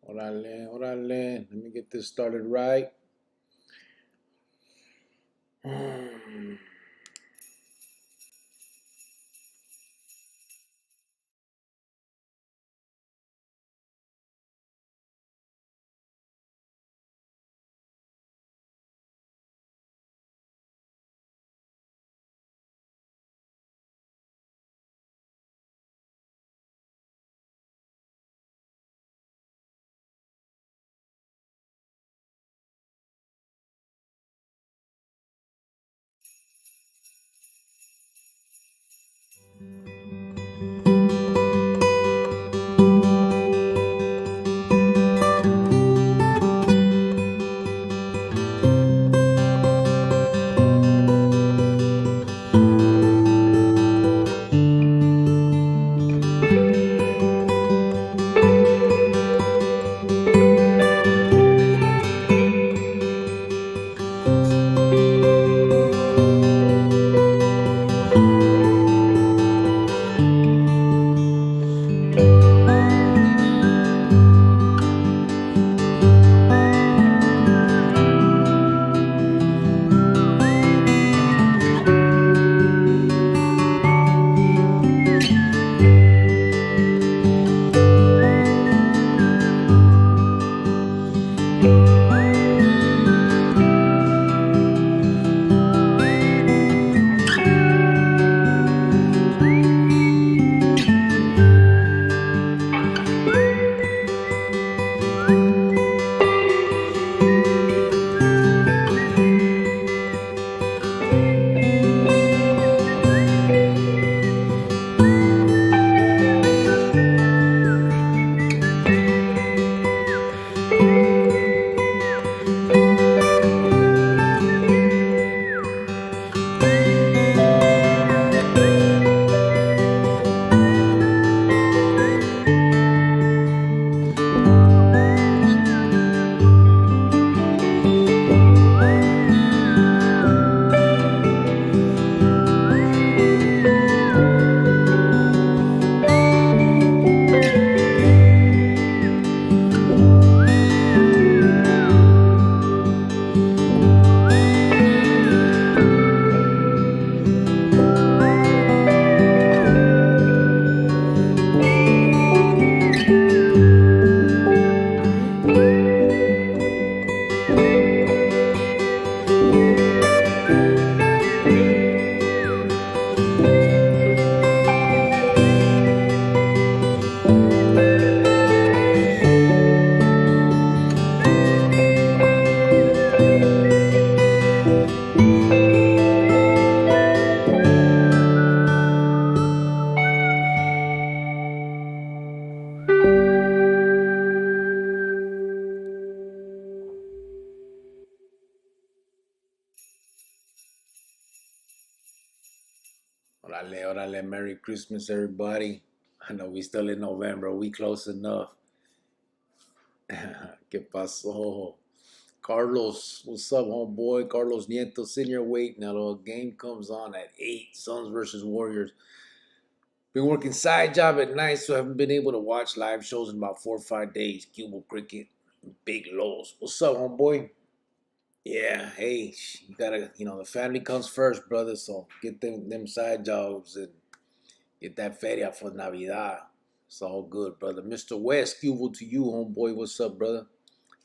Orale, orale. Let me get this started right. Orale, orale. Merry Christmas, everybody. I know we still in November. We close enough. ¿Qué pasó? Carlos, what's up, homeboy? Carlos Nieto, sitting here waiting. Now the game comes on at 8. Suns versus Warriors. Been working side job at night, so I haven't been able to watch live shows in about 4 or 5 days. Cuba Cricket, Big Lows. What's up, homeboy? Yeah, hey, you gotta, the family comes first, brother. So get them side jobs and get that feria for Navidad. It's all good, brother. Mr. West, Cuba to you, homeboy. What's up, brother?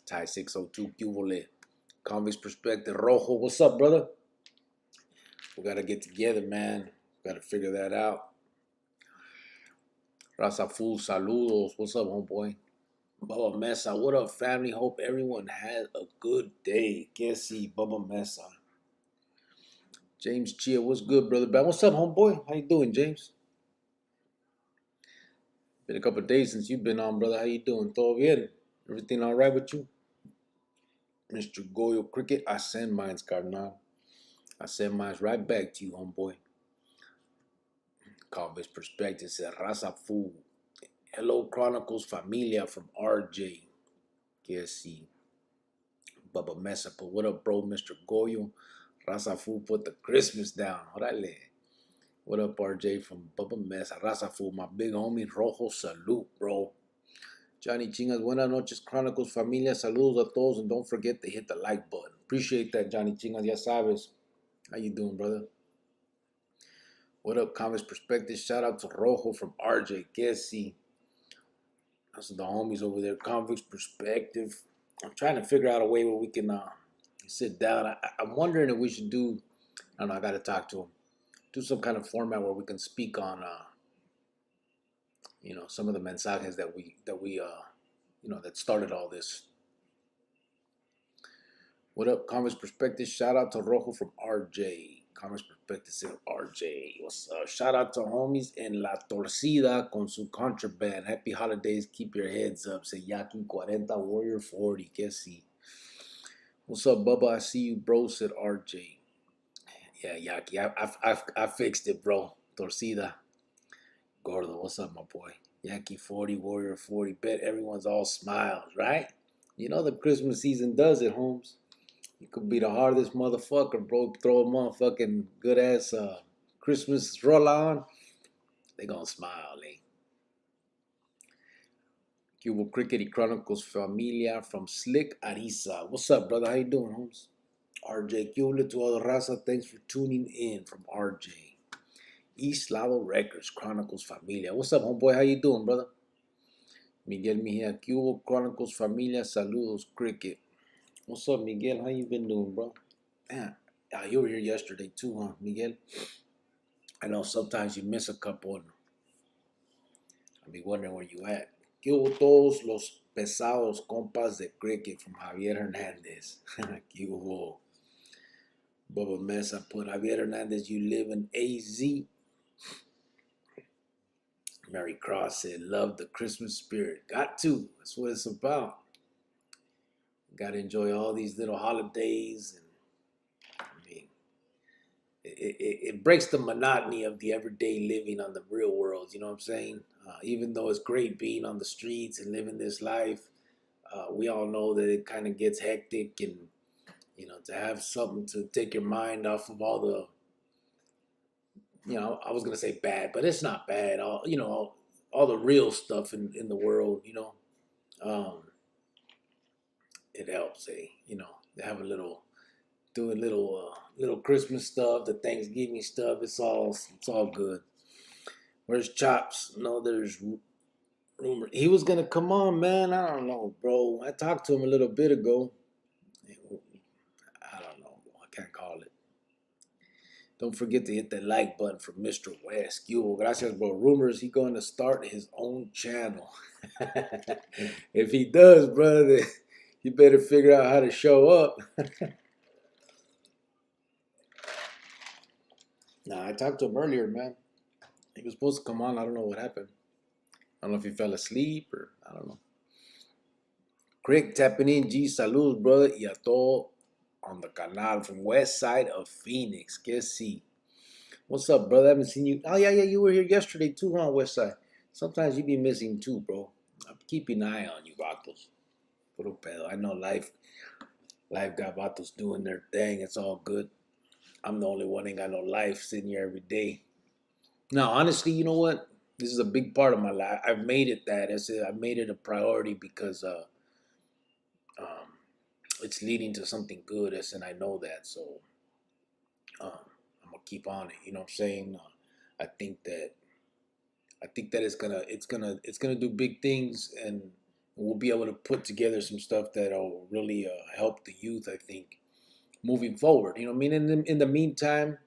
Ty 602, Cubole. Convicts Perspective, Rojo. What's up, brother? We gotta get together, man. Gotta figure that out. Raza Full, saludos. What's up, homeboy? Bubba Mesa, what up, family? Hope everyone had a good day. Can't see Bubba Mesa. James Chia, what's good, brother? What's up, homeboy? How you doing, James? Been a couple of days since you've been on, brother. How you doing? Todo bien? Everything all right with you? Mr. Goyo Cricket, I send mines, carnal. I send mines right back to you, homeboy. Convicts Perspective said, Raza Food. Hello, Chronicles Familia from RJ. KSC. Bubba Mesa, but what up, bro? Mr. Goyo. Raza Food put the Christmas down. Orale. What up, RJ from Bubba Mesa? Raza Food, my big homie. Rojo, salute, bro. Johnny Chingas, buenas noches, Chronicles Familia. Saludos a todos, and don't forget to hit the like button. Appreciate that, Johnny Chingas. Ya sabes. How you doing, brother? What up, Comics Perspective? Shout out to Rojo from RJ. Gessi. That's the homies over there. Comics Perspective. I'm trying to figure out a way where we can sit down. I'm wondering if we should do, I don't know, I got to talk to him. Do some kind of format where we can speak on, some of the mensajes that we that started all this. What up, Comics Perspective? Shout out to Rojo from RJ. Comics Perspective said RJ. What's up? Shout out to homies en La Torcida con su contraband. Happy holidays. Keep your heads up. Say Yaki 40, Warrior 40. Que si. What's up, Bubba? I see you, bro, said RJ. Yeah, Yaki. I fixed it, bro. Torcida. Gordo, what's up, my boy? Yaki 40, Warrior 40. Bet everyone's all smiles, right? You know the Christmas season does it, Holmes. You could be the hardest motherfucker, bro. Throw a motherfucking good ass Christmas roll on. They gonna smile, eh? Cubo Crickety Chronicles Familia from Slick Arisa. What's up, brother? How you doing, Holmes? RJ Cubo to all the raza. Thanks for tuning in from RJ. East Lado Records Chronicles Familia. What's up, homeboy? How you doing, brother? Miguel Mejia Cubo Chronicles Familia. Saludos, Cricket. What's up, Miguel? How you been doing, bro? Man, you were here yesterday too, huh, Miguel? I know sometimes you miss a couple, and I'll be wondering where you at. ¿Qué hubo todos los pesados compas de Cricket from Javier Hernandez? ¿Qué hubo? Bubba Mesa put Javier Hernandez, you live in AZ. Mary Cross said, love the Christmas spirit. Got to. That's what it's about. Got to enjoy all these little holidays. And I mean, it breaks the monotony of the everyday living on the real world. You know what I'm saying? Even though it's great being on the streets and living this life, we all know that it kind of gets hectic. And, to have something to take your mind off of all the, I was going to say bad, but it's not bad. All the real stuff in the world, it helps, they have do a little Christmas stuff, the Thanksgiving stuff. It's all good. Where's Chops? No, there's rumor. He was gonna come on, man. I don't know, bro. I talked to him a little bit ago. I don't know. I can't call it. Don't forget to hit that like button for Mr. West. Yo, gracias, bro. Rumors he going to start his own channel. If he does, brother, you better figure out how to show up. Nah, I talked to him earlier, man. He was supposed to come on. I don't know what happened. I don't know if he fell asleep or I don't know. Craig tapping in. G, saludos, brother. Y a todo on the canal from west side of Phoenix. Que si. What's up, brother? I haven't seen you. Oh, yeah. You were here yesterday too, huh, west side? Sometimes you be missing too, bro. I'm keeping an eye on you, vatos. Puro pedo. I know life got vatos doing their thing. It's all good. I'm the only one ain't got no life sitting here every day. Now, honestly, you know what? This is a big part of my life. I've made it that. I've made it a priority because it's leading to something good, and I know that. So I'm gonna keep on it. You know what I'm saying? I think that it's gonna do big things, and we'll be able to put together some stuff that'll really help the youth. I think moving forward. You know what I mean? In the meantime,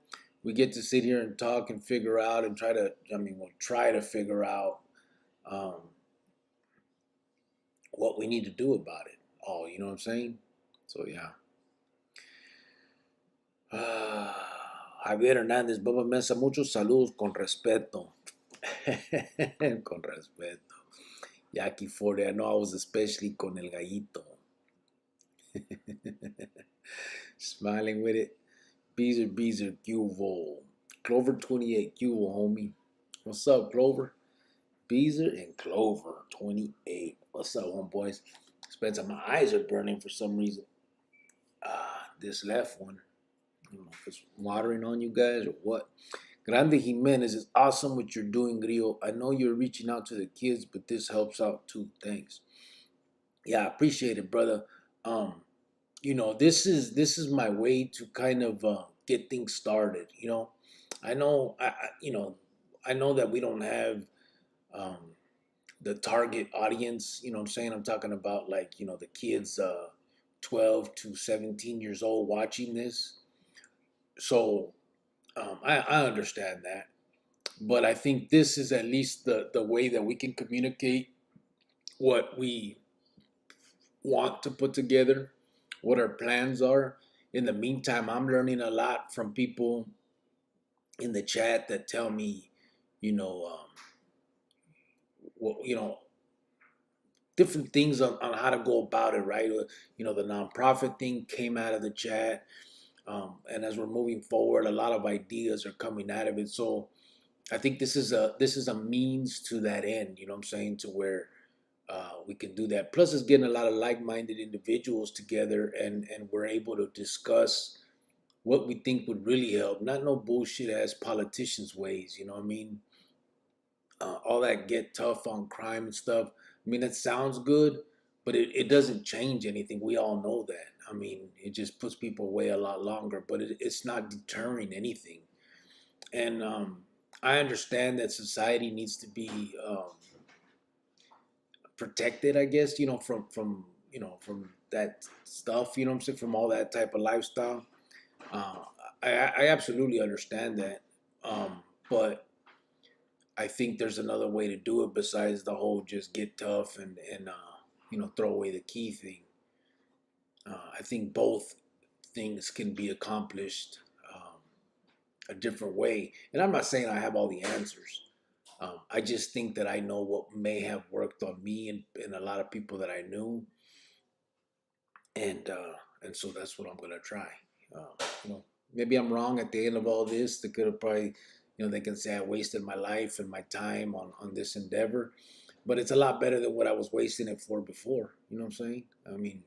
we get to sit here and talk and figure out and we'll try to figure out what we need to do about it all. You know what I'm saying? So, yeah. Javier Hernández, Baba Mesa, muchos saludos con respeto. Con respeto. Yaki 40, I know I was especially con el gallito. Smiling with it. Beezer, Cuvo. Clover 28, Cuvo, homie. What's up, Clover? Beezer and Clover 28. What's up, homeboys? Spencer, my eyes are burning for some reason. This left one. I don't know if it's watering on you guys or what. Grande Jimenez is awesome what you're doing, Rio. I know you're reaching out to the kids, but this helps out too. Thanks. Yeah, I appreciate it, brother. Um, this is my way to kind of get things started. I know I know that we don't have um, the target audience. You know what I'm saying? I'm talking about like the kids 12 to 17 years old watching this. So I understand that, but I think this is at least the way that we can communicate what we want to put together, what our plans are. In the meantime, I'm learning a lot from people in the chat that tell me, you know, what different things on how to go about it. Right? The nonprofit thing came out of the chat, and as we're moving forward, a lot of ideas are coming out of it. So I think this is a means to that end. You know what I'm saying? To where we can do that. Plus, it's getting a lot of like-minded individuals together, and we're able to discuss what we think would really help. Not no bullshit ass politicians' ways. You know what I mean? All that get tough on crime and stuff. I mean, it sounds good, but it doesn't change anything. We all know that. I mean, it just puts people away a lot longer, but it's not deterring anything. And I understand that society needs to be protected, I guess, from that stuff, you know what I'm saying, from all that type of lifestyle. Uh, I absolutely understand that. But I think there's another way to do it besides the whole just get tough and throw away the key thing. I think both things can be accomplished a different way. And I'm not saying I have all the answers. I just think that I know what may have worked on me and a lot of people that I knew, and so that's what I'm gonna try. Maybe I'm wrong at the end of all this. They could have probably, they can say I wasted my life and my time on this endeavor, but it's a lot better than what I was wasting it for before. You know what I'm saying? I mean,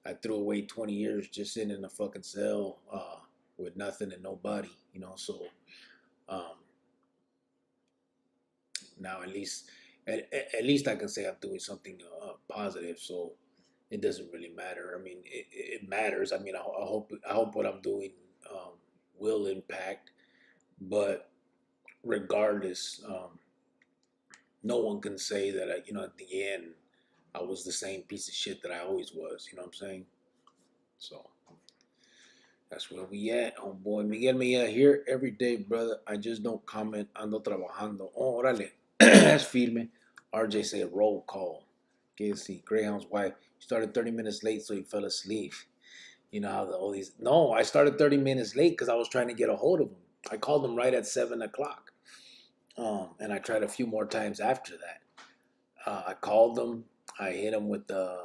I threw away 20 years just sitting in a fucking cell with nothing and nobody. Um, Now at least I can say I'm doing something positive. So it doesn't really matter. I mean, it matters. I mean, I hope what I'm doing um, will impact. But regardless, no one can say that at the end I was the same piece of shit that I always was. You know what I'm saying? So that's where we at, homeboy. Miguel Mejia here every day, brother. I just don't comment. Ando trabajando. Oh, órale. That's firme. RJ said roll call. Okay, see, Greyhound's wife started 30 minutes late, so he fell asleep. You know how all these. No, I started 30 minutes late because I was trying to get a hold of him. I called him right at 7 o'clock, and I tried a few more times after that. I called him. I hit him with the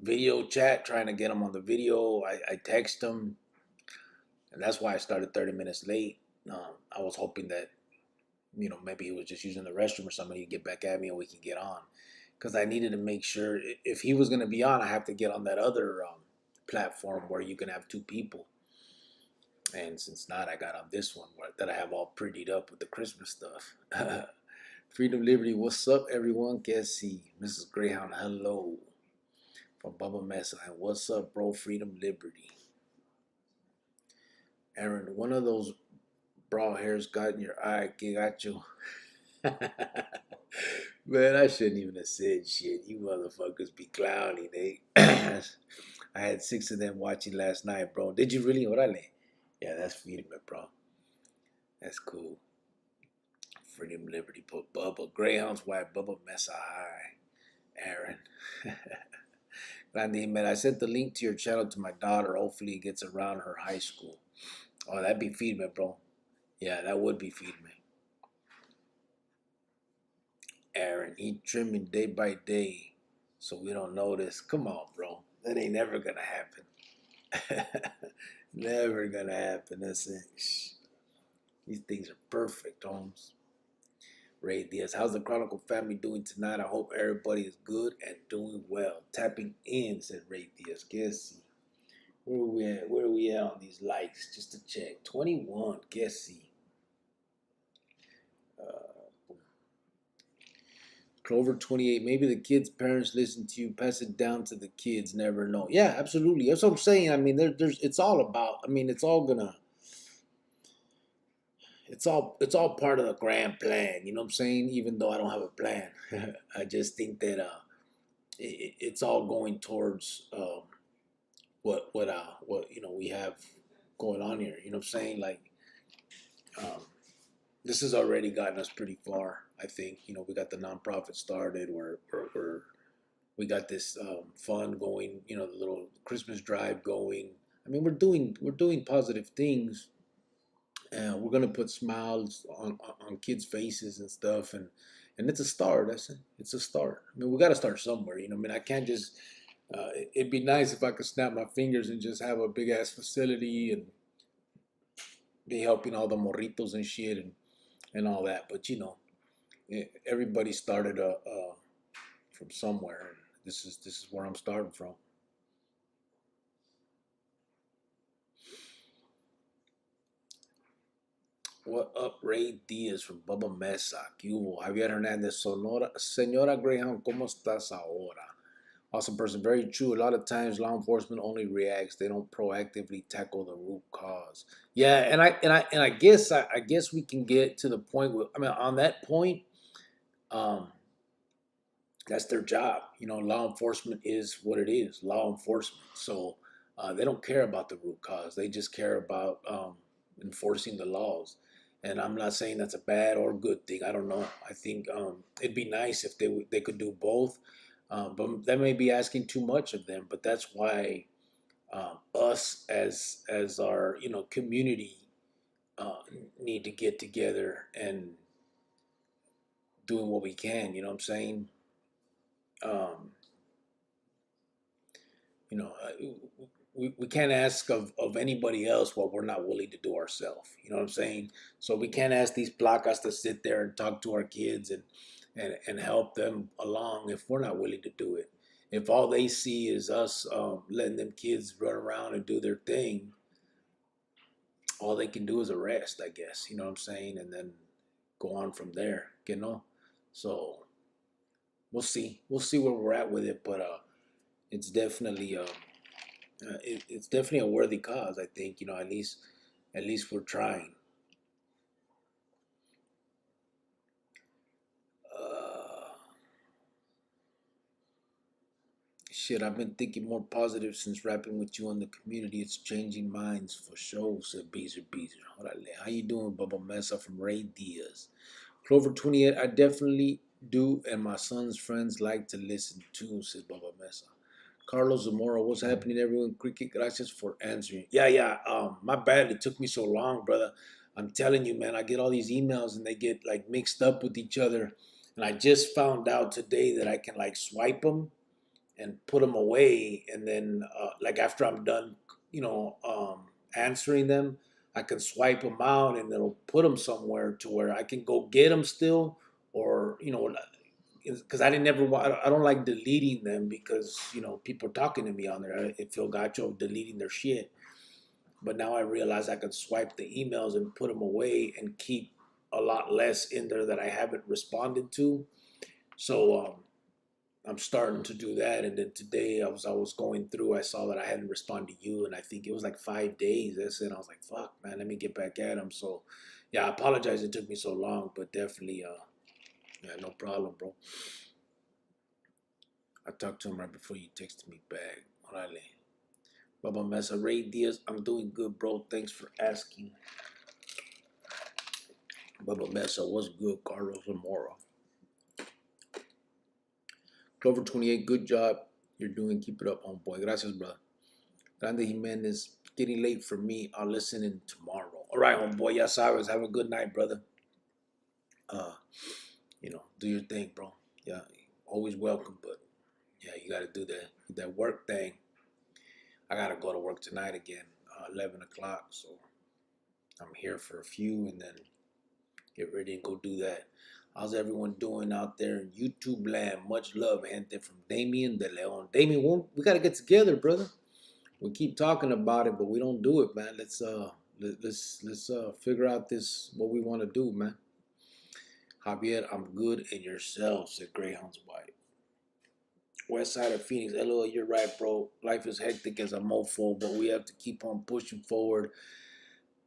video chat, trying to get him on the video. I text him, and that's why I started 30 minutes late. I was hoping that maybe he was just using the restroom or something. He'd get back at me and we can get on. Because I needed to make sure if he was going to be on, I have to get on that other platform where you can have two people. And since not, I got on this one that I have all prettied up with the Christmas stuff. Freedom Liberty, what's up, everyone? Guess see, Mrs. Greyhound, hello. From Bubba Mesa, and what's up, bro? Freedom Liberty. Aaron, one of those broad hairs got in your eye, que got you. Man, I shouldn't even have said shit. You motherfuckers be clowning, eh? I had 6 of them watching last night, bro. Did you really? Orale. Yeah, that's freedom, bro. That's cool. Freedom, liberty, put Bubba. Greyhound's white, Bubba Mesa high. Aaron. Randy, man, I sent the link to your channel to my daughter. Hopefully it gets around her high school. Oh, that'd be feedback, bro. Yeah, that would be feedback. Aaron, he trimming day by day so we don't notice. Come on, bro. That ain't never gonna happen. Never gonna happen. That's it. These things are perfect, Holmes. Ray Diaz, how's the Chronicle family doing tonight? I hope everybody is good and doing well. Tapping in, said Ray Diaz. Guess. Where are we at on these likes? Just to check. 21. Guess see. Clover 28. Maybe the kids' parents listen to you. Pass it down to the kids. Never know. Yeah, absolutely. That's what I'm saying. I mean, there's. It's all about. I mean, it's all gonna. It's all part of the grand plan. You know what I'm saying? Even though I don't have a plan, I just think that it's all going towards what we have going on here. You know what I'm saying? Like um, this has already gotten us pretty far. I think we got the nonprofit started. We got this fund going. The little Christmas drive going. I mean, we're doing positive things, and we're gonna put smiles on kids' faces and stuff, and it's a start. It's a start. I mean, we got to start somewhere. I mean, I can't just. It'd be nice if I could snap my fingers and just have a big ass facility and be helping all the morritos and shit and all that. But everybody started from somewhere. This is where I'm starting from. What up, Ray Diaz from Bubba Mesa? ¿Qué hubo? Javier Hernandez, Sonora. Señora Greyhound, ¿cómo estás ahora? Awesome person. Very true. A lot of times law enforcement only reacts. They don't proactively tackle the root cause. Yeah, and I guess we can get to the point where, I mean, on that point, um, that's their job. Law enforcement is what it is, law enforcement. So they don't care about the root cause. They just care about enforcing the laws. And I'm not saying that's a bad or good thing. I don't know. I think it'd be nice if they could do both. But that may be asking too much of them. But that's why us as our community need to get together and doing what we can. You know what I'm saying? Um, you know, we can't ask of anybody else what we're not willing to do ourselves. You know what I'm saying? So we can't ask these placas to sit there and talk to our kids and help them along if we're not willing to do it. If all they see is us letting them kids run around and do their thing, all they can do is arrest, I guess. You know what I'm saying? And then go on from there, So we'll see. We'll see where we're at with it, but it's definitely it's definitely a worthy cause. I think at least we're trying. Uh, Shit, I've been thinking more positive since rapping with you on the community. It's changing minds for sure, said Beezer Beezer. Orale. How you doing, Bubba Mesa from Ray Diaz? Clover 28, I definitely do, and my son's friends like to listen too, said Bubba Mesa. Carlos Zamora, what's happening, everyone? Cricket, gracias for answering. Yeah. My bad. It took me so long, brother. I'm telling you, man. I get all these emails and they get like mixed up with each other. And I just found out today that I can like swipe them and put them away, and then like after I'm done, answering them, I can swipe them out and it'll put them somewhere to where I can go get them still, or because I didn't never I don't like deleting them because people are talking to me on there. I feel gotcha deleting their shit, but now I realize I can swipe the emails and put them away and keep a lot less in there that I haven't responded to. So I'm starting to do that. And then today I was going through, I saw that I hadn't responded to you, and I think it was like 5 days. That's it. I was like, fuck, man, let me get back at him. So yeah, I apologize it took me so long, but definitely yeah, no problem, bro. I talked to him right before you texted me back. Orale. Baba Mesa, Ray Diaz, I'm doing good, bro. Thanks for asking. Baba Mesa, what's good? Carlos Zamora. Clover 28, good job. You're doing. Keep it up, homeboy. Gracias, brother. Grande Jimenez, getting late for me. I'll listen in tomorrow. All right, homeboy. Ya sabes. Have a good night, brother. Do your thing, bro. Yeah, always welcome, but yeah, you got to do that work thing. I got to go to work tonight again, 11 o'clock. So I'm here for a few and then get ready and go do that. How's everyone doing out there in YouTube land? Much love, gente, from Damien De Leon. Damien, we got to get together, brother. We keep talking about it, but we don't do it, man. Let's figure out this what we want to do, man. Javier, I'm good, and yourself, said Greyhound's wife. West side of Phoenix, LOL, you're right, bro. Life is hectic as a mofo, but we have to keep on pushing forward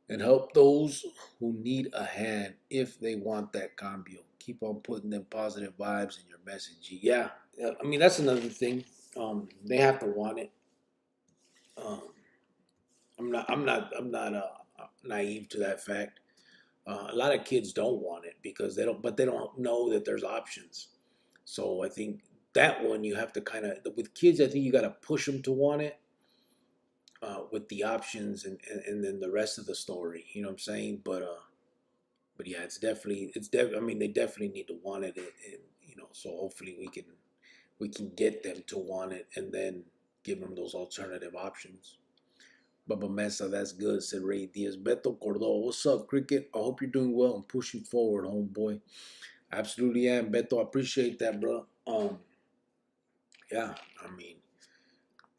and help those who need a hand if they want that cambio. Keep on putting them positive vibes in your message. Yeah, I mean that's another thing. They have to want it. Um, I'm not naive to that fact. A lot of kids don't want it because they don't know that there's options. So I think that one you have to kind of with kids. I think you got to push them to want it with the options and then the rest of the story. You know what I'm saying? But yeah, I mean, they definitely need to want it, and so hopefully we can get them to want it, and then give them those alternative options. Baba Mesa, that's good, said Ray Diaz. Beto Cordova, what's up, Cricket? I hope you're doing well and pushing forward, homeboy. Absolutely am, Beto. I appreciate that, bro. Yeah, I mean,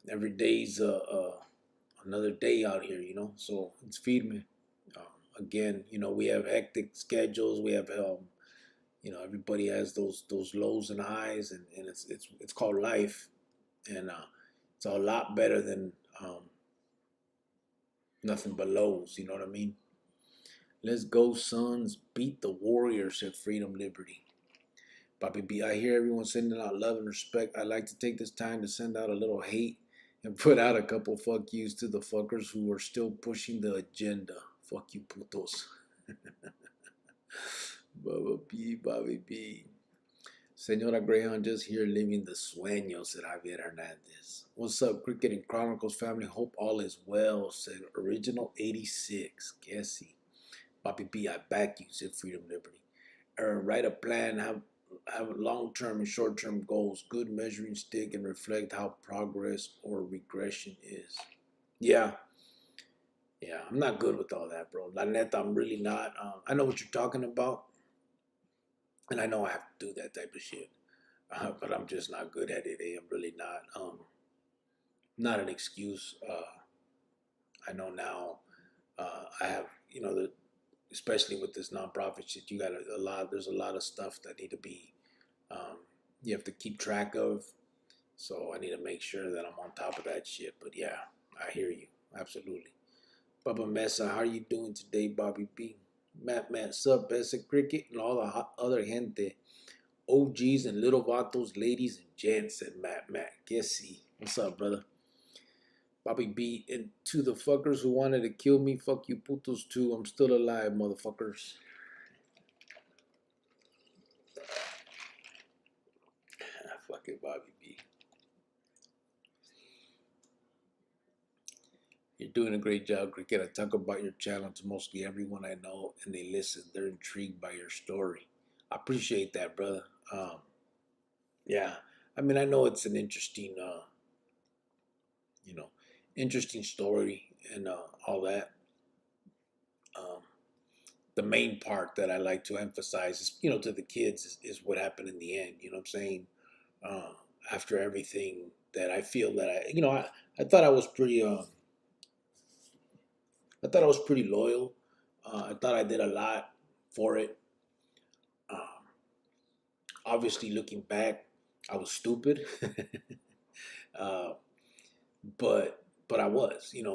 every day's another day out here, So it's feed me. Again, we have hectic schedules. We have everybody has those lows and highs, and it's called life, and it's a lot better than nothing but lows. You know what I mean? Let's go, Suns! Beat the Warriors at Freedom Liberty. Bobby B, I hear everyone sending out love and respect. I'd like to take this time to send out a little hate and put out a couple fuck yous to the fuckers who are still pushing the agenda. Fuck you, putos. Bobby B. Senora Greyhound just here living the sueño, said Javier Hernandez. What's up, Cricket and Chronicles family? Hope all is well, said Original 86. Guessy. Bobby B, I back you, said Freedom Liberty. Write a plan, have long-term and short-term goals, good measuring stick, and reflect how progress or regression is. Yeah, I'm not good with all that, bro. La neta, I'm really not. I know what you're talking about, and I know I have to do that type of shit, but I'm just not good at it. I'm really not. Not an excuse. I know now. I have, especially with this nonprofit shit, you got a lot. There's a lot of stuff that need to be. Um, you have to keep track of. So I need to make sure that I'm on top of that shit. But yeah, I hear you. Absolutely. Baba Mesa, how are you doing today, Bobby B? Matt, sub, Basic Cricket, and all the other gente. OGs and little vatos, ladies and gents, said Matt. Guess see. What's up, brother? Bobby B, and to the fuckers who wanted to kill me, fuck you putos too. I'm still alive, motherfuckers. Fucking Bobby B. You're doing a great job, Cricket. I talk about your channel to mostly everyone I know, and they listen. They're intrigued by your story. I appreciate that, brother. Yeah, I mean, I know it's an interesting, you know, interesting story and all that. Um, the main part that I like to emphasize is, to the kids is what happened in the end. You know what I'm saying? Uh, After everything that I feel that I thought I was pretty, I thought I was pretty loyal. I thought I did a lot for it. Um, Obviously, looking back, I was stupid, uh, but I was, and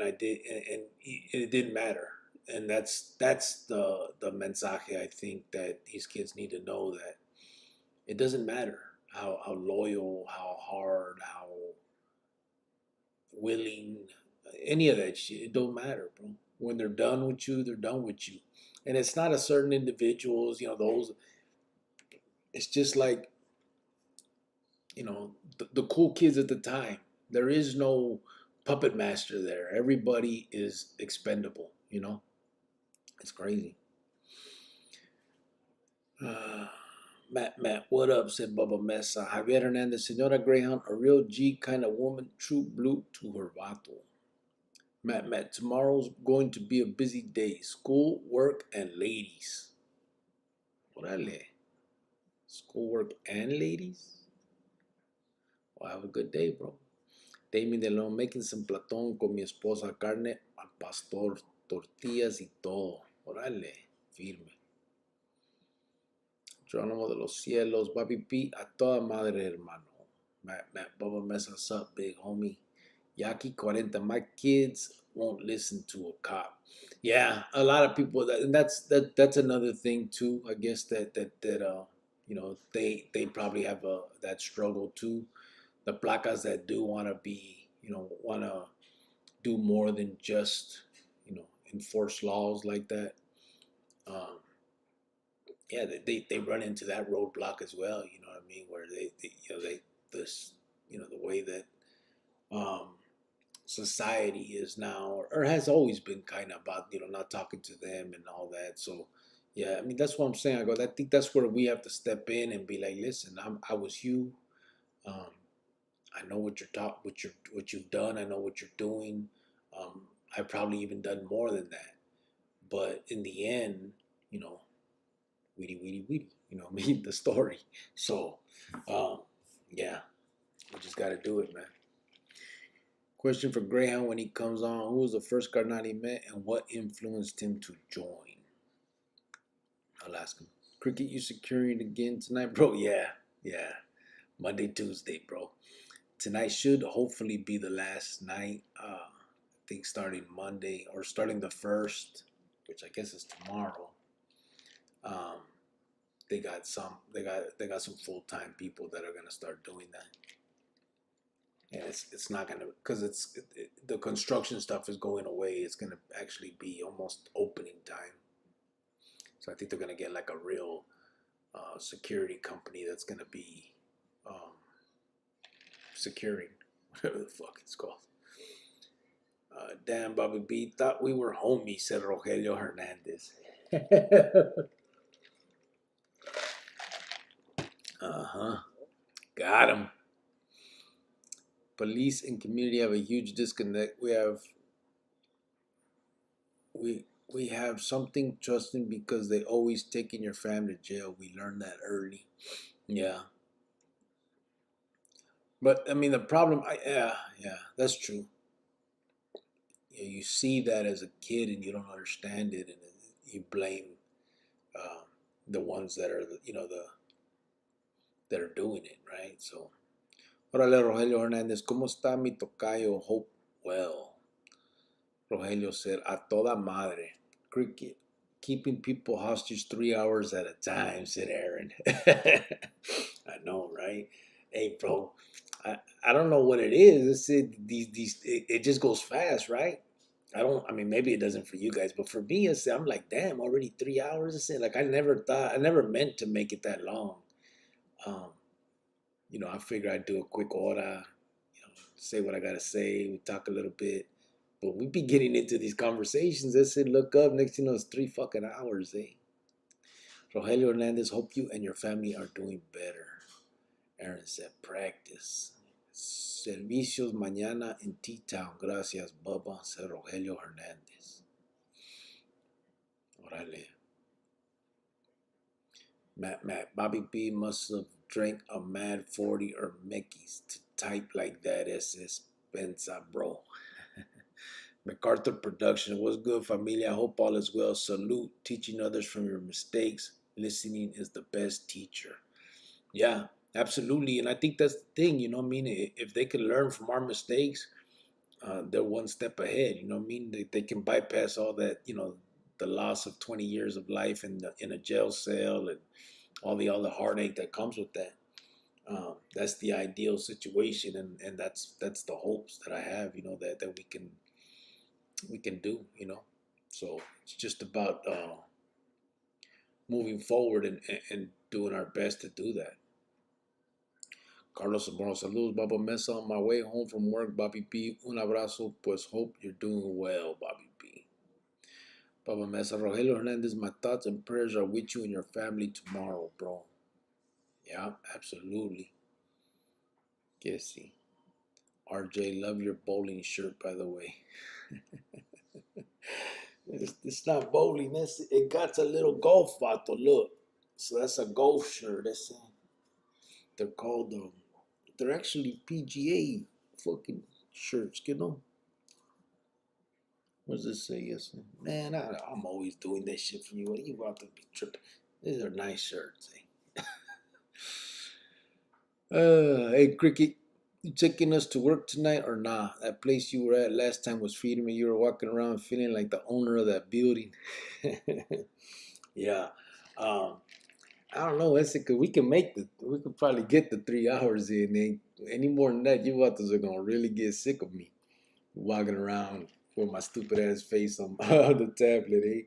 I did, and it didn't matter, and that's the mensaje I think that these kids need to know, that it doesn't matter how loyal, how hard, how willing, any of that shit. It don't matter, bro. When they're done with you, they're done with you, and it's not a certain individuals, those. It's just like the cool kids at the time. There is no puppet master there. Everybody is expendable. It's crazy. Uh, Matt, what up? Said Bubba Mesa. Javier Hernandez, Senora Greyhound, a real G kind of woman, true blue to her vato. Matt, tomorrow's going to be a busy day. School, work, and ladies. Orale. School, work, and ladies? Well, have a good day, bro. Damien de Leon, making some platón con mi esposa, carne al pastor, tortillas y todo. Órale, firme. Geronimo de los Cielos, Bobby P, a toda madre, hermano. Matt Bubba Mess, what's up, big homie? Yaki 40, my kids won't listen to a cop. Yeah, a lot of people, and that's another thing too. I guess that they probably have that struggle too. The placas that do want to be, want to do more than just, enforce laws like that. Um, yeah, they run into that roadblock as well. You know what I mean? Where the way that um, society is now, or has always been kind of about, not talking to them and all that. So, yeah, I mean, that's what I'm saying. I think that's where we have to step in and be like, listen, I was you. Um, I know what what you've done. I know what you're doing. I've probably even done more than that. But in the end, you know, weedy, weedy, weedy. Mean the story. So, um, yeah, we just got to do it, man. Question for Greyhound when he comes on: who was the first Cardinal he met, and what influenced him to join? I'll ask him. Cricket, you securing again tonight, bro? Yeah. Monday, Tuesday, bro. Tonight should hopefully be the last night. I think starting Monday or starting the 1st, which I guess is tomorrow. They got some full-time people that are gonna start doing that. And it's not gonna, because the construction stuff is going away. It's gonna actually be almost opening time. So I think they're gonna get like a real security company that's gonna be securing whatever the fuck it's called. Damn, Bobby B, thought we were homies, said Rogelio Hernandez. Got him. Police and community have a huge disconnect. We have something trusting because they always taking your family to jail. We learned that early. Yeah. But I mean the problem, yeah, that's true. You see that as a kid and you don't understand it, and you blame the ones that are that are doing it, right? So, órale, Rogelio Hernández, ¿cómo está mi tocayo? Hope well. Rogelio said, a toda madre. Cricket, keeping people hostage 3 hours at a time, said Aaron. I know, right? Hey, bro, I don't know what it is. It just goes fast, right? I mean, maybe it doesn't for you guys, but for me, I'm like, damn, already 3 hours. Like, I never meant to make it that long. Um, I figure I'd do a quick hora, say what I gotta say, we talk a little bit. But we be getting into these conversations. I said, look up, next thing you know, it's 3 fucking hours, eh? Rogelio Hernandez, hope you and your family are doing better. Aaron said, practice. Servicios mañana en T-Town. Gracias, Bubba, said Rogelio Hernandez. Orale. Matt, Bobby B must have drank a Mad 40 or Mickey's to type like that. SS Pensa, bro. MacArthur Production. What's good, familia? I hope all is well. Salute. Teaching others from your mistakes. Listening is the best teacher. Yeah, absolutely. And I think that's the thing, I mean? If they can learn from our mistakes, they're one step ahead, I mean? They can bypass all that, the loss of 20 years of life in a jail cell and all the heartache that comes with that. That's the ideal situation, and that's the hopes that I have, that we can do, So it's just about moving forward and doing our best to do that. Carlos Zamora, saludos, Baba Mesa. On my way home from work, Bobby P. Un abrazo, pues hope you're doing well, Bobby P. Baba Mesa, Rogelio Hernandez, my thoughts and prayers are with you and your family tomorrow, bro. Yeah, absolutely. Yes, RJ, love your bowling shirt, by the way. It's not bowling. It got a little golf bottle. Look, so that's a golf shirt. They're called they're actually PGA fucking shirts, you know. What does this say? Yes, man. I'm always doing that shit for you. What are you about to be tripping? These are nice shirts. Hey, Cricket, you taking us to work tonight or nah? That place you were at last time was feeding me. You were walking around feeling like the owner of that building. Yeah. Um, I don't know. It's because we could probably get the 3 hours in. Any more than that, you others are gonna really get sick of me walking around with my stupid ass face on the tablet, eh?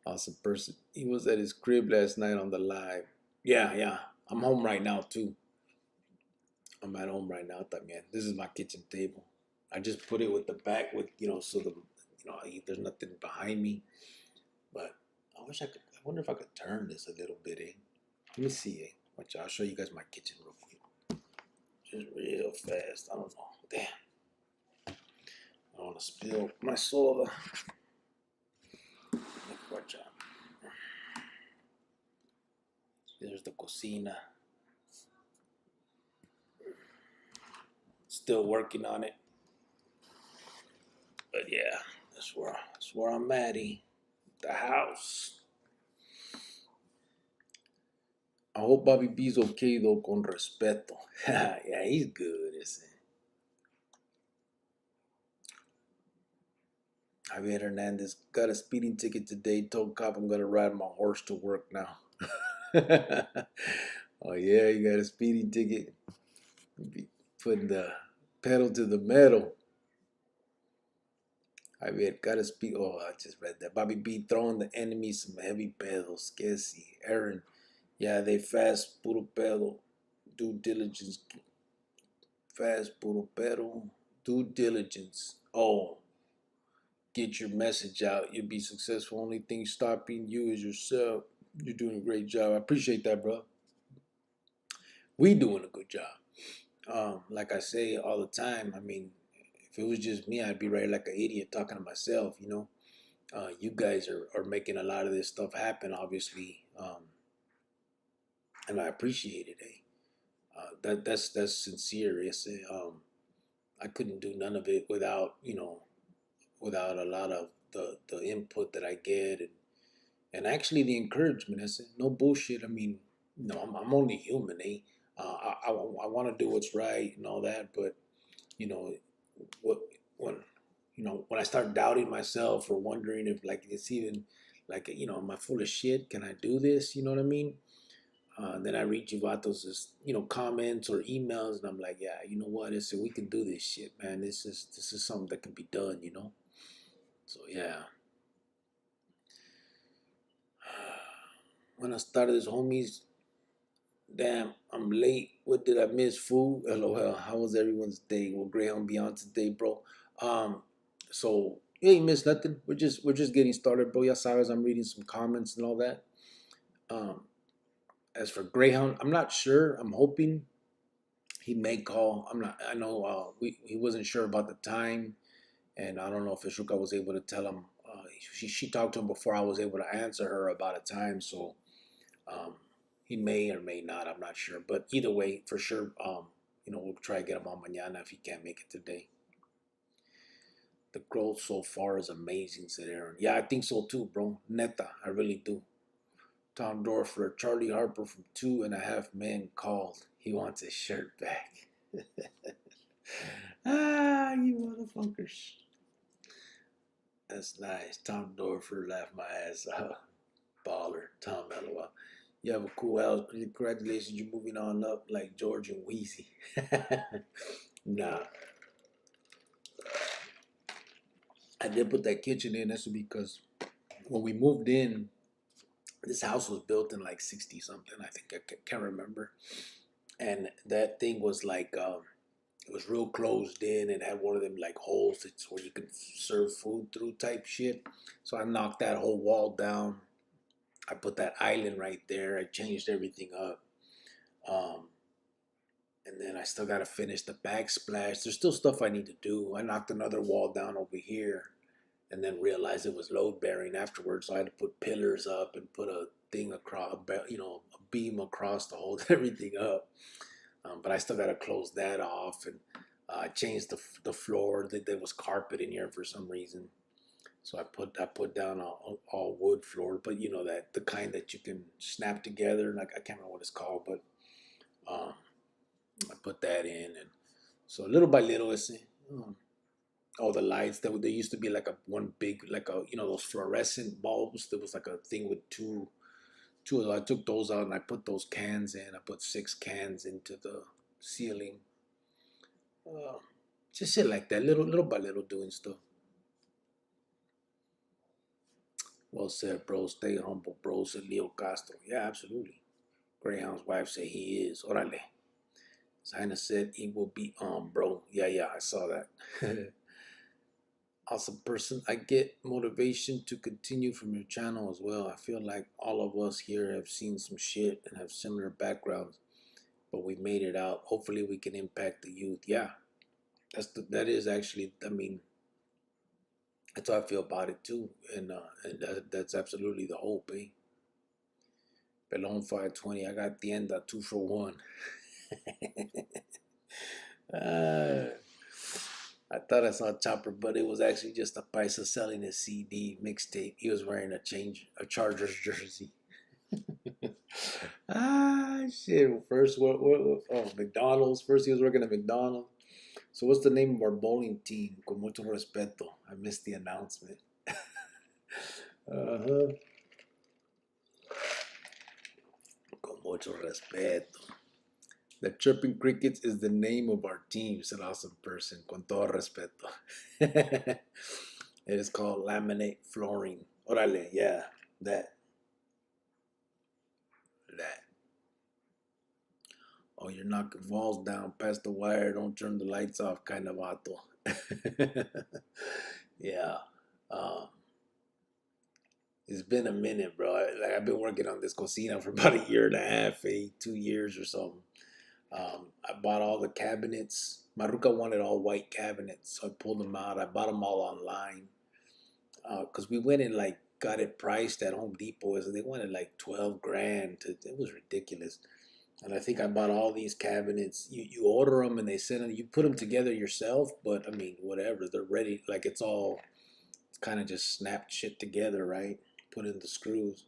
Awesome person. He was at his crib last night on the live. Yeah, yeah. I'm home right now too. I'm at home right now. Man, this is my kitchen table. I just put it with the back with so there's nothing behind me. But I wish I could. I wonder if I could turn this a little bit, eh? Let me see, eh? Watch, I'll show you guys my kitchen real quick. Just real fast. I don't know. Damn. I don't want to spill my soda. Watch out. There's the cocina. Still working on it. But yeah, that's where I'm at, eh? The house. I hope Bobby B's okay though, con respeto. Yeah, he's good, ese. Javier Hernandez got a speeding ticket today. Told cop I'm gonna ride my horse to work now. Oh yeah, you got a speeding ticket. Be putting the pedal to the metal. Javier got a speed. Oh, I just read that. Bobby B throwing the enemy some heavy pedals. Que si. Aaron, yeah, they fast, puro pedo. Due diligence. Fast, puro pedo. Due diligence. Oh, get your message out. You'll be successful. Only thing stopping you is yourself. You're doing a great job. I appreciate that, bro. We doing a good job. Like I say all the time, I mean, if it was just me, I'd be right like an idiot talking to myself, you know. You guys are making a lot of this stuff happen, obviously, and I appreciate it. That's sincere. Yes, I couldn't do none of it without without a lot of the input that I get and actually the encouragement. I said no bullshit. I mean, I'm only human, eh? I want to do what's right and all that, but you know, what when when I start doubting myself or wondering if like it's even like am I full of shit? Can I do this? You know what I mean? Then I read Givatos' comments or emails, and I'm like, yeah, you know what? It's we can do this shit, man. This is something that can be done, you know. So yeah. When I started this, homies, damn, I'm late. What did I miss? Food? LOL. How was everyone's day? Well, Greyhound Beyond today, bro. Um, so you ain't missed nothing. We're just getting started, bro. Ya sabes, I'm reading some comments and all that. Um, as for Greyhound, I'm not sure. I'm hoping he may call. I'm not. I know he wasn't sure about the time, and I don't know if Ishuka was able to tell him. She talked to him before I was able to answer her about a time, so um, he may or may not. I'm not sure, but either way, for sure, we'll try to get him on mañana if he can't make it today. The growth so far is amazing, said Aaron. Yeah, I think so too, bro. Neta, I really do. Tom Dorfler, Charlie Harper from 2.5 Men called. He wants his shirt back. You motherfuckers. That's nice. Tom Dorfler laughed my ass off. Baller. Tom LOL. You have a cool house. Congratulations, you're moving on up like George and Wheezy. Nah. I did put that kitchen in. That's because when we moved in, this house was built in like 60 something. I think I can't remember. And that thing was like, it was real closed in. It had one of them like holes that's where you can serve food through type shit. So I knocked that whole wall down. I put that island right there. I changed everything up. Um, and then I still got to finish the backsplash. There's still stuff I need to do. I knocked another wall down over here and then realized it was load bearing afterwards. So I had to put pillars up and put a thing across, a beam across to hold everything up. But I still got to close that off, and I changed the floor. There was carpet in here for some reason. So I put down all wood floor, but you know that the kind that you can snap together. Like I can't remember what it's called, but um, I put that in, and so little by little, it's all the lights that there used to be like a one big like a those fluorescent bulbs. There was like a thing with two of those. I took those out and I put those cans in. I put 6 cans into the ceiling. Uh, just shit like that, little by little, doing stuff. Well said, bro. Stay humble, bro. Said Leo Castro. Yeah, absolutely. Greyhound's wife said he is. Orale. Zaina said he will be on, bro. Yeah, I saw that. Awesome person. I get motivation to continue from your channel as well. I feel like all of us here have seen some shit and have similar backgrounds, but we made it out. Hopefully we can impact the youth. Yeah, that is actually, I mean, that's how I feel about it too. And that's absolutely the hope, eh? Pelon 520, I got the end 2 for 1. uh, I thought I saw Chopper, but it was actually just a Paisa selling his CD mixtape. He was wearing a Chargers jersey. Shit. First, what? Oh, McDonald's. First, he was working at McDonald's. So, what's the name of our bowling team? Con mucho respeto. I missed the announcement. Uh-huh. Con mucho respeto. The Chirping Crickets is the name of our team, said awesome person. Con todo respeto. It is called laminate flooring. Orale, yeah, that. Oh, you're knocking walls down past the wire. Don't turn the lights off, kind of vato. Yeah. Um, it's been a minute, bro. I've been working on this cocina for about a year and a half, 2 years or something. I bought all the cabinets. Maruka wanted all white cabinets, so I pulled them out. I bought them all online because we went and like got it priced at Home Depot. So they wanted like 12 grand. It was ridiculous. And I think I bought all these cabinets. You order them and they send them. You put them together yourself, but I mean, whatever. They're ready. Like it's kind of just snapped shit together, right? Put in the screws.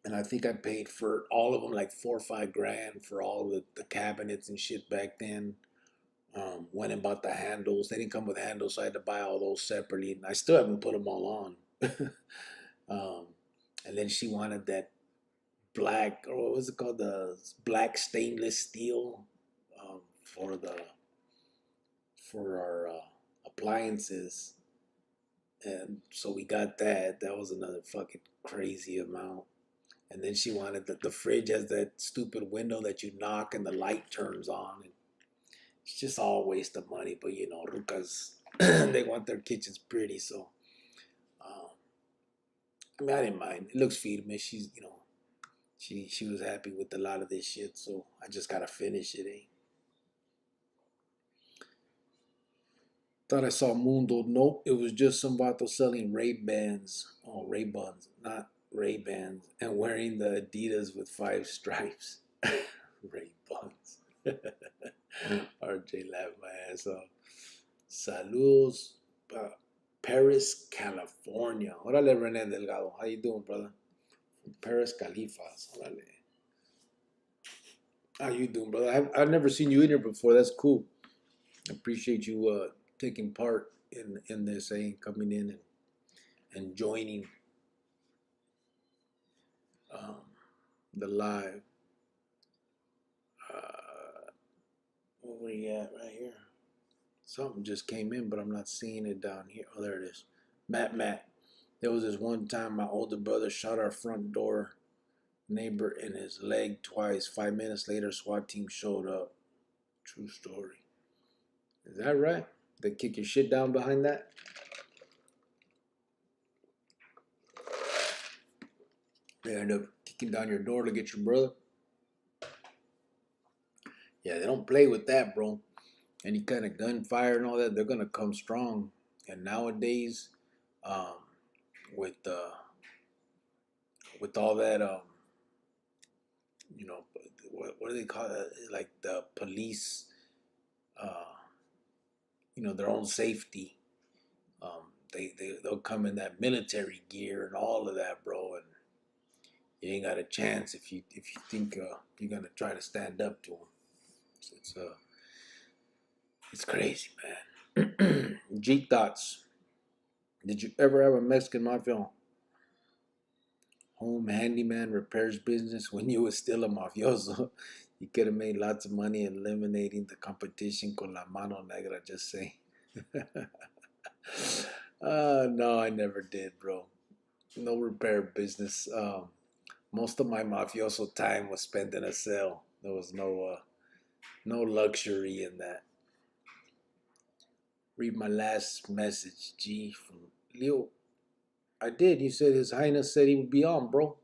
And I think I paid for all of them like 4 or 5 grand for all the cabinets and shit back then. Went and bought the handles. They didn't come with handles, so I had to buy all those separately. And I still haven't put them all on. um, and then she wanted that black, or what was it called, the black stainless steel for our appliances, and so we got that. That was another fucking crazy amount. And then she wanted the fridge has that stupid window that you knock and the light turns on. And it's just all a waste of money, but you know, rucas they want their kitchens pretty, so um, I mean, I didn't mind. It looks firme. She's, she was happy with a lot of this shit, so I just gotta finish it, eh? Thought I saw Mundo. Nope, it was just some vato selling Ray-Bans. Oh, Ray-Buns, not Ray-Bans. And wearing the Adidas with 5 stripes. Ray-Buns. RJ laughed my ass off. Saludos. Paris, California. Órale, René Delgado. How you doing, brother? From Paris, Califas. Órale. How you doing, brother? I've never seen you in here before. That's cool. I appreciate you taking part in this, coming in and joining um, the live. Where we at right here? Something just came in, but I'm not seeing it down here. Oh, there it is. Matt. There was this one time my older brother shot our front door neighbor in his leg twice. 5 minutes later, SWAT team showed up. True story. Is that right? They kick your shit down behind that? They end up kicking down your door to get your brother? Yeah, they don't play with that, bro. Any kind of gunfire and all that, they're gonna come strong. And nowadays, um, with all that, what do they call it? Like the police, uh, their own safety. They'll come in that military gear and all of that, bro, and you ain't got a chance if you think you're gonna try to stand up to them. It's crazy, man. G thoughts. Did you ever have a Mexican Mafia home handyman repairs business when you were still a mafioso? You could have made lots of money eliminating the competition con la mano negra, just say. No, I never did, bro. No repair business. Most of my mafioso time was spent in a cell. There was no luxury in that. Read my last message, G, from Leo. I did. You said His Highness said he would be on, bro.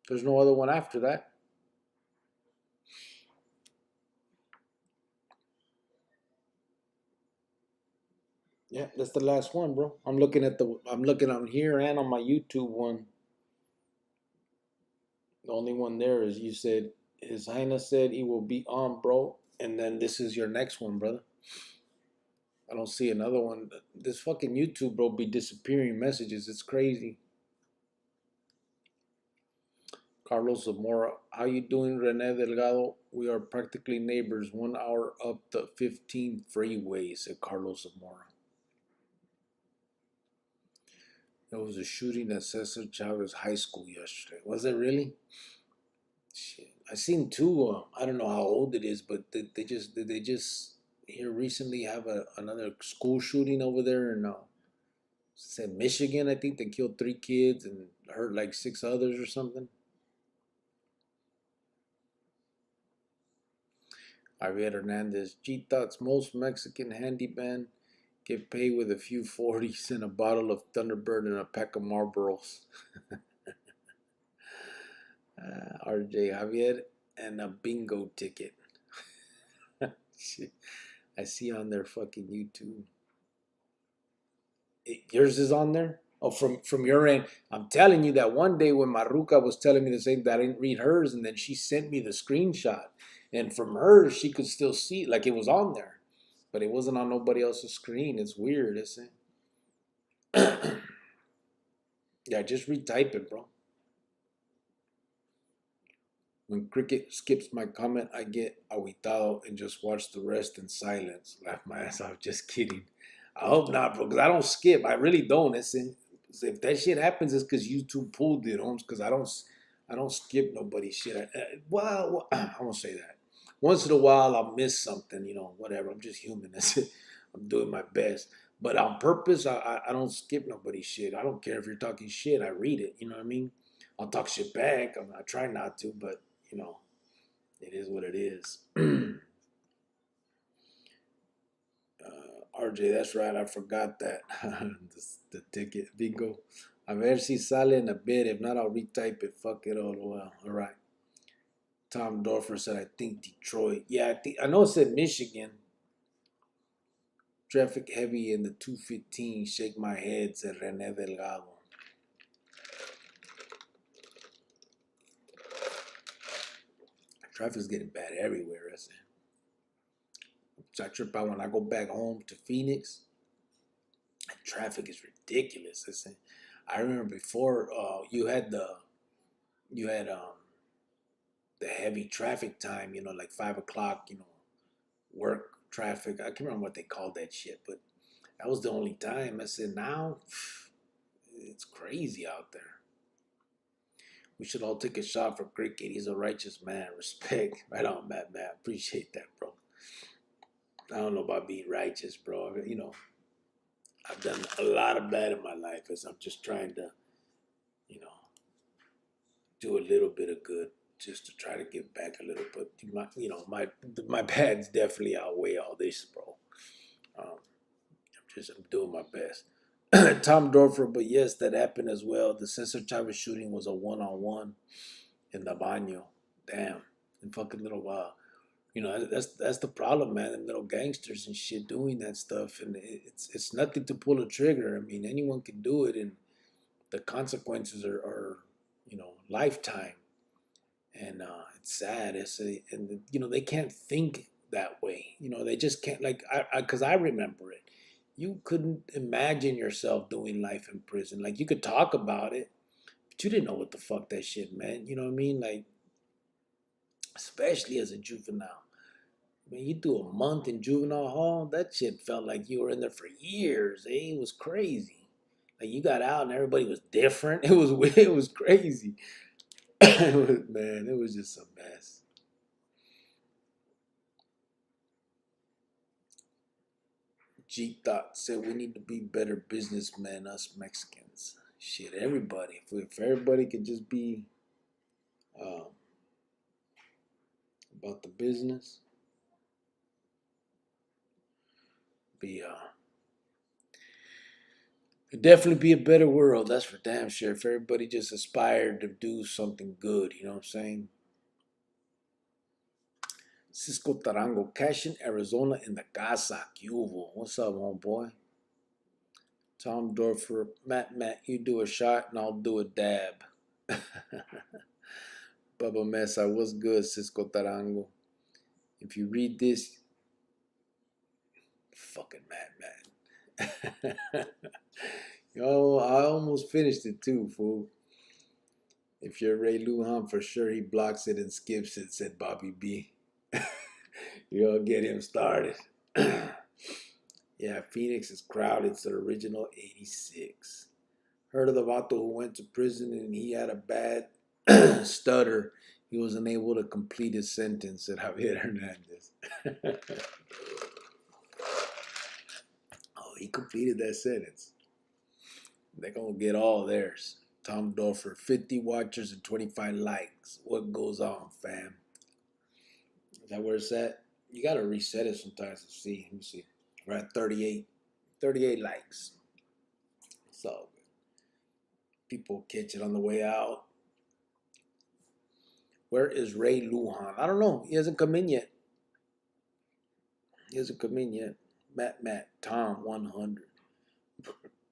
There's no other one after that. Yeah, that's the last one, bro. I'm looking on here and on my YouTube one. The only one there is you said His Highness said he will be on, bro. And then this is your next one, brother. I don't see another one. This fucking YouTube, bro, be disappearing messages. It's crazy. Carlos Zamora, how you doing, Rene Delgado? We are practically neighbors. 1 hour up the 15 freeway, said Carlos Zamora. There was a shooting at Cesar Chavez High School yesterday. Was it really? Shit. I seen two. I don't know how old it is, but they just here recently have another school shooting over there in said Michigan. I think they killed 3 kids and hurt like 6 others or something. Javier Hernandez, G thoughts most Mexican handyman get paid with a few 40s and a bottle of Thunderbird and a pack of Marlboros. RJ Javier and a bingo ticket. I see on their fucking YouTube. Yours is on there? Oh, from your end. I'm telling you that one day when Maruka was telling me the same, that I didn't read hers, and then she sent me the screenshot. And from hers, she could still see, like it was on there. But it wasn't on nobody else's screen. It's weird, isn't it? Yeah, just retype it, bro. When Cricket skips my comment, I get aguitado and just watch the rest in silence. Laugh my ass off. Just kidding. I hope not, bro, because I don't skip. I really don't. If that shit happens, it's because YouTube pulled it, Holmes. Because I don't skip nobody's shit. Well, I won't say that. Once in a while, I'll miss something. Whatever. I'm just human. That's it. I'm doing my best. But on purpose, I don't skip nobody's shit. I don't care if you're talking shit. I read it. You know what I mean? I'll talk shit back. I try not to, but it is what it is. RJ, that's right. I forgot that. the ticket. Bingo. A ver si sale in a bit. If not, I'll retype it. Fuck it all. Well, all right. Tom Dorfer said, I think Detroit. Yeah, I know it said Michigan. Traffic heavy in the 215. Shake my head, said Rene Delgado. Traffic's getting bad everywhere, isn't it? So I trip out when I go back home to Phoenix. Traffic is ridiculous. Listen, I remember before you had the heavy traffic time. Like 5 o'clock. Work traffic. I can't remember what they called that shit, but that was the only time. I said now it's crazy out there. We should all take a shot for Cricket. He's a righteous man. Respect. Right on, Matt. Appreciate that, bro. I don't know about being righteous, bro. I've done a lot of bad in my life as I'm just trying to, you know, do a little bit of good just to try to give back a little. But my bads definitely outweigh all this, bro. I'm doing my best. Tom Dorfer, but yes, that happened as well. The Cesar Chavez shooting was a one-on-one in the baño. Damn, and fucking little that's the problem, man. And little gangsters and shit doing that stuff, and it's nothing to pull a trigger. I mean, anyone can do it, and the consequences are lifetime. And it's sad. They can't think that way. They just can't. Like because I remember it. You couldn't imagine yourself doing life in prison. Like you could talk about it, but you didn't know what the fuck that shit meant. You know what I mean? Like especially as a juvenile. When you do a month in juvenile hall, that shit felt like you were in there for years. It was crazy. Like you got out and everybody was different. It was weird. It was crazy. It was just a mess. G Thought said we need to be better businessmen, us Mexicans. Shit, everybody. If everybody could just be um, about the business, be it'd definitely be a better world. That's for damn sure. If everybody just aspired to do something good, you know what I'm saying? Cisco Tarango, cash in Arizona in the casa. Cubo. What's up, homeboy? Tom Dorfer, Matt, you do a shot and I'll do a dab. Bubba Mesa, what's good, Cisco Tarango? If you read this, fucking Matt. Yo, I almost finished it too, fool. If you're Ray Lujan, for sure he blocks it and skips it, said Bobby B. You'll get him started. Yeah, Phoenix is crowded. It's the original 86. Heard of the vato who went to prison and he had a bad stutter. He was unable to complete his sentence, said Javier Hernandez. Oh, he completed that sentence. They're going to get all theirs. Tom Dorfer, 50 watchers and 25 likes. What goes on, fam? Is that where it's at? You got to reset it sometimes to see. Let me see. We're at 38. 38 likes. So people catch it on the way out. Where is Ray Lujan? I don't know. He hasn't come in yet. Matt, Tom, 100.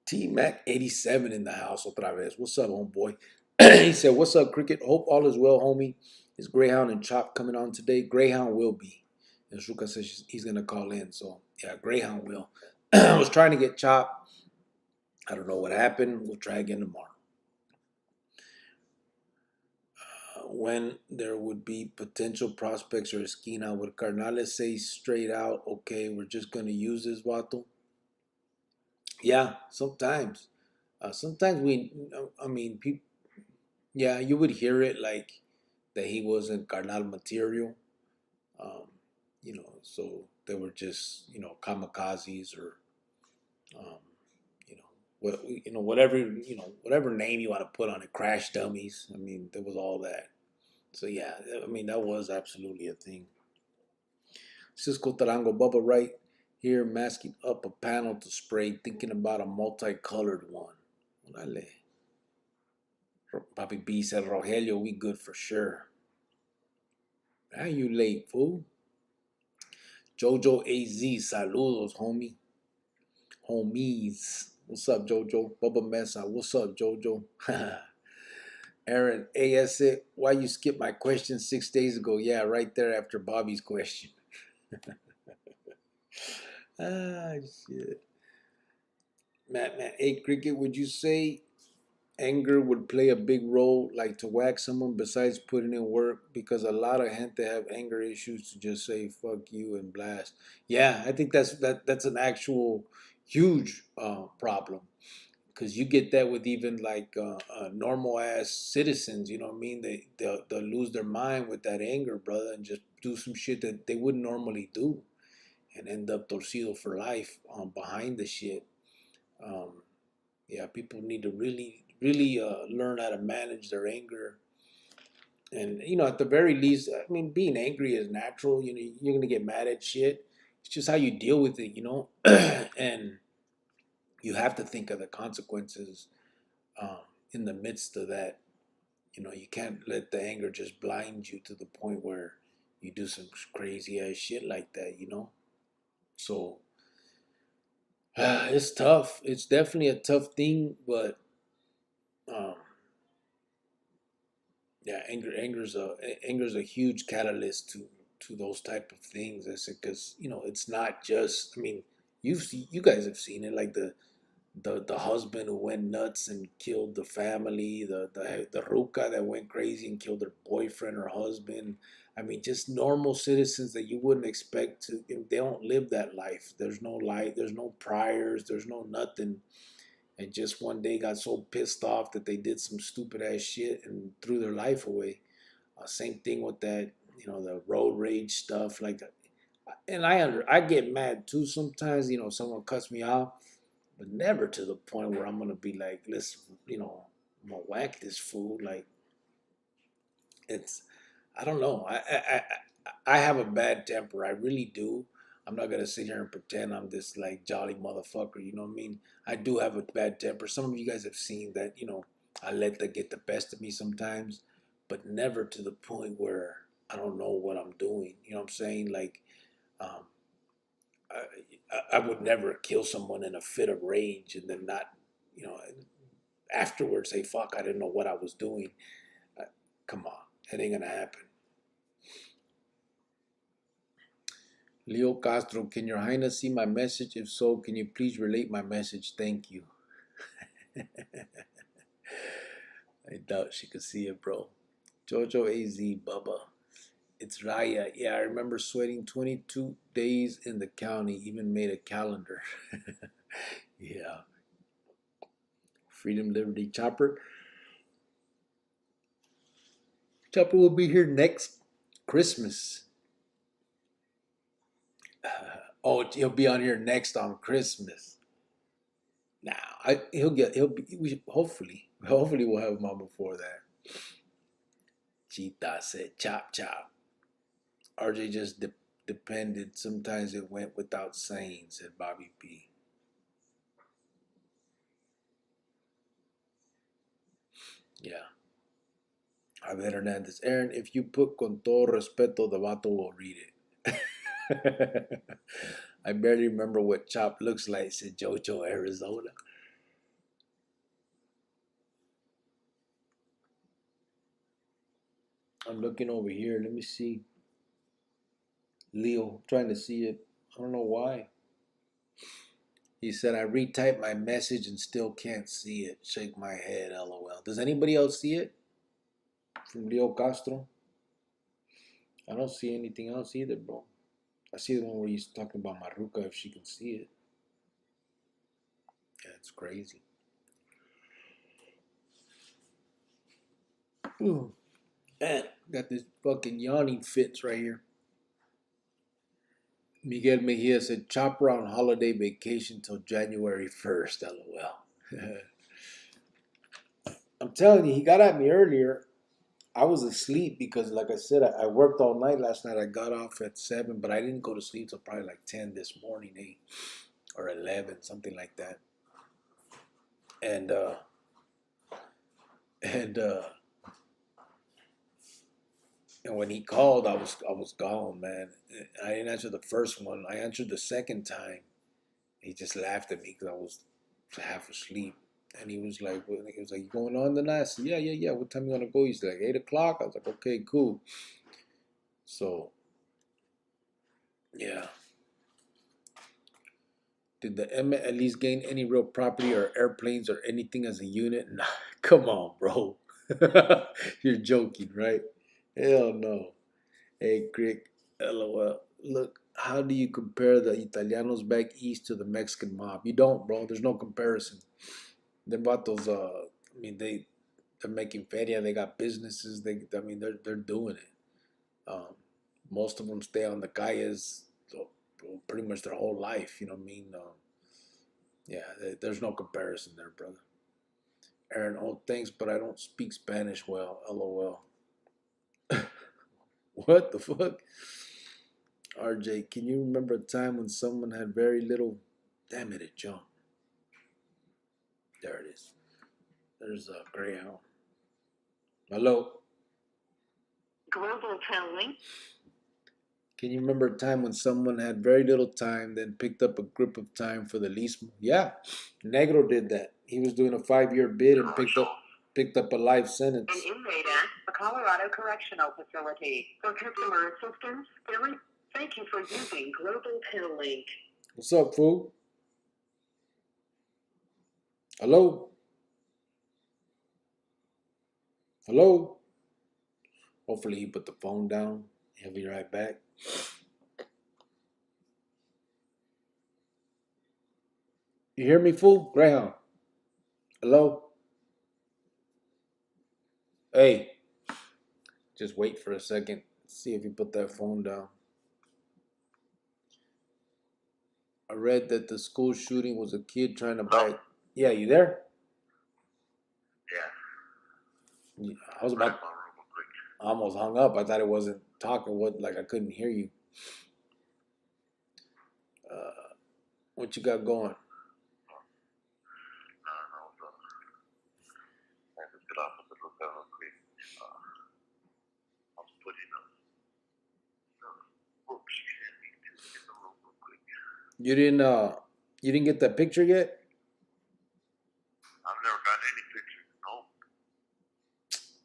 T-Mac, 87 in the house otra vez. What's up, homeboy? He said, what's up, Cricket? Hope all is well, homie. Is Greyhound and Chop coming on today? Greyhound will be. And Shuka says he's going to call in. So, yeah, Greyhound will. I was trying to get Chop. I don't know what happened. We'll try again tomorrow. When there would be potential prospects or esquina, would Carnales say straight out, okay, we're just going to use this vato? Yeah, sometimes. Sometimes people, yeah, you would hear it like that he wasn't carnal material. Um, so they were just, kamikazes or, um, whatever name you want to put on it, crash dummies. I mean, there was all that. So yeah, I mean, that was absolutely a thing. Cisco Tarango, Bubba right here masking up a panel to spray, thinking about a multicolored one. Órale. Papi B said, Rogelio, we good for sure. How you late, fool? Jojo AZ, saludos, homie. Homies. What's up, Jojo? Bubba Mesa, what's up, Jojo? Aaron AS, why you skip my question 6 days ago? Yeah, right there after Bobby's question. Ah, shit. Matt, hey, Cricket, would you say anger would play a big role, like to whack someone besides putting in work? Because a lot of gente have anger issues to just say "fuck you" and blast. Yeah, I think that's an actual huge problem. Because you get that with even like normal ass citizens, you know what I mean? They'll lose their mind with that anger, brother, and just do some shit that they wouldn't normally do, and end up torcido for life behind the shit. Um, yeah, people need to really learn how to manage their anger. And at the very least, I mean, being angry is natural. You're gonna get mad at shit. It's just how you deal with it. And you have to think of the consequences um, in the midst of that. You can't let the anger just blind you to the point where you do some crazy ass shit like that. So it's tough. It's definitely a tough thing, but um, Yeah, anger's a huge catalyst to those type of things. I said because it's not just. I mean, you guys have seen it, like the husband who went nuts and killed the family, the ruca that went crazy and killed her boyfriend or husband. I mean, just normal citizens that you wouldn't expect to. They don't live that life. There's no light. There's no priors. There's no nothing. And just one day got so pissed off that they did some stupid ass shit and threw their life away. Same thing with that, the road rage stuff. Like, and I get mad too sometimes. Someone cuts me off, but never to the point where I'm gonna be like, let's, I'm gonna whack this fool. Like, it's, I don't know. I have a bad temper. I really do. I'm not gonna sit here and pretend I'm this like jolly motherfucker. You know what I mean? I do have a bad temper. Some of you guys have seen that. I let that get the best of me sometimes, but never to the point where I don't know what I'm doing. You know what I'm saying? Like, um, I would never kill someone in a fit of rage and then not, you know, afterwards say, "Fuck, I didn't know what I was doing." Uh, Come on, it ain't gonna happen. Leo Castro, can Your Highness see my message? If so, can you please relate my message? Thank you. I doubt she could see it, bro. Jojo AZ, Bubba. It's Raya. Yeah, I remember sweating 22 days in the county, even made a calendar. Yeah. Freedom, Liberty, Chopper. Chopper will be here next Christmas. Oh, he'll be on here next on Christmas. Now, he'll be, hopefully we'll have him on before that. Cheetah said, chop, chop. RJ just depended. Sometimes it went without saying, said Bobby P. Yeah. Javier Hernandez. Aaron, if you put con todo respeto, the vato will read it. I barely remember what Chop looks like, said Jojo, Arizona. I'm looking over here. Let me see. Leo, trying to see it. I don't know why. He said, I retyped my message and still can't see it. Shake my head, lol. Does anybody else see it? From Leo Castro? I don't see anything else either, bro. I see the one where he's talking about Maruka if she can see it. Yeah, it's crazy. Ooh, man, got this fucking yawning fits right here. Miguel Mejia said, Chopper on holiday vacation till January 1st, lol. I'm telling you, he got at me earlier. I was asleep because, like I said, I worked all night last night. I got off at 7, but I didn't go to sleep till probably like 10 this morning, 8 or 11, something like that. And, and, uh, and when he called, I was gone, man. I didn't answer the first one. I answered the second time. He just laughed at me because I was half asleep. And he was like, "You going on tonight?" I said, "Yeah, yeah, yeah. What time you want to go?" He's like, 8 o'clock. I was like, "Okay, cool." So, yeah. Did the M at least gain any real property or airplanes or anything as a unit? Nah, come on, bro. You're joking, right? Hell no. Hey, Crick, LOL. Look, how do you compare the Italianos back east to the Mexican mob? You don't, bro. There's no comparison. Them vatos, I mean, they're making feria. They got businesses. They're doing it. Um, most of them stay on the calles pretty much their whole life. You know what I mean? Yeah, there's no comparison there, brother. Aaron, oh, thanks, but I don't speak Spanish well. LOL. What the fuck? RJ, can you remember a time when someone had very little? Damn it, it jumped. There it is. There's a Greyhound. Hello. Global telling. Can you remember a time when someone had very little time, then picked up a grip of time for the least? Yeah, Negro did that. He was doing a 5-year bid and picked up a life sentence. An inmate asked the Colorado Correctional Facility. For customer assistance, thank you for using Global Pill Link. What's up, fool? Hello? Hello? Hopefully he put the phone down. He'll be right back. You hear me, fool? Greyhound. Hello? Hey. Just wait for a second. See if you put that phone down. I read that the school shooting was a kid trying to buy... Yeah, you there? Yeah. I was about... I almost hung up. I thought it wasn't talking. Like I couldn't hear you. What you got going? You didn't get that picture yet? I've never gotten any pictures. No.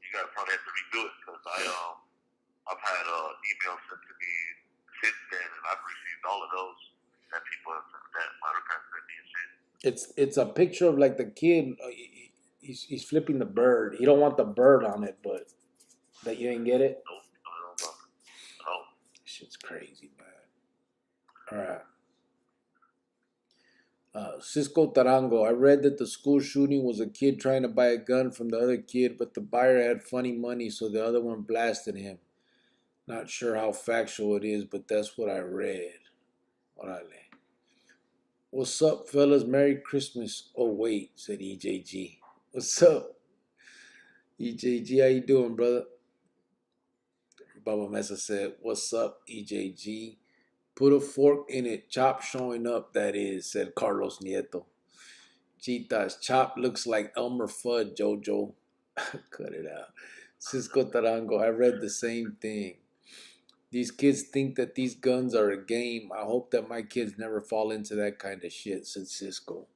You gotta probably have to redo it because I've had emails sent to me since then, and I've received all of those that people that my friends sent me and shit. It's a picture of like the kid. He's flipping the bird. He don't want the bird on it, but that you didn't get it. No. Shit's crazy, man. All right. Cisco Tarango. I read that the school shooting was a kid trying to buy a gun from the other kid, but the buyer had funny money, so the other one blasted him. Not sure how factual it is, but that's what I read. Orale. What's up, fellas? Merry Christmas. Oh, wait, said EJG. What's up? EJG, how you doing, brother? Bubba Mesa said, what's up, EJG? Put a fork in it. Chop showing up, that is, said Carlos Nieto. Cheetah's Chop looks like Elmer Fudd, Jojo. Cut it out. Cisco Tarango, I read the same thing. These kids think that these guns are a game. I hope that my kids never fall into that kind of shit, said Cisco.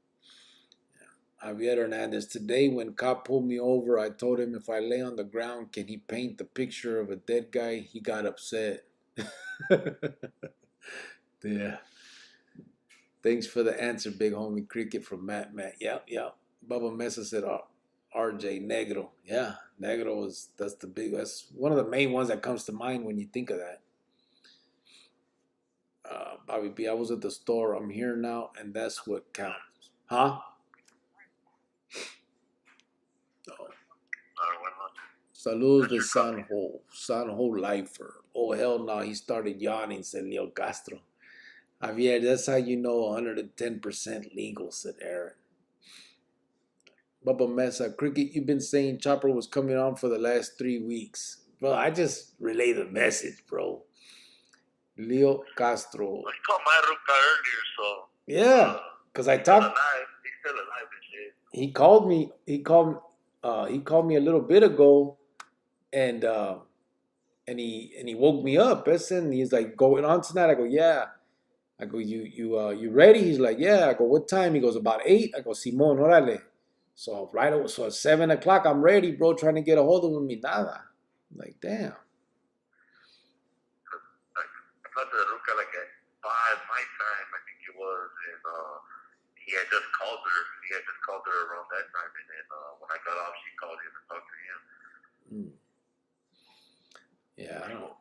Javier Hernandez, today when cop pulled me over, I told him if I lay on the ground, can he paint the picture of a dead guy? He got upset. Yeah. Thanks for the answer, big homie. Cricket from Matt. Yep. Bubba Mesa said RJ Negro. Yeah, Negro that's one of the main ones that comes to mind when you think of that. Bobby B, I was at the store. I'm here now, and that's what counts. Huh? Oh. Saludos de Sanjo lifer. Oh, hell no, he started yawning, said Leo Castro. Javier, that's how you know 110% legal, said Aaron. Bubba Mesa, Cricket, you've been saying Chopper was coming on for the last 3 weeks. Bro, I just relayed the message, bro. Leo Castro. Well, he called my Ruka earlier, so... Yeah, because I talked... He's still alive and shit. He called me a little bit ago, and he woke me up. And he's like, going on tonight? I go, yeah. I go, you ready? He's like, yeah. I go, what time? He goes, about 8. I go, Simón, órale. So at 7 o'clock, I'm ready, bro, trying to get a hold of him. Nada. I'm like, damn. I got to the Ruka like at 5 my time, I think it was, and he had just called her. He had just called her around that time, and then when I got off, she called him and talked to him. Yeah, I don't know.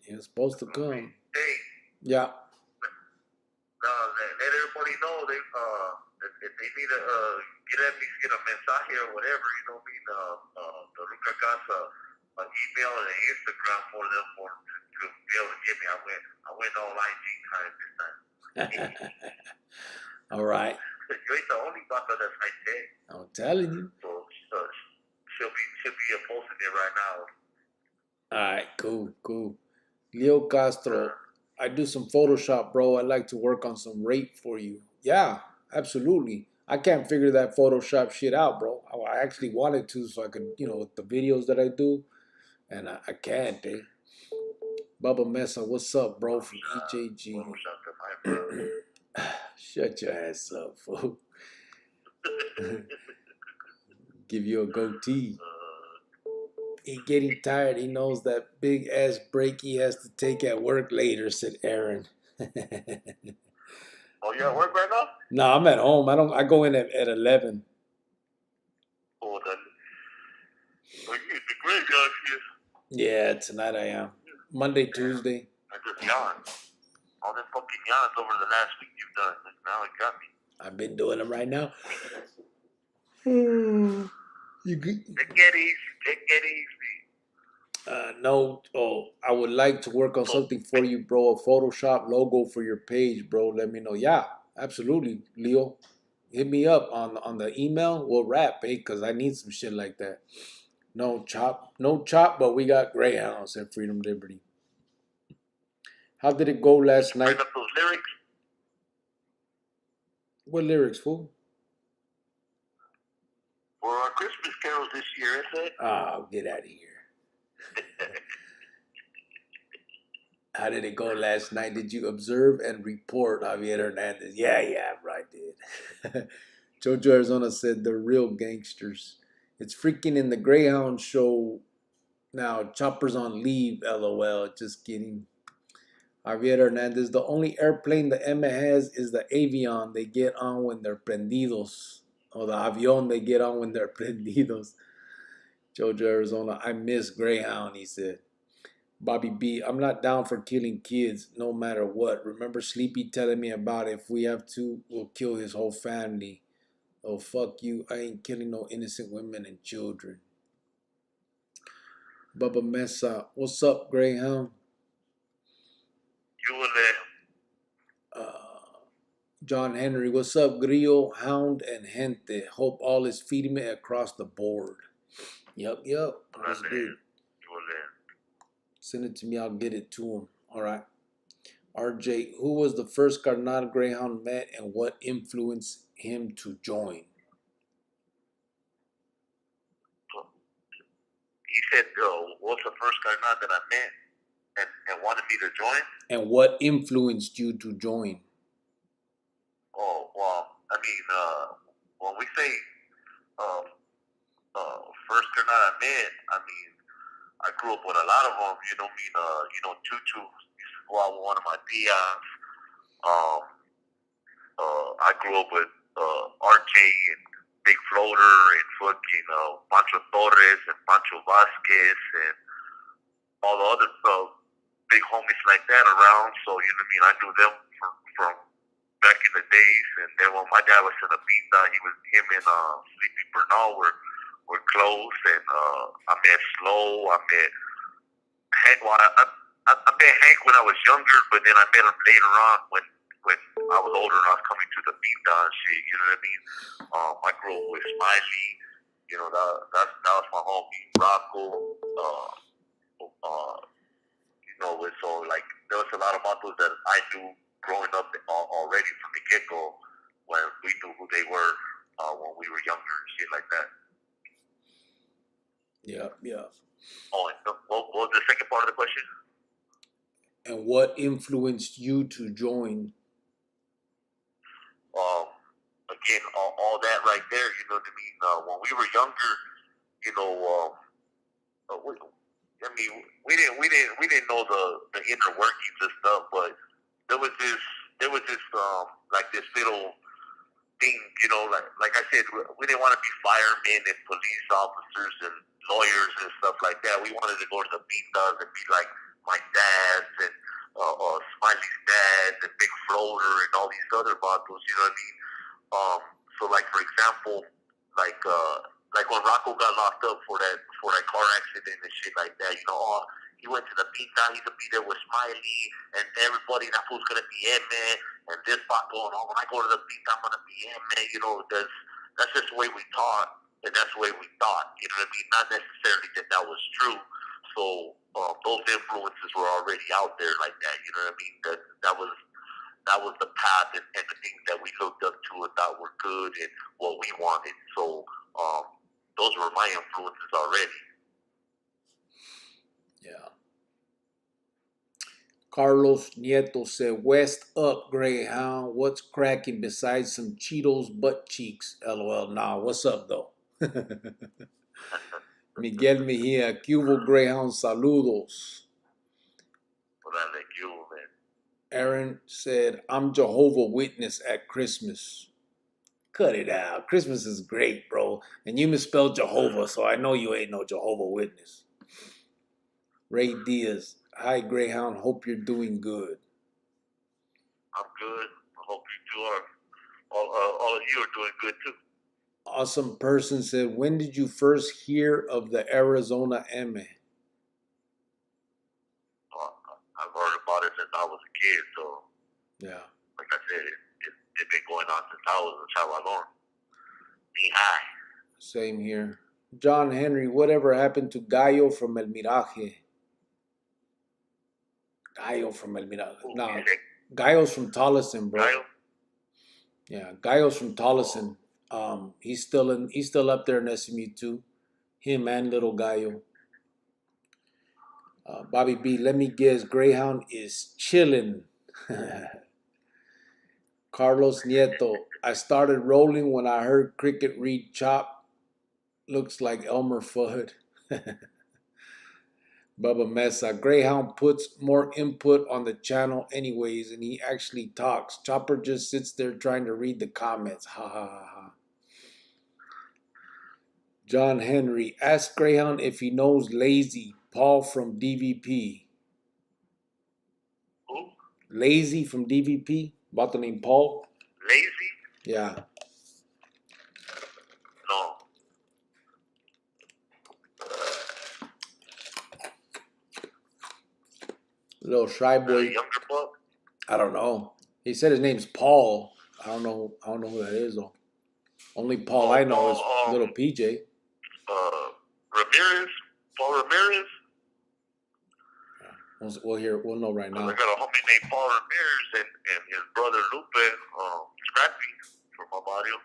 He was supposed to come. Hey. Yeah. Let everybody know if they need to get a mensaje or whatever, you know what I mean? The Ruka got an email and an Instagram for them to be able to get me. I went all IG time this time. All right. You ain't the only baka that's like that. I'm telling you. So she'll be posting it right now. All right, cool. Leo Castro, I do some Photoshop, bro. I'd like to work on some rape for you. Yeah, absolutely. I can't figure that Photoshop shit out, bro. I actually wanted to so I could, with the videos that I do, and I can't, eh? Bubba Mesa, what's up, bro, from EJG? Shut your ass up, fool. Give you a goatee. He getting tired. He knows that big ass break he has to take at work later, said Aaron. Oh, you at work right now? No, I'm at home. I go in at 11. Oh, then. Oh, you the graveyard shift. Yeah, tonight I am. Monday, Tuesday. I just yawned. All them fucking yawns over the last week you've done. Now it got me. I've been doing them right now. You good? Take it easy. Take it easy. No. Oh, I would like to work on something for you, bro. A Photoshop logo for your page, bro. Let me know. Yeah, absolutely, Leo. Hit me up on the email. We'll rap, because I need some shit like that. No chop, but we got Greyhounds and Freedom Liberty. How did it go last night? Bring up those lyrics. What lyrics, fool? For our Christmas carols this year, is it? Oh, get out of here. How did it go last night? Did you observe and report, Javier Hernandez? Yeah, bro, I did. Jojo Arizona said they're real gangsters. It's freaking in the Greyhound show now. Chopper's on leave, LOL. Just kidding. Javier Hernandez, the only airplane the Emma has is the Avion they get on when they're prendidos. Or the avion they get on when they're prendidos. Jojo Arizona, I miss Greyhound, he said. Bobby B, I'm not down for killing kids no matter what. Remember Sleepy telling me about if we have to, we'll kill his whole family. Oh, fuck you. I ain't killing no innocent women and children. Bubba Mesa, what's up, Greyhound? You were there. John Henry, what's up, Grillo, Hound, and Gente? Hope all is feeding me across the board. Yep. That's good. You were there. Send it to me, I'll get it to him. All right. RJ, who was the first Carnal Greyhound met and what influenced him to join? He said, what's the first Carnal that I met and wanted me to join? And what influenced you to join? Oh, well, I mean, when we say first Carnal I met, I mean, I grew up with a lot of them. Tutu used to go out with one of my tias. I grew up with RJ and Big Floater and fucking Pancho Torres and Pancho Vasquez and all the other big homies like that around. So, you know what I mean? I knew them from back in the days. And then when my dad was in the pizza, him and Sleepy Bernal were close. And I met Slow. I met Hank. Well, I met Hank when I was younger, but then I met him later on when I was older and I was coming to the pizza and shit. You know what I mean? I grew up with Smiley. You know, that was my homie, Rocco. So like there was a lot of vatos that I knew growing up already from the get-go when we knew who they were when we were younger and shit like that. Yeah. Oh, and what was the second part of the question? And what influenced you to join? Again, all that right there, you know what I mean? When we were younger, you know, we didn't know the inner workings and stuff, but there was this like this little thing, you know, like I said, we didn't want to be firemen and police officers and lawyers and stuff like that. We wanted to go to the pizzas and be like my dads and Smiley's dad and Big Floater and all these other vatos, you know what I mean? So like for example, like when Rocco got locked up for that car accident and shit like that, you know, he went to the pizza, he could be there with Smiley and everybody, that fool's gonna be Emme, and this vato, when I go to the pizza, I'm gonna be Emme, you know, that's just the way we taught, and that's the way we thought, you know what I mean? Not necessarily that was true. So those influences were already out there like that, you know what I mean? That was the path and the things that we looked up to and thought were good and what we wanted. So those were my influences already. Yeah. Carlos Nieto said, West up, Greyhound. What's cracking besides some Cheetos butt cheeks? LOL. Nah, what's up, though? Miguel Mejia, Cubo Greyhound, saludos. Well, I thank you, man. Aaron said, I'm Jehovah Witness at Christmas. Cut it out. Christmas is great, bro. And you misspelled Jehovah, so I know you ain't no Jehovah Witness. Ray Diaz, hi Greyhound, hope you're doing good. I'm good. I hope you two are. All of you are doing good too. Awesome person said, when did you first hear of the Arizona M? I've heard about it since I was a kid, so Yeah. like I said, it's been going on since I was a chavalón. Knee high. Same here. John Henry, whatever happened to Gallo from El Miraje? Gallo from El Miraje. No, Gallo's from Tolleson, bro. Gallo? Yeah, Gallo's from Tolleson. He's still up there in SMU too. Him and little Gallo. Bobby B, let me guess, Greyhound is chilling. Carlos Nieto, I started rolling when I heard Cricket read Chop. Looks like Elmer Fudd. Bubba Mesa, Greyhound puts more input on the channel anyways, and he actually talks. Chopper just sits there trying to read the comments. Ha ha ha ha. John Henry, ask Greyhound if he knows Lazy, Paul from DVP. Who? Lazy from DVP? About the name Paul? Lazy? Yeah. No. Little shy The boy. younger buck? I don't know. He said his name's Paul. I don't know who that is though. Only Paul I know is little PJ. Ramirez? Paul Ramirez? We'll know right now. I got a homie named Paul Ramirez and his brother Lupe, Scrappy from my barrio.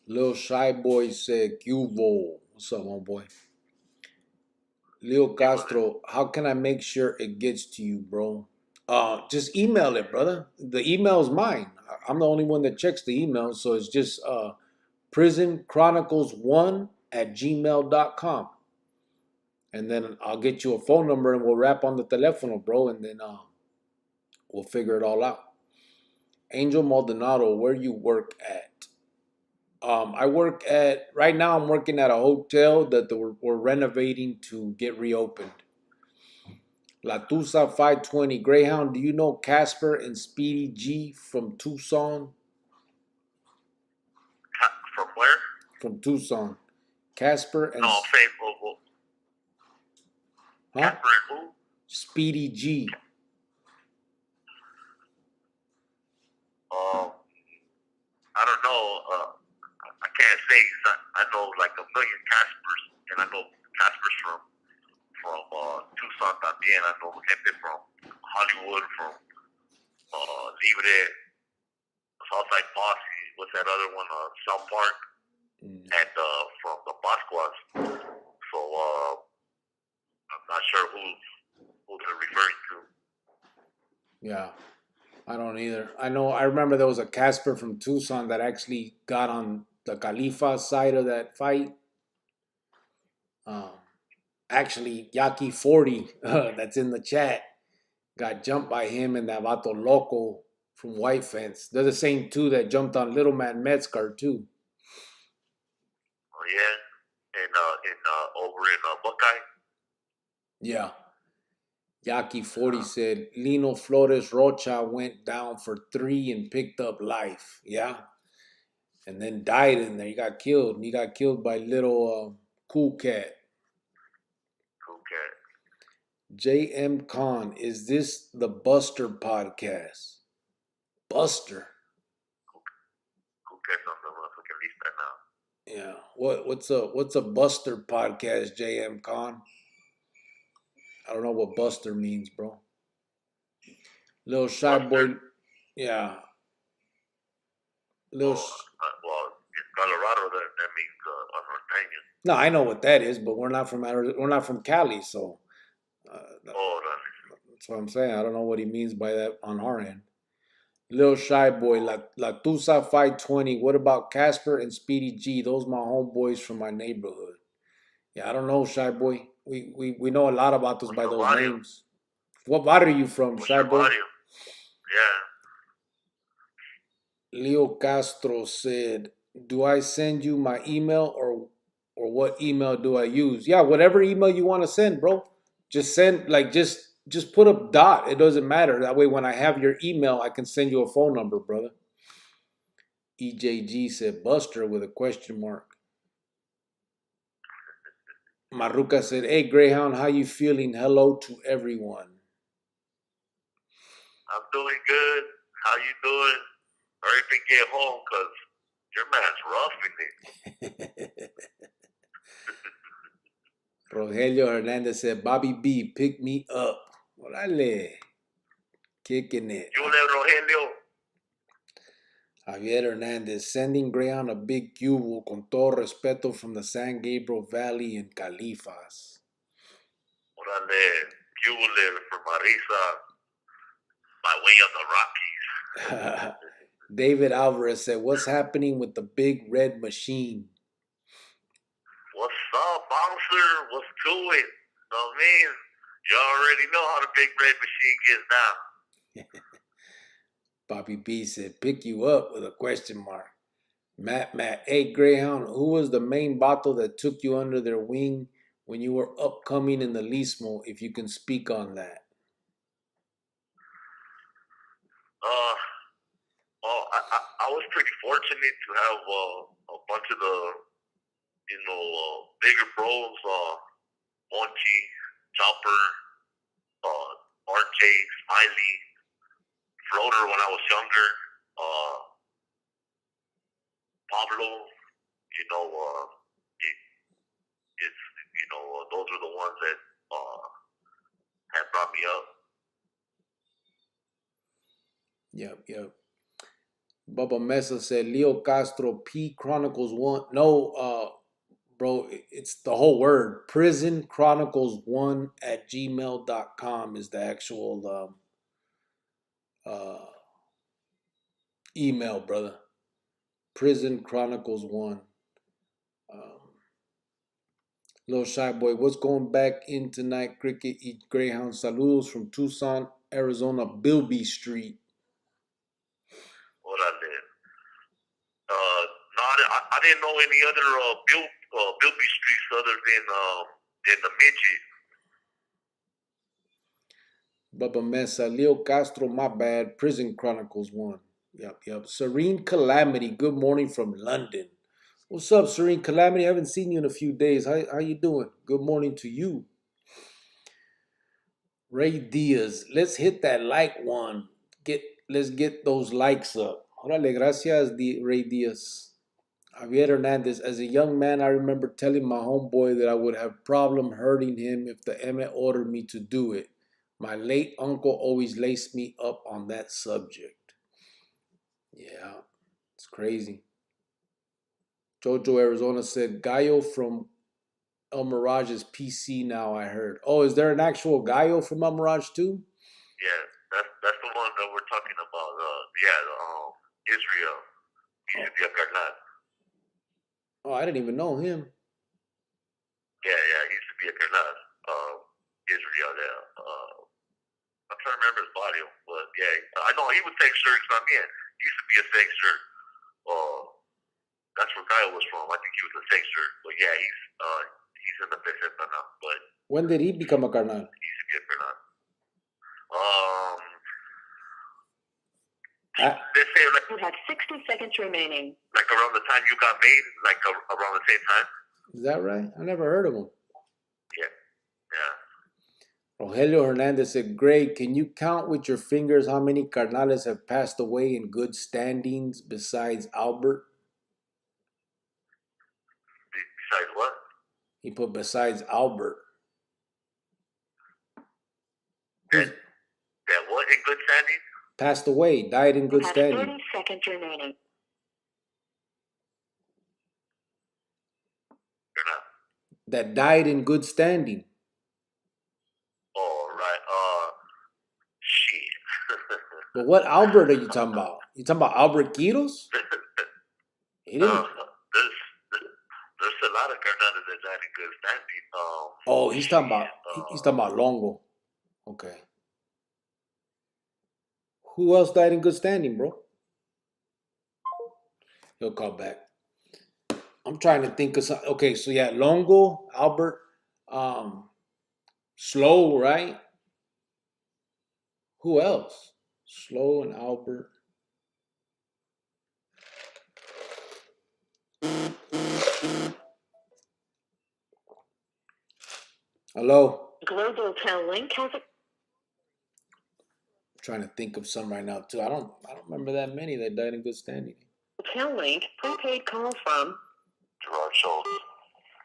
Little shy boy said, Cubo. What's up, homeboy? Leo Castro, how can I make sure it gets to you, bro? Just email it, brother. The email is mine. I'm the only one that checks the email, so it's just prisonchronicles1@gmail.com. And then I'll get you a phone number and we'll rap on the telephone, bro, and then we'll figure it all out. Angel Maldonado, where you work at? Right now I'm working at a hotel that we're renovating to get reopened. La Tusa 520, Greyhound, do you know Casper and Speedy G from Tucson? From where? From Tucson. Casper and... No, same. Huh? Casper and who? Speedy G. I don't know. I can't say. I know like a million Caspers, and I know Caspers from Tucson también. I know gente from Hollywood, from Libre, Southside Posse. What's that other one? South Park, and from the Bosquas. So I'm not sure who they're referring to. Yeah. I don't either. I remember there was a Casper from Tucson that actually got on the Khalifa side of that fight. Actually, Yaki 40, that's in the chat, got jumped by him and that Vato Loco from White Fence. They're the same two that jumped on Little Man Metzger too. Oh yeah, and over in Buckeye. Yeah. Yaki 40 said Lino Flores Rocha went down for 3 and picked up life. Yeah. And then died in there. He got killed. And he got killed by little Cool Cat. Cool Cat. J.M. Khan, is this the Buster podcast? Buster. Cool Cat's on the motherfucking list right now. Yeah. What's a Buster podcast, J.M. Khan? I don't know what Buster means, bro. Little shy boy. Yeah. Well, in Colorado, that means unordained. No, I know what that is, but we're not from Cali, so that's what I'm saying. I don't know what he means by that on our end. Little shy boy, La Tusa 520. What about Casper and Speedy G? Those my homeboys from my neighborhood. Yeah, I don't know, Shy Boy. We know a lot about those What's by your those barrio? names. What barrio are you from, What's Shy your Boy? barrio? Yeah. Leo Castro said, "Do I send you my email or what email do I use?" Yeah, whatever email you want to send, bro. Just send like just put a dot. It doesn't matter. That way, when I have your email, I can send you a phone number, brother. EJG said Buster with a question mark. Maruka said, "Hey Greyhound, how you feeling? Hello to everyone." I'm doing good. How you doing? Hurry up and get home, cause your man's roughing it. Rogelio Hernandez said, "Bobby B, pick me up." Orale. Kicking it. You let Rogelio. Javier Hernandez, sending Greyhound a big cubo con todo respeto from the San Gabriel Valley in Califas. Orale. You live for Marisa. By way of the Rockies. David Alvarez said, "What's happening with the big red machine?" What's up, bouncer? What's to it? So, I mean, you already know how the big red machine gets down. Bobby B said, "Pick you up" with a question mark. Matt, hey Greyhound, who was the main bato that took you under their wing when you were upcoming in the Lismo, if you can speak on that? I was pretty fortunate to have a bunch of the, bigger bros, Monchi, Chopper, RJ, Smiley, Floater when I was younger, Pablo, those were the ones that had brought me up. Yep. Bubba Mesa said, "Leo Castro, P Chronicles 1." No, bro, it's the whole word. Prison Chronicles 1 at gmail.com is the actual email, brother. Prison Chronicles 1. Little Shy Boy, what's going back in tonight? Cricket Eat Greyhound. Saludos from Tucson, Arizona, Bilby Street. What I did. No, I didn't know any other Bilby streets other than the midget. Bubba Mesa, Leo Castro, my bad. Prison Chronicles 1. Yep. Serene Calamity, good morning from London. What's up, Serene Calamity? I haven't seen you in a few days. How you doing? Good morning to you. Ray Diaz, let's hit that like one. Let's get those likes up. Órale, gracias, Ray Diaz. Javier Hernandez, as a young man, I remember telling my homeboy that I would have problem hurting him if the MA ordered me to do it. My late uncle always laced me up on that subject. Yeah, it's crazy. Jojo Arizona said, Gallo from El Mirage's PC now, I heard. Oh, is there an actual Gallo from El Mirage too? Yeah, that's the one that we're talking about. Israel. He should be a carnal. Oh, I didn't even know him. Yeah, he used to be a carnal. Israel there. I'm trying to remember his body, but yeah, I know he would take shirts on me. He used to be a sexter. That's where Kyle was from. I think he was a sexter. But yeah, he's in the business now. But when did he become a carnal? He used to be a carnal. Let's say you have 60 seconds remaining. Like around the time you got made, like around the same time. Is that right? I never heard of him. Yeah. Rogelio Hernandez said, Greg, can you count with your fingers how many carnales have passed away in good standings besides Albert? Besides what? He put besides Albert. That what in good standing? Passed away, died in good standing. 30 seconds remaining. That died in good standing. Oh, right. Shit. But what Albert are you talking about? You talking about Albert Quiros? He didn't. There's a lot of carnales that died in good standing. Oh, he's talking about Longo. Okay. Who else died in good standing, bro? He'll call back. I'm trying to think of something. Okay, so yeah, Longo, Albert, Slow, right? Who else? Slow and Albert. Hello. Global Tel Link has a I'm trying to think of some right now too. I don't remember that many that died in good standing. Tel Link prepaid call from Gerard Schultz.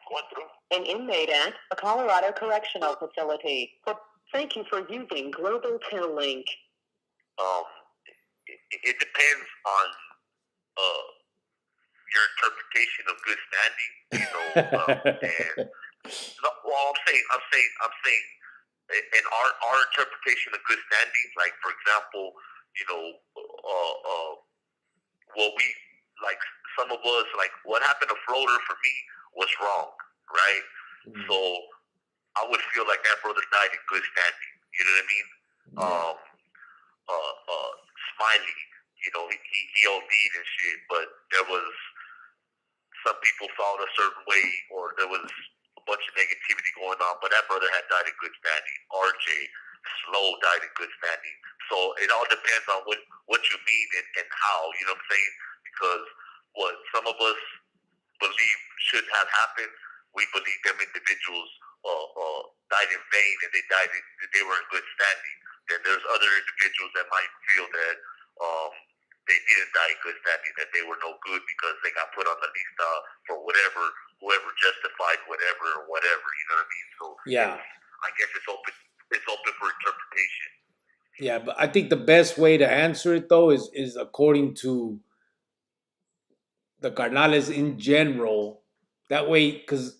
Going through. an inmate at a Colorado correctional facility. Thank you for using Global Tel Link. It depends on your interpretation of good standing, you know. And no, well, I'm saying, in our interpretation of good standing, like for example, you know, what we like, some of us like what happened to Floater for me was wrong, right? Mm. So I would feel like that brother died in good standing. You know what I mean? Smiley, you know, he OD'd and shit, but there was some people saw it a certain way, or there was a bunch of negativity going on. But that brother had died in good standing. RJ Slow died in good standing. So it all depends on what you mean and how. You know what I'm saying? Because what some of us believe should have happened, we believe them individuals died in vain and they were in good standing. Then there's other individuals that might feel that they didn't die in good standing, that they were no good because they got put on the lista for whoever justified whatever or whatever. You know what I mean? So yeah, I guess it's open for interpretation. Yeah, but I think the best way to answer it though is according to the carnales in general. That way, because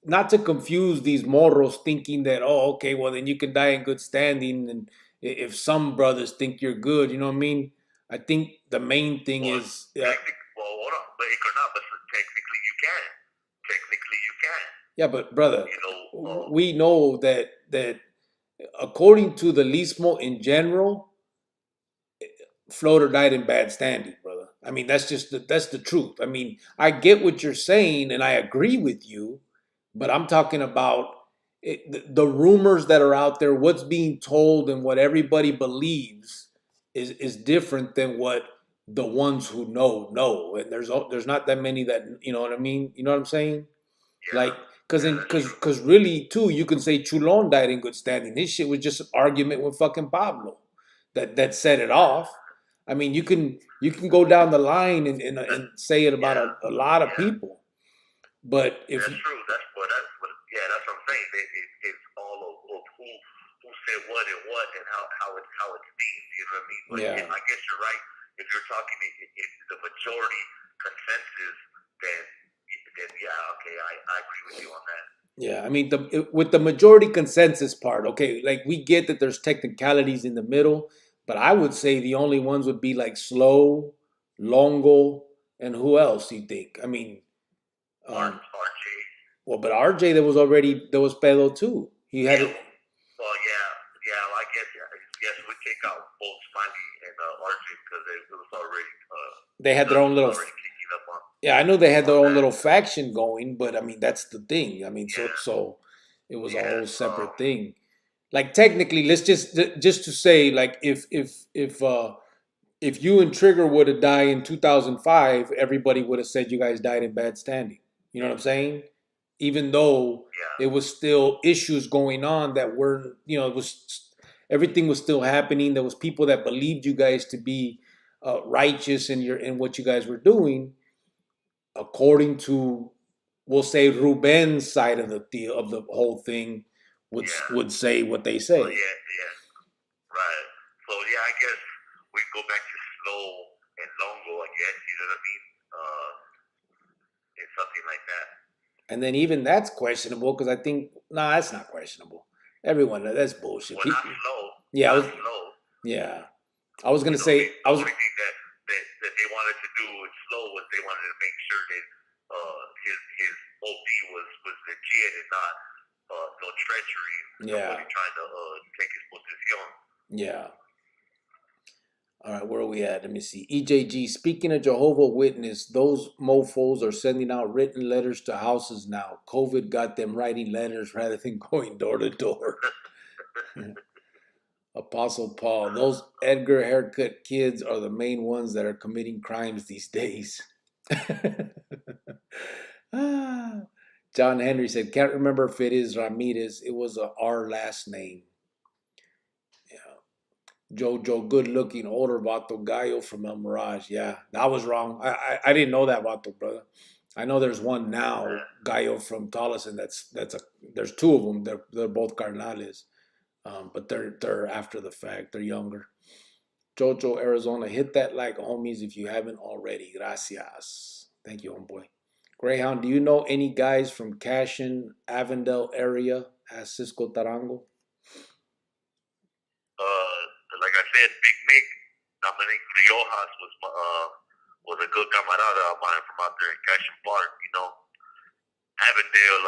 not to confuse these morros thinking that, oh, okay, well then you can die in good standing, and if some brothers think you're good, you know what I mean. I think the main thing is well, hold on, but technically you can. Technically you can. Yeah, but brother, You know, we know that according to the Lismo in general, Floater died in bad standing, brother. I mean, that's the truth. I mean, I get what you're saying, and I agree with you, but I'm talking about the rumors that are out there, what's being told, and what everybody believes is different than what the ones who know. And there's not that many that, you know what I mean. You know what I'm saying? yeah. Like, because really too, you can say Chulon died in good standing. This shit was just an argument with fucking Pablo that set it off. I mean, you can go down the line and say it about a lot of people, but if that's true, that's what I'm saying. It's all of who said what and how it's deemed. You know what I mean? But Yeah. I guess you're right. If you're talking if the majority consensus, then yeah, okay, I agree with you on that. Yeah, I mean, with the majority consensus part, okay, like we get that there's technicalities in the middle, but I would say the only ones would be like Slow, Longo, and who else you think? I mean, RJ. well, but RJ there was pedo too. He had it. Well, yeah. Well, I guess yes, we take out both Smiley and RJ because it was already. They had their own little. Yeah, I know they had their own little faction going, but I mean that's the thing. I mean, so it was a whole separate thing. Like technically, let's just to say, like if you and Trigger would have died in 2005, everybody would have said you guys died in bad standing. You know what I'm saying? Even though it was still issues going on that were, you know, everything was still happening. There was people that believed you guys to be righteous in what you guys were doing, according to, we'll say, Ruben's side of the whole thing would say what they say. Well, yeah, right. So I guess we go back to Slow and Longo. I guess you know what I mean. It's something like that. And then even that's questionable because I think that's not questionable. Everyone, that's bullshit. Well, not Slow. Yeah, Slow. Yeah, I was gonna say the only thing that they wanted to do with Slow was they wanted to make sure that his OD was legit and not no treachery. Yeah. Somebody trying to take his position. Yeah. All right, where are we at? Let me see. EJG, speaking of Jehovah Witness, those mofos are sending out written letters to houses now. COVID got them writing letters rather than going door to door. Apostle Paul, those Edgar haircut kids are the main ones that are committing crimes these days. John Henry said, can't remember if it is Ramirez. It was our last name. Jojo, good looking older Vato Gallo from El Mirage. Yeah, that was wrong. I didn't know that, Vato, brother. I know there's one now, Gallo from Tolleson. There's two of them. They're both carnales, but they're after the fact. They're younger. Jojo, Arizona, hit that like, homies, if you haven't already. Gracias. Thank you, homeboy. Greyhound, do you know any guys from Cashin, Avondale area? Asked Cisco Tarango. Like I said, Big Mick, Dominic Riojas was a good camarada of mine from out there in Cashin Park. You know, Avondale.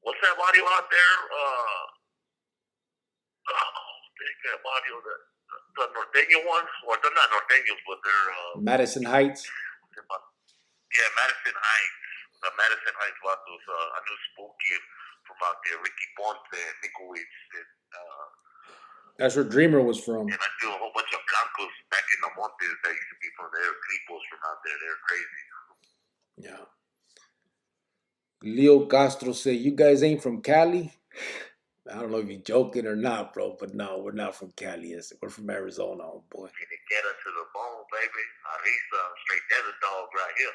What's that barrio out there? That barrio, the Norteño one, or they're not Norteños, but they're Madison Heights. Yeah, Madison Heights. The Madison Heights vatos. I knew Spooky from out there, Ricky Ponce, Nikowitz, and that's where Dreamer was from. and I knew a whole bunch of blancos back in the Montes that used to be from there, Cripos from out there. They're crazy. Yeah. Leo Castro said, you guys ain't from Cali? I don't know if you're joking or not, bro, but no, we're not from Cali. We're from Arizona, oh boy. Get us to the bone, baby. Arisa, straight desert dog right here.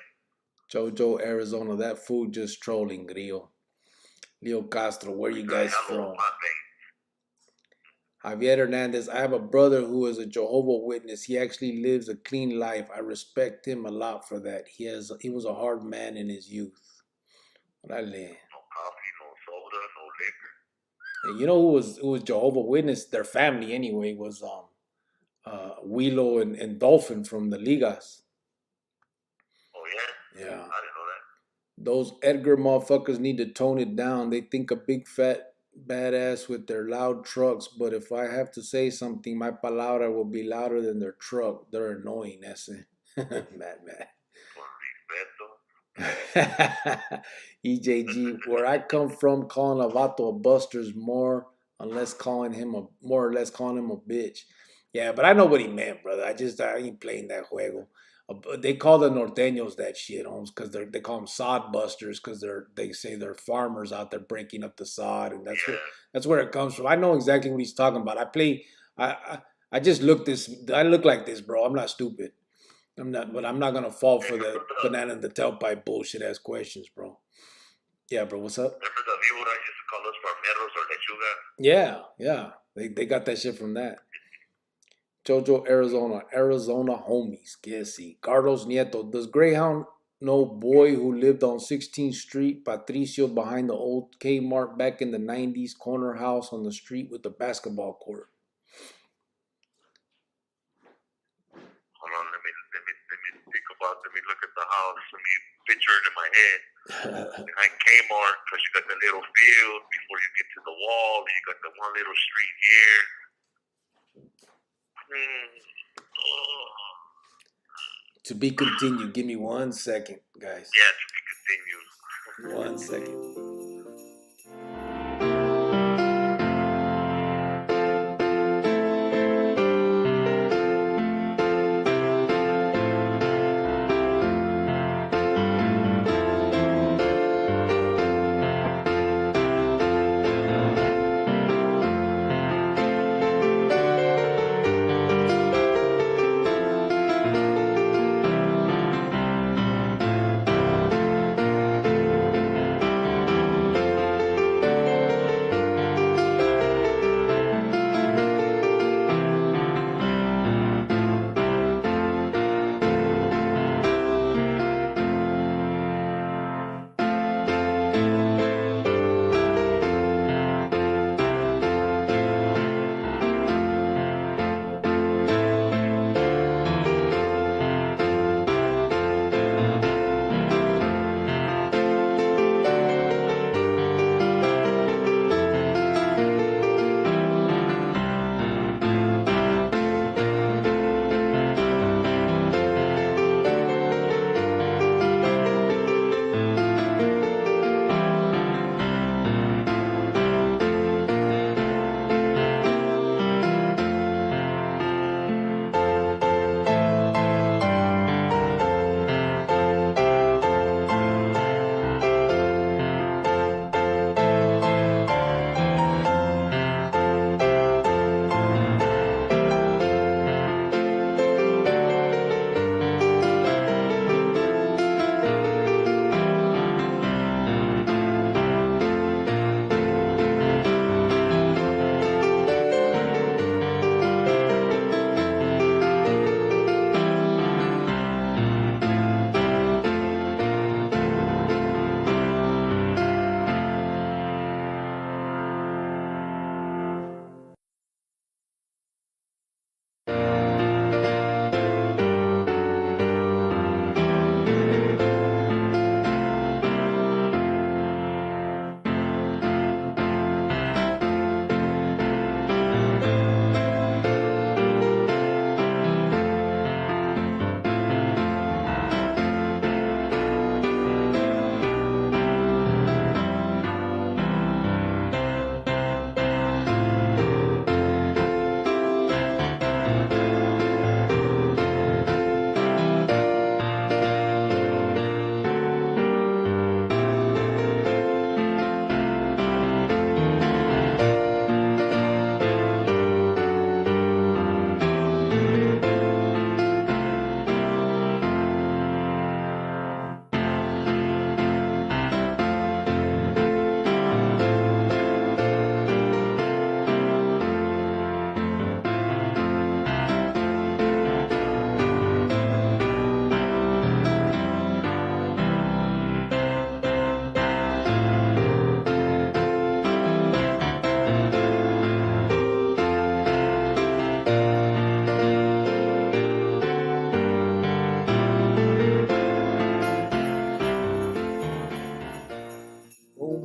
Jojo, Arizona, that food just trolling, Grillo. Leo Castro, where you guys from? Javier Hernandez, I have a brother who is a Jehovah's Witness. He actually lives a clean life. I respect him a lot for that. He was a hard man in his youth. Orale. No coffee, no soda, no liquor. And you know who was Jehovah's Witness? Their family anyway was Willow and Dolphin from the Ligas. Oh yeah? Yeah. I didn't know that. Those Edgar motherfuckers need to tone it down. They think a big fat badass with their loud trucks, but if I have to say something, my palabra will be louder than their truck. They're annoying, ese. Mad. EJG, where I come from, calling a vato a buster's more or less calling him a bitch. Yeah, but I know what he meant, brother. I ain't playing that juego. They call the Norteños that shit, homes, because they call them sod busters, because they say they're farmers out there breaking up the sod, and that's where it comes from. I know exactly what he's talking about. I just look like this, bro. I'm not stupid. But I'm not gonna fall for the banana in the tailpipe bullshit ass questions, bro. Yeah, bro. What's up? Remember the Vibora used to call us farmeros or lechuga? Yeah. They got that shit from that. Jojo, Arizona homies. Guessy. Carlos Nieto. Does Greyhound know boy who lived on 16th Street, Patricio, behind the old Kmart back in the 90s, corner house on the street with the basketball court? Hold on, let me think about. Let me look at the house. Let me picture it in my head. Behind Kmart, because you got the little field before you get to the wall, and you got the one little street here. To be continued. Give me 1 second, guys. Yeah, to be continued. 1 second.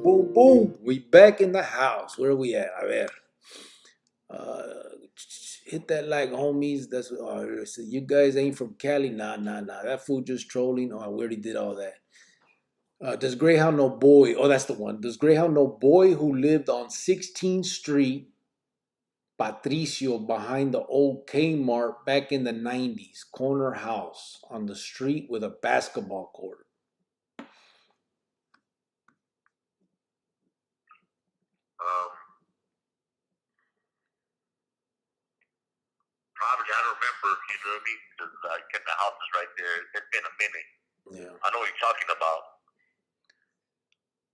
boom, boom. We back in the house. Where are we at? A ver. Hit that like, homies. That's what so you guys ain't from Cali. Nah. That fool just trolling. Oh, we already did all that. Does Greyhound know boy? Oh, that's the one. Does Greyhound know boy who lived on 16th Street, Patricio, behind the old Kmart back in the 90s? Corner house on the street with a basketball court. Probably, I don't remember, you know what I mean? Because the house is right there. It's been a minute. Yeah. I know what you're talking about.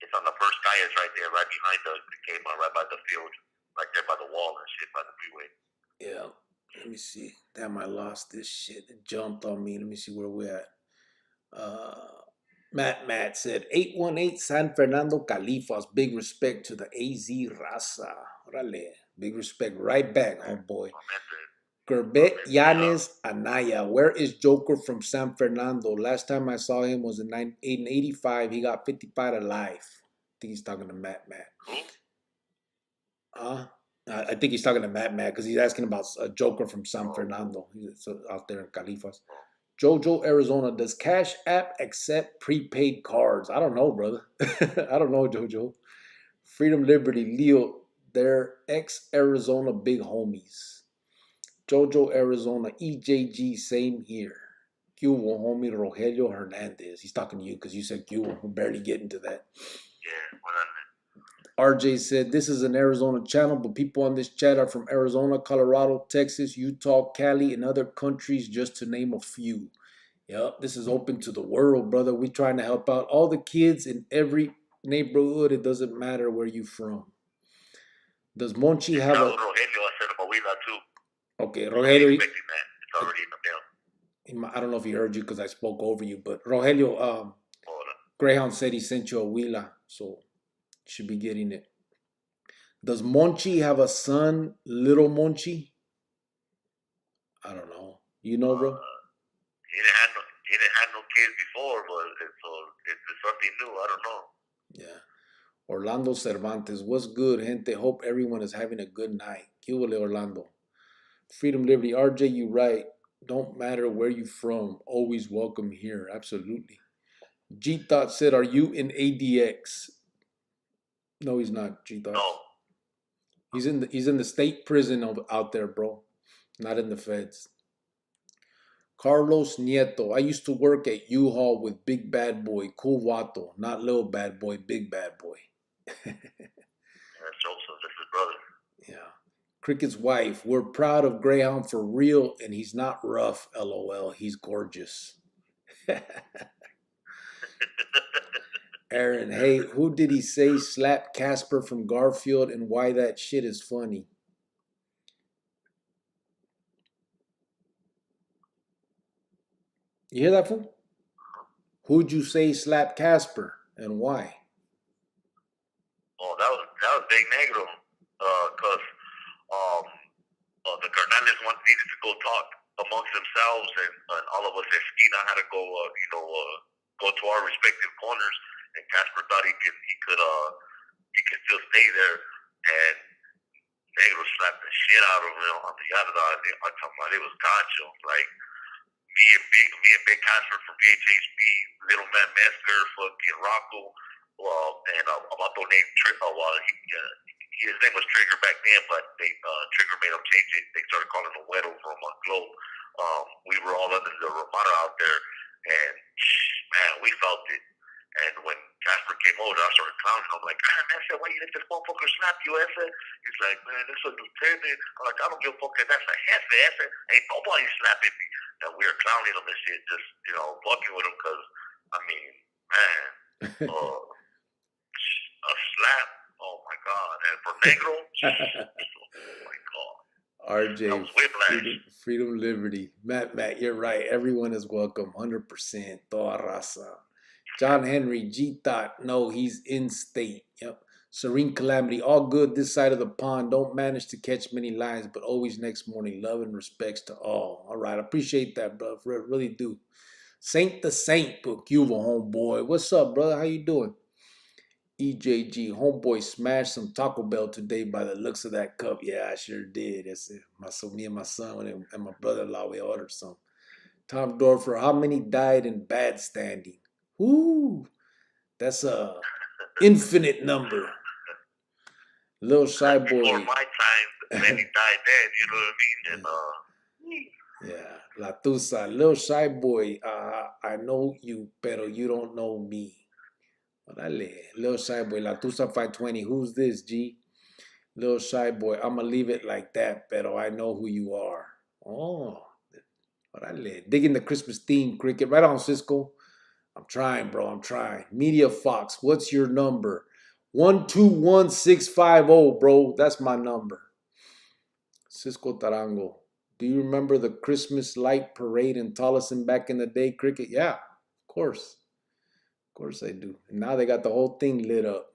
It's on the first guy is right there, right behind the Kmart, right by the field, right there by the wall and shit, by the freeway. Yeah. Let me see. Damn, I lost this shit. It jumped on me. Let me see where we're at. Matt said 818 San Fernando Califas. Big respect to the AZ Raza. Orale. Big respect. Right back, homeboy. Gerbet Yanes Anaya. Where is Joker from San Fernando? Last time I saw him was in 85. He got 55 to life. I think he's talking to Matt. I think he's talking to Matt because he's asking about a Joker from San Fernando. He's out there in Califas. Jojo, Arizona. Does Cash App accept prepaid cards? I don't know, brother. I don't know, Jojo. Freedom, Liberty, Leo. They're ex-Arizona big homies. Jojo, Arizona. EJG, same here. Cubo, homie, Rogelio Hernandez. He's talking to you because you said Cubo. We're barely getting to that. Yeah, RJ said, this is an Arizona channel, but people on this chat are from Arizona, Colorado, Texas, Utah, Cali, and other countries, just to name a few. Yep, this is open to the world, brother. We're trying to help out all the kids in every neighborhood. It doesn't matter where you're from. Does Monchi have a... Rogelio, I said about Wheeler too. Okay, Rogelio... It's already in the mail. I don't know if he heard you because I spoke over you, but Rogelio, Greyhound said he sent you a Wheeler, so should be getting it. Does Monchi have a son, little Monchi? I don't know. You know, bro? He didn't have no kids before, but it's something new. I don't know. Yeah. Orlando Cervantes, what's good, gente? Hope everyone is having a good night. Cubale, Orlando. Freedom, Liberty. RJ, you right. Don't matter where you from. Always welcome here. Absolutely. G-Thought said, are you in ADX? No, he's not, G-Thought. No. He's in the state prison out there, bro. Not in the feds. Carlos Nieto. I used to work at U-Haul with Big Bad Boy, Cool Vato. Not Little Bad Boy, Big Bad Boy. That's Joseph. That's his brother. Yeah. Cricket's wife. We're proud of Greyhound for real, and he's not rough, LOL. He's gorgeous. Aaron, hey, who did he say slapped Casper from Garfield and why that shit is funny? You hear that, fool? Who'd you say slapped Casper and why? Oh, that was Big Negro. Because the Carnales needed to go talk amongst themselves, and all of us at Esquina had to go, go to our respective corners. And Casper thought he could still stay there, and Negro slapped the shit out of him on the other side. I'm talking about it was Gancho. Like me and Big Casper from VHHB, Little Man Mesker, fucking Rocco, and a vato named his name was Trigger back then, but Trigger made him change it. They started calling him Weddle from Globe. We were all under the Ramada out there, and man, we felt it. And when Casper came over, I started clowning. I'm like, man, I said, why you let this motherfucker slap you? I said, he's like, man, this is a lieutenant. I'm like, I don't give a fuck. That's a jefe. I said, ain't nobody slapping me. And we were clowning him and shit, just, fucking with him because, I mean, man, a slap. Oh, my God. And for Negro, oh, my God. RJ, freedom, Liberty. Matt, you're right. Everyone is welcome. 100%. Toda raza. John Henry, G-Thought, no, he's in state. Yep. Serene Calamity, all good this side of the pond. Don't manage to catch many lines, but always next morning. Love and respects to all. All right, I appreciate that, bro. Really do. Saint the Saint, Cuba, homeboy. What's up, brother? How you doing? EJG, homeboy smashed some Taco Bell today by the looks of that cup. Yeah, I sure did. That's it. Me and my son and my brother-in-law, we ordered some. Tom Dorfer, how many died in bad standing? Woo! That's a infinite number. Little shy boy. Before my time, many died then, you know what I mean? And yeah, La Tusa, little shy boy. I know you, pero you don't know me. Orale, little shy boy. La Tusa 520. Who's this, G? Little shy boy. I'ma leave it like that, pero I know who you are. Oh, orale. Digging the Christmas theme, cricket. Right on, Cisco. I'm trying, bro. I'm trying. Media Fox, what's your number? 121650, bro. That's my number. Cisco Tarango. Do you remember the Christmas light parade in Tolleson back in the day, cricket? Yeah, of course. Of course I do. And now they got the whole thing lit up.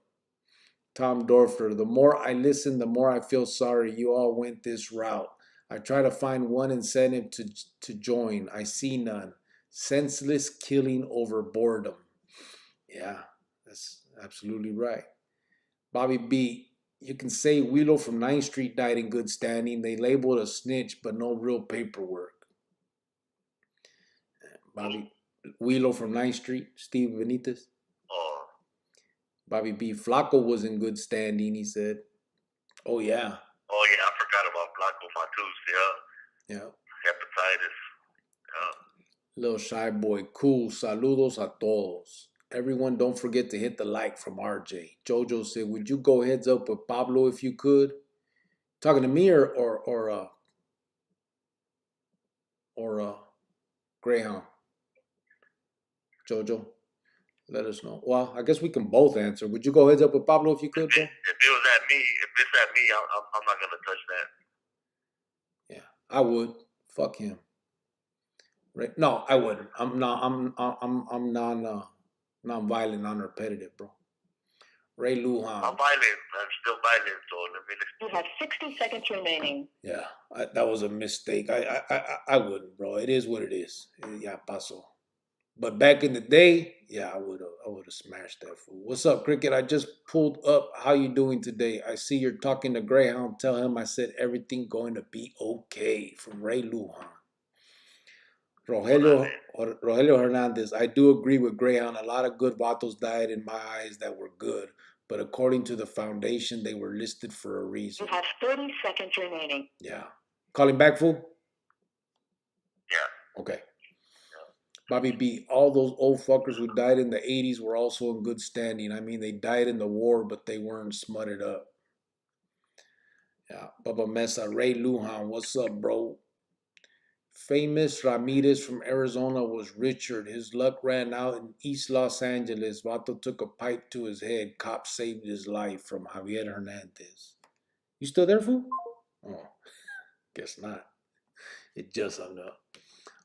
Tom Dorfer. The more I listen, the more I feel sorry you all went this route. I try to find one incentive to join. I see none. Senseless killing over boredom. Yeah, that's absolutely right. Bobby B, you can say Wheelo from 9th Street died in good standing. They labeled a snitch, but no real paperwork. Bobby Wheelo from 9th Street, Steve Benitez. Bobby B, Flacco was in good standing, he said. Oh, yeah. Oh, yeah, I forgot about Blanco Matus, yeah. Yeah. Hepatitis. Little shy boy, cool. Saludos a todos. Everyone, don't forget to hit the like from RJ. Jojo said, would you go heads up with Pablo if you could? Talking to me or Greyhound? Jojo, let us know. Well, I guess we can both answer. Would you go heads up with Pablo if you could, bro? If it was at me, if it's at me, I'm not gonna touch that. Yeah, I would. Fuck him. Right? No, I wouldn't. I'm non-violent, non-repetitive, bro. Ray Lujan. I'm violent. I'm still violent. So let me. You have 60 seconds remaining. Yeah, that was a mistake. I wouldn't, bro. It is what it is. Yeah, paso. But back in the day, yeah, I would have smashed that fool. What's up, Cricket? I just pulled up. How you doing today? I see you're talking to Greyhound. Tell him I said everything going to be okay. From Ray Lujan. Rogelio Hernandez, I do agree with Greyhound. A lot of good vatos died in my eyes that were good, but according to the foundation, they were listed for a reason. You have 30 seconds remaining. Yeah. Calling back, fool? Yeah. Okay. Bobby B, all those old fuckers who died in the 80s were also in good standing. I mean, they died in the war, but they weren't smutted up. Yeah. Bubba Mesa, Ray Lujan, what's up, bro? Famous Ramirez from Arizona was Richard. His luck ran out in East Los Angeles. Vato took a pipe to his head. Cop saved his life. From Javier Hernandez. You still there, fool? Oh, guess not. It just hung up.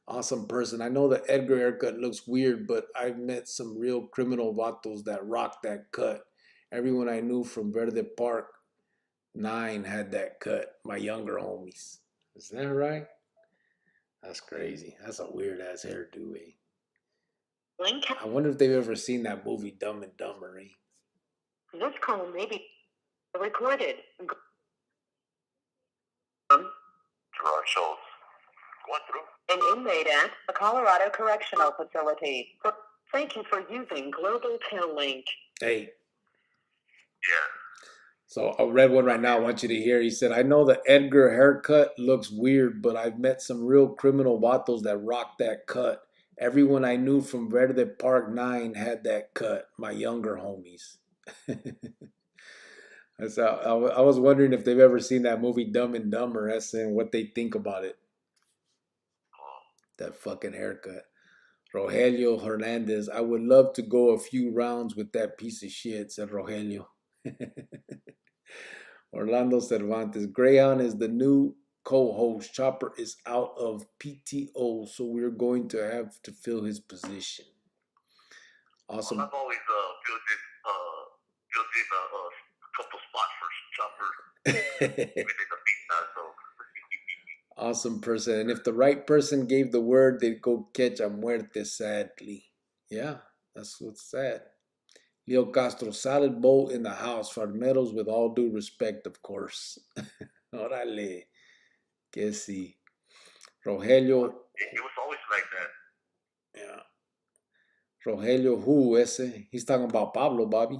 Awesome person. I know the Edgar haircut looks weird, but I've met some real criminal vatos that rock that cut. Everyone I knew from Verde Park 9 had that cut. My younger homies. Is that right? That's crazy. That's a weird ass hairdo, eh? Link. I wonder if they've ever seen that movie Dumb and Dumber, eh? This call may be recorded. Gerard Schultz. Going through. An inmate at a Colorado Correctional Facility. Thank you for using Global Tail Link. Hey. Yeah. So I read one right now I want you to hear. He said, I know the Edgar haircut looks weird, but I've met some real criminal vatos that rock that cut. Everyone I knew from Verde Park 9 had that cut. My younger homies. That's how, I was wondering if they've ever seen that movie Dumb and Dumber. That's and what they think about it. That fucking haircut. Rogelio Hernandez. I would love to go a few rounds with that piece of shit, said Rogelio. Orlando Cervantes. Greyhound is the new co-host. Chopper is out of PTO, so we're going to have to fill his position. Awesome. I've always filled in a couple spots for Chopper. Even in the beat now, so. Awesome person. And if the right person gave the word, they'd go catch a muerte, sadly. Yeah, that's what's sad. Leo Castro, solid bolt in the house. Farmeros with all due respect, of course. Órale. Que sí. Rogelio. It was always like that. Yeah. Rogelio, who ese? He's talking about Pablo, Bobby.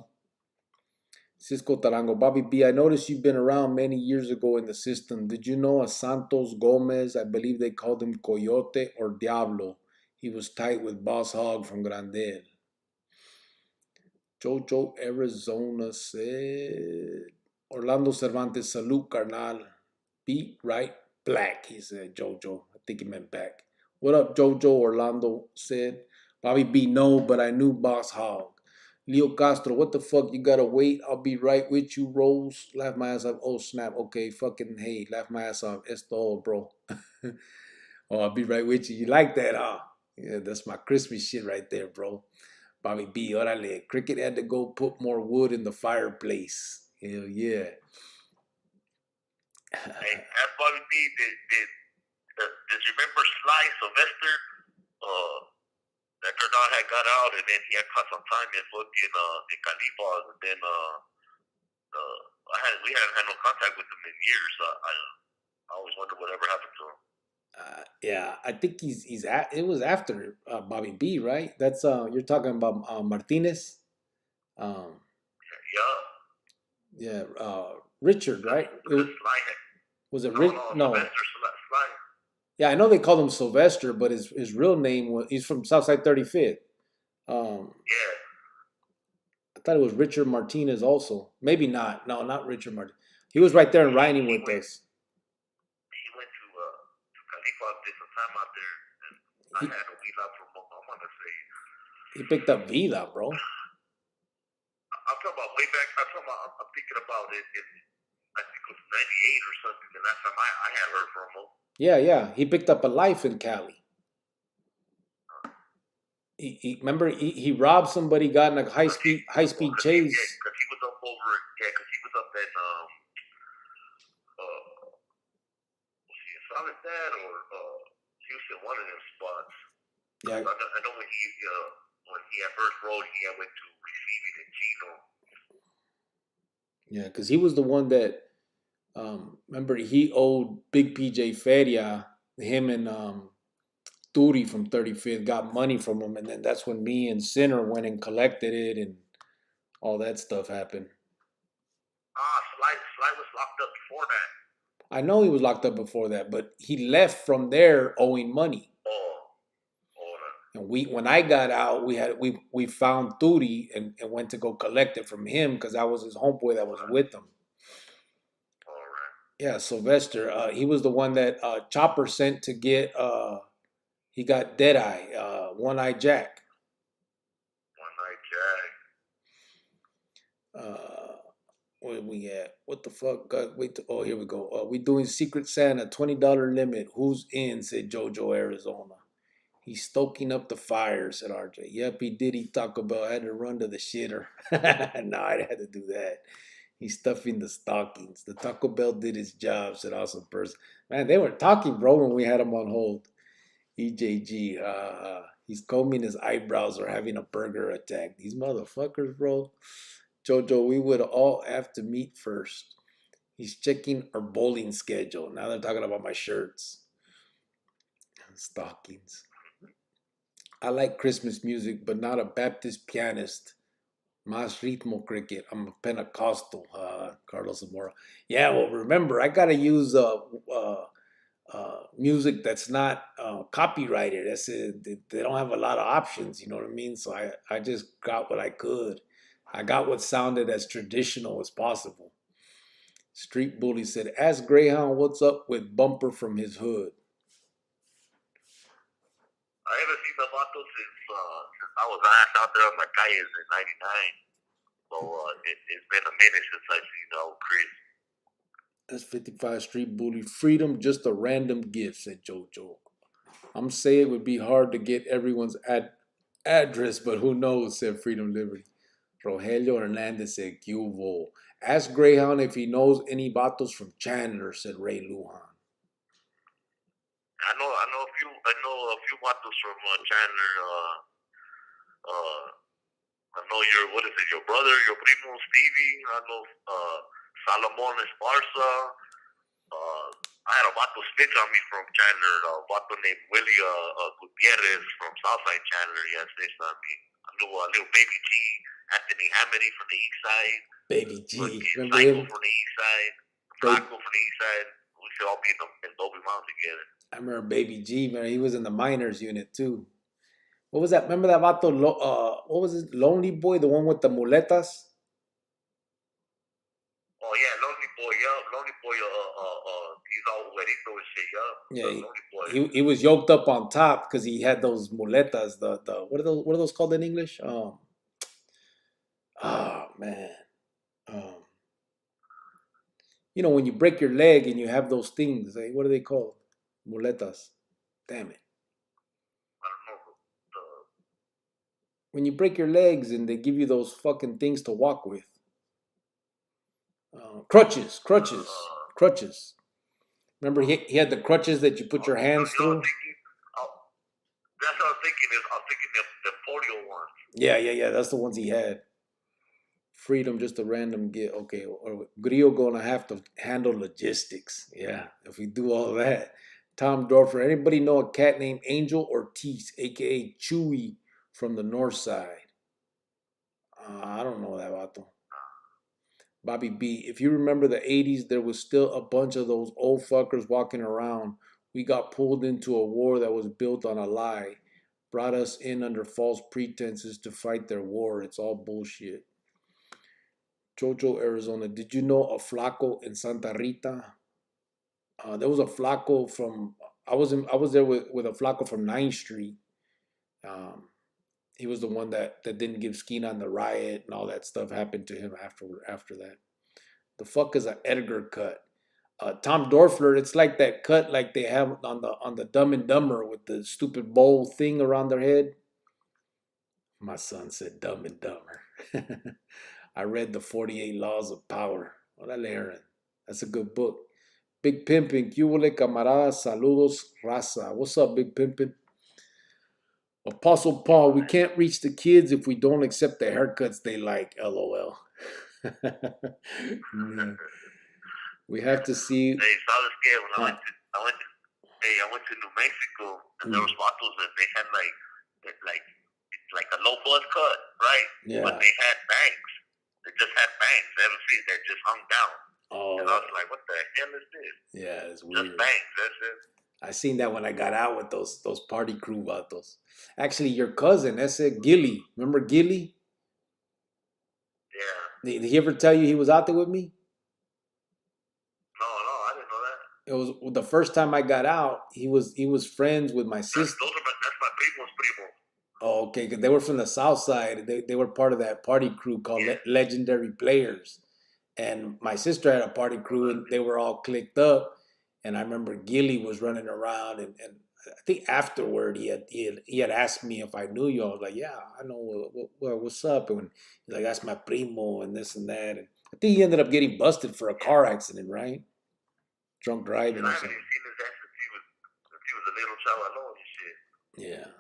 Cisco Tarango. Bobby B, I noticed you've been around many years ago in the system. Did you know a Santos Gomez? I believe they called him Coyote or Diablo. He was tight with Boss Hog from Grandel. Jojo Arizona said. Orlando Cervantes, salute, carnal. Beat right black, he said, Jojo. I think he meant back. What up, Jojo? Orlando said. Bobby B, no, but I knew Boss Hog. Leo Castro, what the fuck? You gotta wait. I'll be right with you, Rose. Laugh my ass off. Oh, snap. Okay, fucking hey. Laugh my ass off. It's the old, bro. Oh, I'll be right with you. You like that, huh? Yeah, that's my Christmas shit right there, bro. Bobby B, órale. Cricket had to go put more wood in the fireplace. Hell yeah. Hey, ask Bobby B, did you remember Sly Sylvester? That Cardon had got out, and then he had caught some time in fucking in Califas, and then we hadn't had no contact with him in years. I always wonder whatever happened to him. Yeah, I think it was after Bobby B, right? That's you're talking about Martinez. Um, Yeah. yeah, Richard, right? Sly Was it no, Rich? no, No. Sylvester Sly. Yeah, I know they called him Sylvester, but his real name was he's from Southside 35th. Yeah. I thought it was Richard Martinez also. Maybe not. No, not Richard Martinez. He was right there in writing with us. He went to Califas, did some time out there, and I had a weed out from him. I'm gonna say He picked up Vida, bro. I'm talking about way back. I'm thinking about it in I think it was '98 or something, and that's time I had heard from him. Yeah. He picked up a life in Cali. Remember he robbed somebody, got in a high speed chase. Yeah, because he was up over. Yeah, because he was up in was he in Soledad or Houston, one of them spots. Yeah, I know when he at first rode, he had went to receiving in Chino. Yeah, because he was the one that remember he owed Big PJ Feria, him and Turi from 35th got money from him, and then that's when me and Sinner went and collected it, and all that stuff happened. Sly was locked up before that. I know he was locked up before that, but he left from there owing money. And when I got out, we found Turi and went to go collect it from him because I was his homeboy that was with him. All right. Yeah, Sylvester. He was the one that Chopper sent to get. He got Deadeye, One Eye Jack. One Eye Jack. Where we at? What the fuck? God, oh, here we go. We doing Secret Santa, $20 limit. Who's in? Said Jojo Arizona. He's stoking up the fire, said RJ. Yep, he did. He Taco Bell. I had to run to the shitter. No, I had to do that. He's stuffing the stockings. The Taco Bell did his job, said awesome person. Man, they were talking, bro, when we had him on hold. EJG, he's combing his eyebrows or having a burger attack. These motherfuckers, bro. Jojo, we would all have to meet first. He's checking our bowling schedule. Now they're talking about my shirts. Stockings. I like Christmas music, but not a Baptist pianist. Mas ritmo cricket. I'm a Pentecostal, Carlos Zamora. Yeah, well, remember, I got to use music that's not copyrighted. That's it. They don't have a lot of options, you know what I mean? So I just got what I could. I got what sounded as traditional as possible. Street Bully said, ask Greyhound what's up with Bumper from his hood. I haven't seen the vato since I was ass out there on my calles in '99. So it's been a minute since I've seen old Chris. That's 55 Street Bully. Freedom, just a random gift, said JoJo. I'm saying it would be hard to get everyone's address, but who knows, said Freedom Liberty. Rogelio Hernandez said, Cuvo. Ask Greyhound if he knows any vatos from Chandler, said Ray Lujan. I know a few vatos from Chandler. I know what is it, your brother, your primo Stevie. I know Salomon Esparza. I had a vato snitch on me from Chandler, a vato named Willie Gutierrez from Southside Chandler. He had snitched on me. I knew a little Baby G, Anthony Hamity from the East Side. Baby G, remember Psycho him? from the East Side. Flaco from the East Side. We should all be in Dolby Mountain together. I remember Baby G, man. He was in the minors unit too. What was that? Remember that vato? What was it? Lonely Boy, the one with the muletas. Oh yeah, Lonely Boy, yeah, Lonely Boy. He's all güerito and shit, yeah. Yeah, Lonely Boy. he was yoked up on top because he had those muletas. The what are those called in English? Oh man, um, when you break your leg and you have those things, what are they called? Muletas. Damn it. I don't know. When you break your legs and they give you those fucking things to walk with. Crutches. Remember, he had the crutches that you put your hands through. That's what I was thinking. I was thinking the polio ones. Yeah. That's the ones he had. Freedom, just a random get. Okay, or Grillo gonna have to handle logistics. Yeah, if we do all that. Tom Dorfer. Anybody know a cat named Angel Ortiz, aka Chewy, from the North Side? I don't know that vato. Bobby B, if you remember the 80s, there was still a bunch of those old fuckers walking around. We got pulled into a war that was built on a lie. Brought us in under false pretenses to fight their war. It's all bullshit. Jojo, Arizona. Did you know a flaco in Santa Rita? There was a flaco from I was there with a flaco from 9th Street. He was the one that didn't give skin on the riot and all that stuff happened to him after that. The fuck is an Edgar cut? Tom Dorfler, it's like that cut like they have on the Dumb and Dumber with the stupid bowl thing around their head. My son said Dumb and Dumber. I read the 48 Laws of Power. Órale, Aaron. That's a good book. Big Pimpin', ¿qué hubo, camarada? Saludos, raza. What's up, Big Pimpin'? Apostle Paul, we can't reach the kids if we don't accept the haircuts they like. LOL. We have to see. Hey, so I was scared when I went to New Mexico and there was bottles that they had like a low buzz cut, right? Yeah. But they had bangs. They just had bangs. They just hung down. Oh. And I was like, what the hell is this? Yeah, it's weird. Just bangs, that's it. I seen that when I got out with those party crew vatos. Actually, your cousin, ese Gilly. Remember Gilly? Yeah. Did he ever tell you he was out there with me? No, I didn't know that. It was the first time I got out. He was friends with my sister. That's my primo's primo. Oh, okay, because they were from the South Side. They were part of that party crew called Legendary Players. And my sister had a party crew, and they were all clicked up. And I remember Gilly was running around, and I think afterward he had asked me if I knew you. I was like, yeah, I know. What's up? And he's like, that's my primo, and this and that. And I think he ended up getting busted for a car accident, right? Drunk driving or something. I haven't seen his ass since he was a little child alone and shit. Yeah.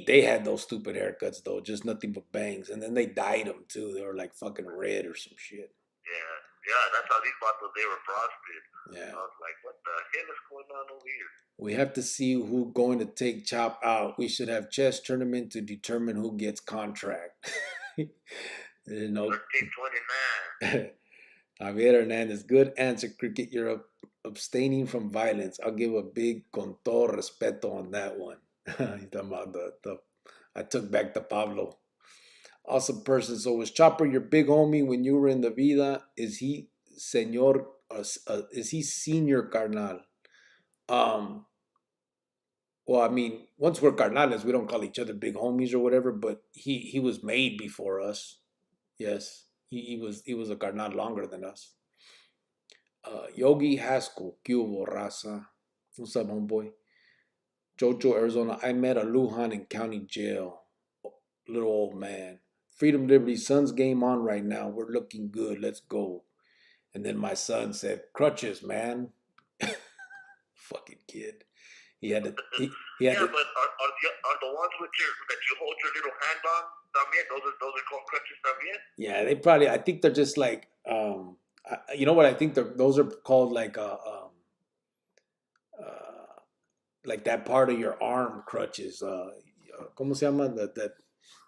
They had those stupid haircuts though, just nothing but bangs, and then they dyed them too. They were like fucking red or some shit. Yeah, that's how these bottles, they were frosted. Yeah. I was like, what the hell is going on over here? We have to see who's going to take Chop out. We should have chess tournament to determine who gets contract. 1329. Javier Hernandez, good answer, Cricket. You're abstaining from violence. I'll give a big con todo respeto on that one. He's talking about I took back the Pablo. Awesome person. So was Chopper your big homie when you were in the vida? Is he señor? Is he senior carnal? Well, I mean, once we're carnales, we don't call each other big homies or whatever. But he was made before us. Yes, he was a carnal longer than us. Yogi Haskell, ¿qué hubo, raza? What's up, homeboy? Jojo, Arizona. I met a Lujan in county jail. Little old man. Freedom Liberty, son's game on right now. We're looking good. Let's go. And then my son said, crutches, man. Fucking kid. He He had Yeah, the, but are the ones with that you hold your little hand on? También, those are called crutches también. yeah, they probably. I think they're just like, you know what? I think those are called like that part of your arm crutches. ¿Cómo se llama that?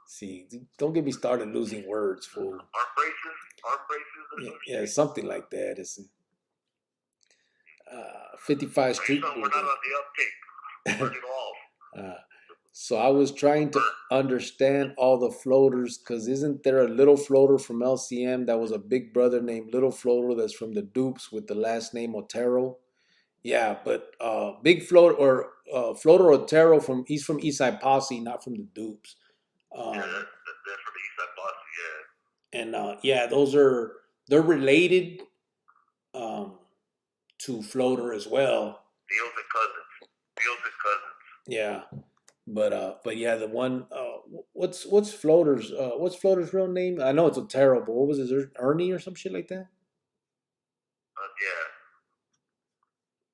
See, don't get me started losing words, fool. Arm braces, or some Yeah, shit. something like that. It's 55 Street. We're not on the uptake. Turn it off. So I was trying to understand all the floaters, because isn't there a little floater from LCM that was a big brother named Little Floater that's from the Dupes with the last name Otero? Yeah, but Big Floater or Floater Otero he's from Eastside Posse, not from the Dupes. Yeah, that's from the East Side Posse, yeah. And yeah, they're related to Floater as well. Deals and cousins. Yeah. But yeah, the one what's Floater's real name? I know it's Otero, but what was his Ernie or some shit like that? Yeah.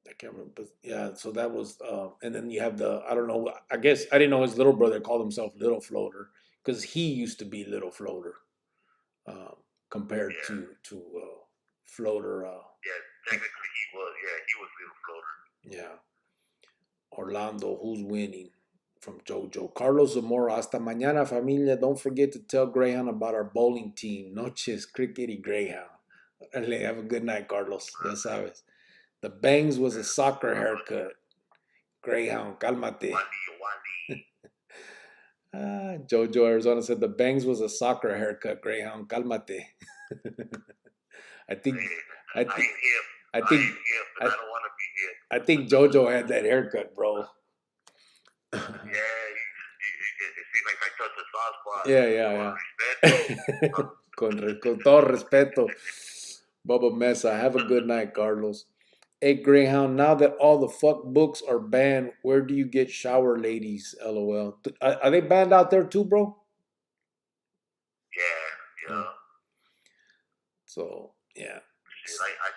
I can't remember. But yeah, so that was and then you have I don't know, I guess I didn't know his little brother called himself Little Floater because he used to be Little Floater compared to Floater. Yeah, technically he was. Yeah, he was Little Floater. Yeah. Orlando, who's winning? From Jojo. Carlos Zamora, hasta mañana, familia. Don't forget to tell Greyhound about our bowling team. Noches, crickety Greyhound. Have a good night, Carlos. Ya sabes. The bangs was a soccer haircut. Greyhound, cálmate. Jojo Arizona said the bangs was a soccer haircut. Greyhound, cálmate. I think I don't want to be hit. I think Jojo had that haircut, bro. Yeah, it seemed like I touched the soft spot. Yeah. Con todo respeto. Bubba Mesa, have a good night, Carlos. Hey, Greyhound, now that all the fuck books are banned, where do you get shower ladies? LOL. Are they banned out there too, bro? Yeah. So, yeah. Shit, I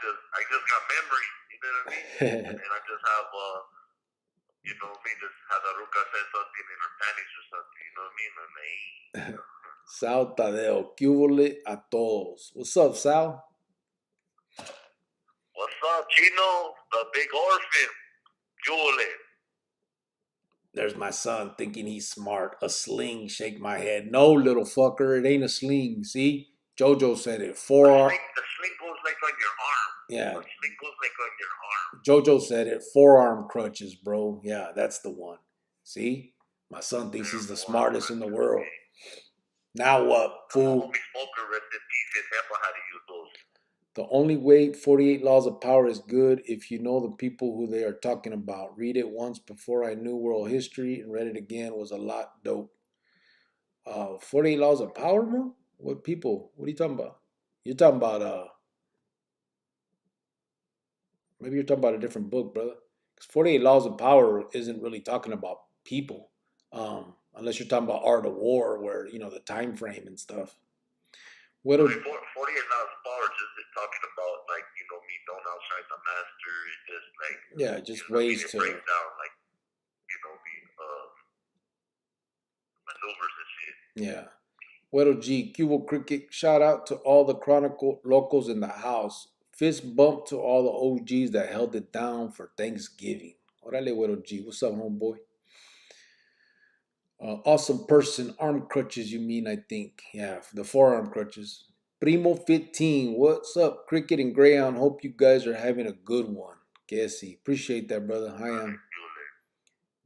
just got memory, you know what I mean? And I just have, you know what I mean? Just have the Ruka said something in her panties or something, you know what I mean? And Sal Tadeo, ¿qué hubole a todos? What's up, Sal? What's up, Chino? The big orphan. Jule. There's my son thinking he's smart. A sling, shake my head. No, little fucker, it ain't a sling. See? Jojo said it. The sling goes like on your arm. Yeah. The sling goes like on your arm. Jojo said it. Forearm crutches, bro. Yeah, that's the one. See? My son thinks he's the smartest in the world. Now what, fool? Homie Smoker, rest in peace, his help on how to use those. The only way 48 Laws of Power is good if you know the people who they are talking about. Read it once before I knew world history and read it again. Was a lot dope. 48 Laws of Power, bro? What people? What are you talking about? You're talking about maybe you're talking about a different book, brother. Because 48 Laws of Power isn't really talking about people. Unless you're talking about Art of War, where, you know, the time frame and stuff. What I mean, 48 Laws of Power just talking about, like, you know, me don't outshine the master. It's just like, yeah, just you know, ways it to breaks down, like, you know, maneuvers and shit. Yeah. Weddle G, Cubo Cricket, shout out to all the Chronicle locals in the house. Fist bump to all the OGs that held it down for Thanksgiving. Orale, Weddle G. What's up, homeboy? Awesome person. Arm crutches, you mean, I think. Yeah, the forearm crutches. Primo 15. What's up, Cricket and Greyhound? Hope you guys are having a good one. Guessy. Appreciate that, brother. Hi, am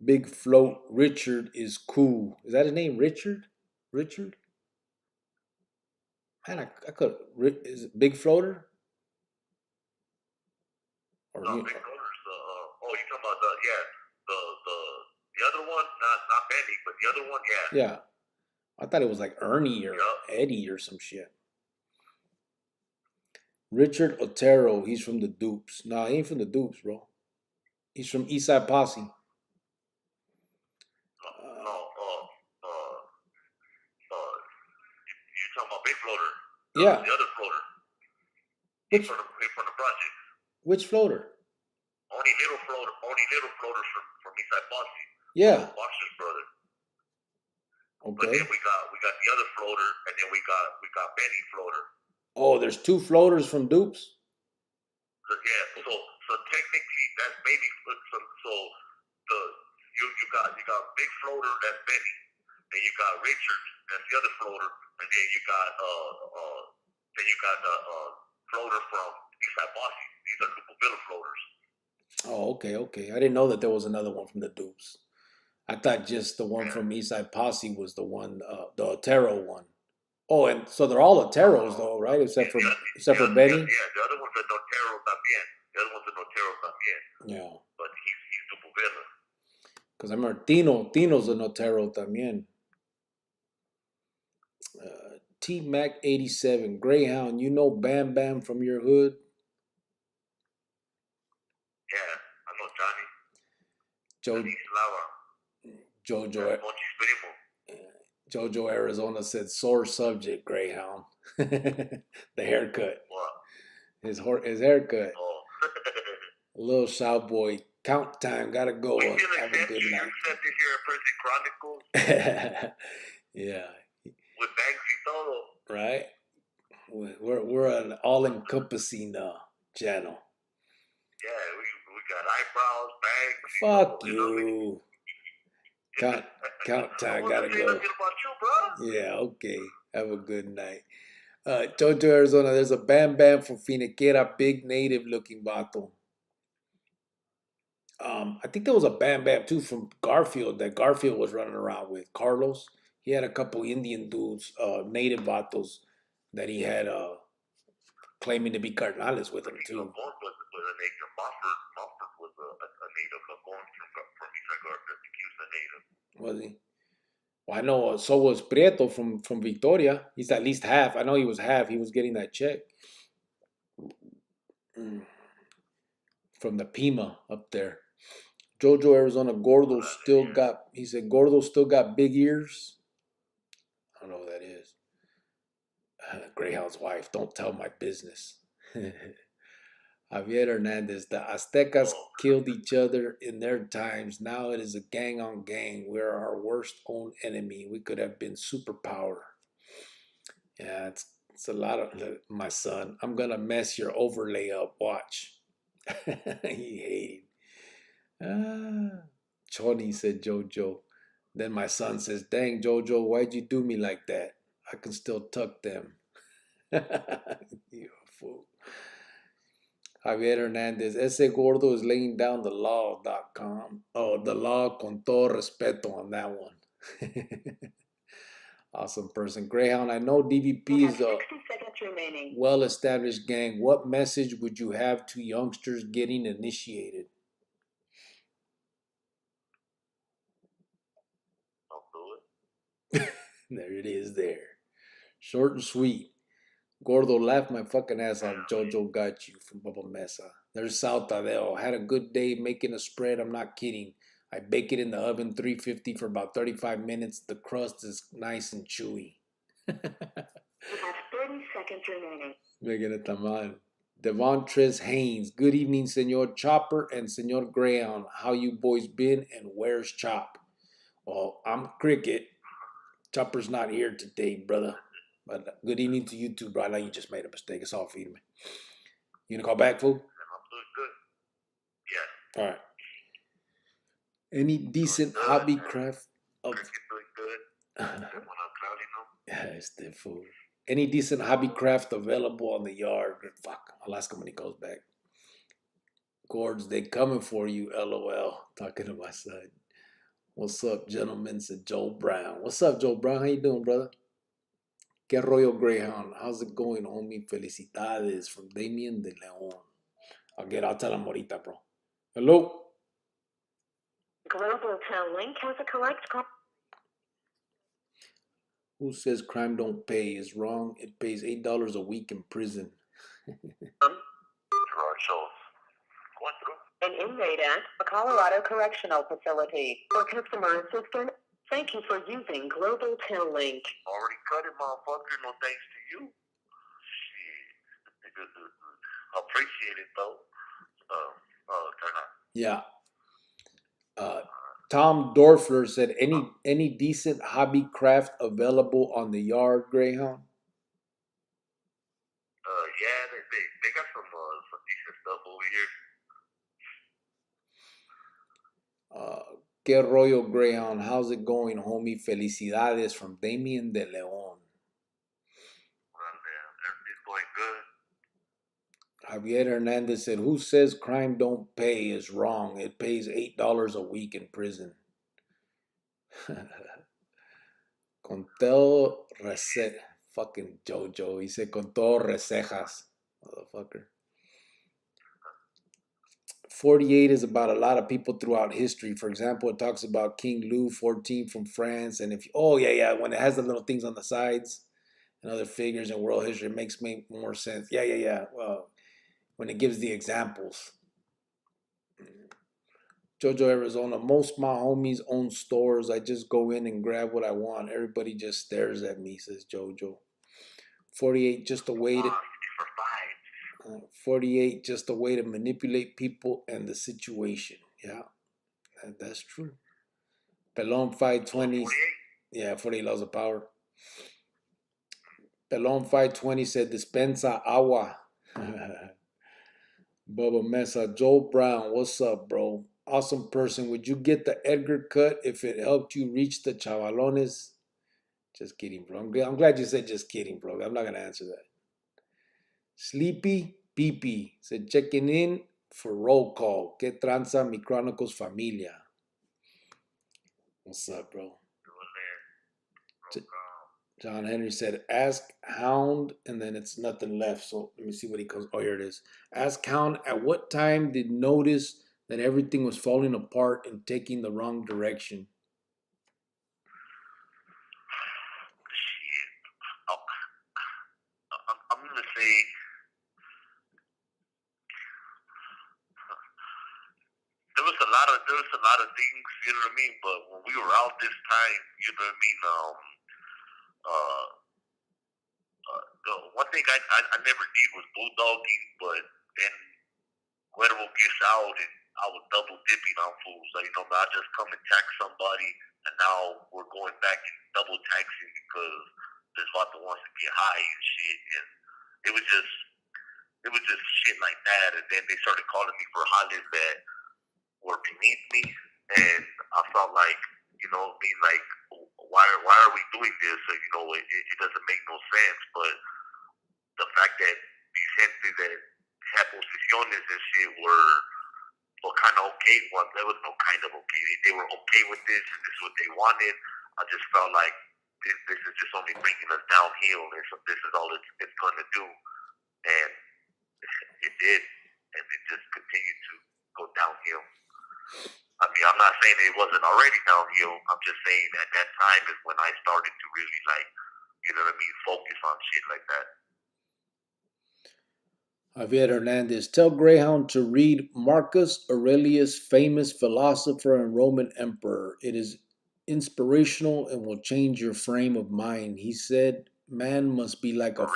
Big Float. Richard is cool. Is that his name? Richard? Richard? Man, I could. Is it Big Floater? Or No, you, Big Floaters. You talking about the other one? Not Benny, but the other one, yeah. Yeah. I thought it was like Ernie or Eddie or some shit. Richard Otero, he's from the Dupes. Nah, he ain't from the Dupes, bro. He's from Eastside Posse. You're talking about Big Floater. Yeah. The other floater. He's from the project. Which floater? Only little floaters from Eastside Posse. Yeah. Boxer's brother. But Okay. then we got the other floater, and then we got Benny floater. Oh, there's 2 floaters from Dupes? Yeah, so technically that's baby. So the you got big floater, that's Benny, and you got Richard, that's the other floater, and then you got the floater from Eastside Bossy. These are Cupavilla floaters. Oh, okay. I didn't know that there was another one from the Dupes. I thought just the one Yeah. from Eastside Posse was the one, the Otero one. Oh, and so they're all Oteros though, right? Except for Benny. Yeah, the other one's a Notero también. The other one's a Notero también. Yeah. But he's Cupavilla. Because I remember Tino's a Notero también. T-Mac 87, Greyhound, you know Bam Bam from your hood? Yeah, I know Johnny. Jojo, Johnny Slava. Jojo Arizona said sore subject, Greyhound. The haircut. What? His haircut. Oh. Little South Boy. Count time. Gotta go. We Have a good you night. accepted here at Prison Chronicles. Yeah. With Banksy Todo. Right? We're an all-encompassing channel. Yeah, we got eyebrows, bangs. Fuck you. Count time. Gotta go. About you, bro. Yeah, okay. Have a good night. Jojo, Arizona, there's a Bam Bam from Finiquera, big native looking vato. I think there was a Bam Bam too from Garfield that Garfield was running around with. Carlos. He had a couple Indian dudes, native vatos, that he had claiming to be carnales with him too. Lamont was a native. Mofford was a native. Lamont from East Garfield, I think he was a native. Was he? Well, I know. So was Prieto from Victoria. He's at least half. I know he was half. He was getting that check from the Pima up there. Jojo Arizona Gordo still got. He said Gordo still got big ears. I don't know what that is. Greyhound's wife. Don't tell my business. Javier Hernandez. The Aztecas killed each other in their times. Now it is a gang on gang. We're our worst own enemy. We could have been superpower. Yeah, it's a lot of my son. I'm gonna mess your overlay up. Watch. He hated. Choni, said Jojo. Then my son says, dang, Jojo, why'd you do me like that? I can still tuck them. You a fool. Javier Hernandez, ese gordo is laying down the law.com. Oh, the law con todo respeto on that one. Awesome person. Greyhound, I know DVP is a well-established gang. What message would you have to youngsters getting initiated? There it is there. Short and sweet. Gordo, laugh my fucking ass off. Jojo got you from Bubba Mesa. There's Sal Tadeo. Had a good day making a spread. I'm not kidding. I bake it in the oven 350 for about 35 minutes. The crust is nice and chewy. You have 30 seconds remaining. Making a tamal. Devontres Haynes. Good evening, Senor Chopper and Senor Greyhound. How you boys been and where's Chop? Well, I'm Cricket. Chopper's not here today, brother. But good evening to you too, bro. I know you just made a mistake. It's all feeding me. You gonna call back, fool? I'm doing good. Yeah. All right. Any decent hobby craft of... Cricket doing good. When I'm cloudy now. Yeah, it's the fool. Any decent hobby craft available on the yard? Fuck. I'll ask him when he goes back. Gords, they coming for you, LOL. Talking to my son. What's up, gentlemen? Said Joel Brown. What's up, Joel Brown? How you doing, brother? Que rollo, Greyhound? How's it going, homie? Felicidades from Damien de Leon. I'll tell him ahorita, bro. Hello? Global Tel Link has a correct call. Who says crime don't pay is wrong? It pays $8 a week in prison. Gerard Schultz. Going through. An inmate at a Colorado Correctional Facility. For customer assistance, thank you for using Global Tel Link. Already cut it, motherfucker. No thanks to you. Shit. Appreciate it, though. Turn on. Yeah. Tom Dorfler said, any decent hobby craft available on the yard, Greyhound? Yeah, they got some decent stuff over here. Que rollo, Greyhound? How's it going, homie? Felicidades from Damien de Leon. Well, everything's going good. Javier Hernandez said, who says crime don't pay is wrong? It pays $8 a week in prison. Contel Rece... Fucking Jojo. He said, con todo recejas. Motherfucker. 48 is about a lot of people throughout history. For example, it talks about King Louis XIV from France. And when it has the little things on the sides and other figures in world history, it makes more sense. Yeah. Well, when it gives the examples. Jojo, Arizona, most of my homies own stores. I just go in and grab what I want. Everybody just stares at me, says Jojo. 48, just a way to... 48, just a way to manipulate people and the situation. Yeah, that's true. Pelon 520. Yeah, 48 laws of power. Pelon 520 said, dispensa agua. Bubba Mesa. Joe Brown, what's up, bro? Awesome person. Would you get the Edgar cut if it helped you reach the chavalones? Just kidding, bro. I'm glad you said just kidding, bro. I'm not going to answer that. Sleepy Peepee said, checking in for roll call. Que tranza mi Chronicles familia? What's up, bro? John Henry said, ask Hound, and then it's nothing left. So let me see what he calls. Oh, here it is. Ask Hound, at what time did notice that everything was falling apart and taking the wrong direction? Shit. I'm going to say... There was a lot of things, you know what I mean? But when we were out this time, you know what I mean? The one thing I never did was bulldogging, but then Cuervo gets out and I was double dipping on fools. Like, I just come and tax somebody, and now we're going back and double taxing because this vato wants to get high and shit. And it was just shit like that. And then they started calling me for hollers that were beneath me, and I felt like, like, why are we doing this? So, it doesn't make no sense. But the fact that these gente that had posiciones and shit were kind of okay. Well, there was no kind of okay. They were okay with this, and this is what they wanted. I just felt like this is just only bringing us downhill, and so this is all it's going to do. And it did, and it just continued to go downhill. I mean, I'm not saying it wasn't already downhill. I'm just saying at that time is when I started to really, focus on shit like that. Javier Hernandez, tell Greyhound to read Marcus Aurelius, famous philosopher and Roman emperor. It is inspirational and will change your frame of mind. He said, man must be like a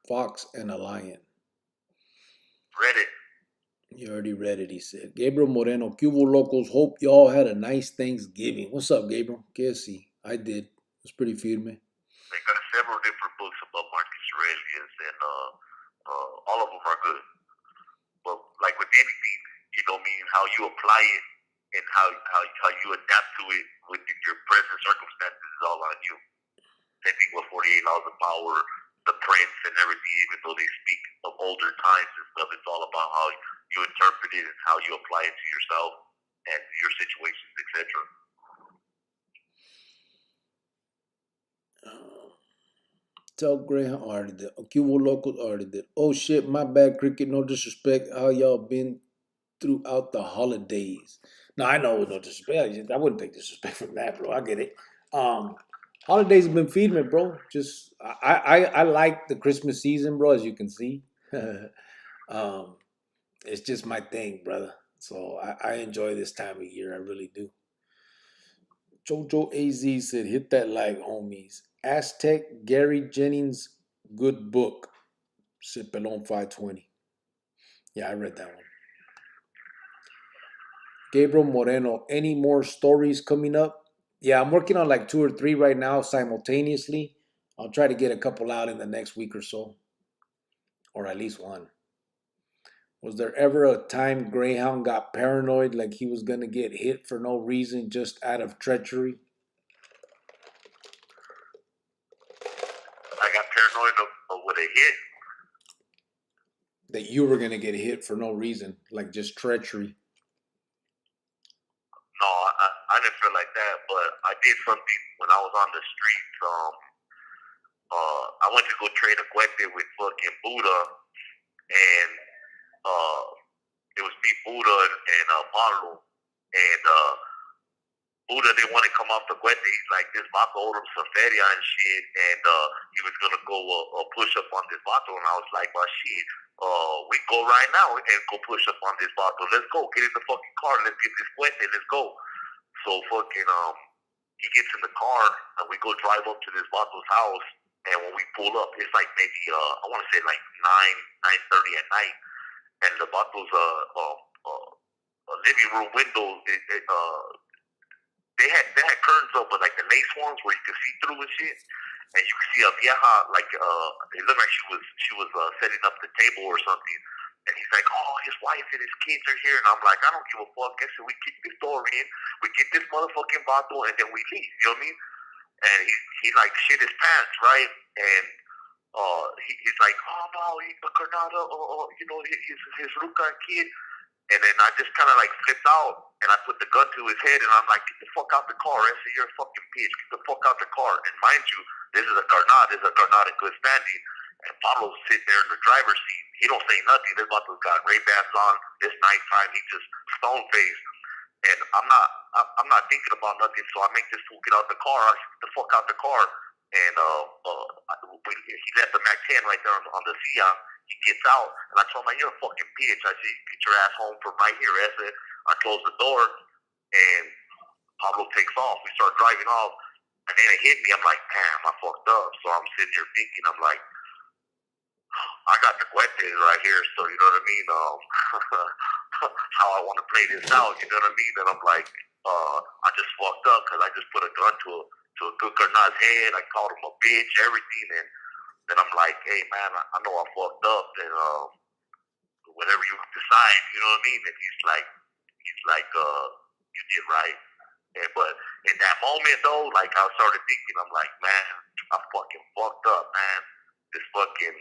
fox and a lion. Read it. You already read it, he said. Gabriel Moreno, Cubo Locos, hope y'all had a nice Thanksgiving. What's up, Gabriel? Que si? I did. It was pretty firme. They got several different books about Marcus Aurelius, and all of them are good. But like with anything, how you apply it and how you adapt to it with your present circumstances is all on you. Same thing with 48 Laws of Power, the Prince, and everything. Even though they speak of older times and stuff, it's all about how you interpret it and how you apply it to yourself and your situations, etc. Tell Greyhound already did. Cubo Locals already did. Oh shit, my bad, Cricket. No disrespect. How y'all been throughout the holidays? No, I know no disrespect. I wouldn't take disrespect from that, bro. I get it. Holidays have been feeding me, bro. Just I like the Christmas season, bro, as you can see. It's just my thing, brother. So I enjoy this time of year. I really do. Jojo AZ said, hit that like, homies. Aztec Gary Jennings, good book. Said Pelon 520. Yeah, I read that one. Gabriel Moreno, any more stories coming up? Yeah, I'm working on like 2 or 3 right now simultaneously. I'll try to get a couple out in the next week or so, or at least one. Was there ever a time Greyhound got paranoid like he was gonna get hit for no reason just out of treachery? I got paranoid of what a hit. That you were gonna get hit for no reason, like just treachery. No, I didn't feel like that, but I did something when I was on the streets. I went to go trade a cuete with fucking Buddha, and uh, it was me, Buddha, and Pablo, and Buddha didn't want to come off the cuete. He's like, this vato owed him some feria and shit, and he was gonna go push up on this vato, and I was like, well, shit, we go right now and go push up on this vato. Let's go, get in the fucking car, let's get this cuete, let's go. So fucking he gets in the car and we go drive up to this vato's house. And when we pull up, it's like maybe I want to say like 9:30 at night, and the vato's living room window. They had curtains up, but like the lace ones where you could see through and shit. And you could see a vieja like it looked like she was setting up the table or something. And he's like, oh, his wife and his kids are here. And I'm like, I don't give a fuck. I said, we kick this door in, we get this motherfucking vato, and then we leave. You know what I mean? And he like shit his pants, right? And he's like, oh no, he's a Granada, you know, his Ruka kid. And then I just kind of like flipped out, and I put the gun to his head, and I'm like, get the fuck out the car. I said, you're a fucking bitch. Get the fuck out the car. And mind you, this is a Granada in good standing. And Pablo's sitting there in the driver's seat. He don't say nothing. This vato's got Ray-Bans on. It's nighttime. He just stone faced. And I'm not thinking about nothing. So I make this fool get out the car. I said, get the fuck out the car. And he left the Mac 10 right there on the Cia. He gets out, and I told him, you're a fucking bitch. I said, get your ass home from right here. I closed the door, and Pablo takes off. We start driving off, and then it hit me. I'm like, damn, I fucked up. So I'm sitting here thinking, I'm like, I got the cuete right here, so you know what I mean? How I want to play this out, you know what I mean? And I'm like, I just fucked up because I just put a gun to a good Granada's head. I called him a bitch, everything, and then I'm like, hey man, I know I fucked up, and whatever you decide, you know what I mean? And he's like, you did right. And but in that moment though, like I started thinking, I'm like, man, I fucking fucked up, man. This fucking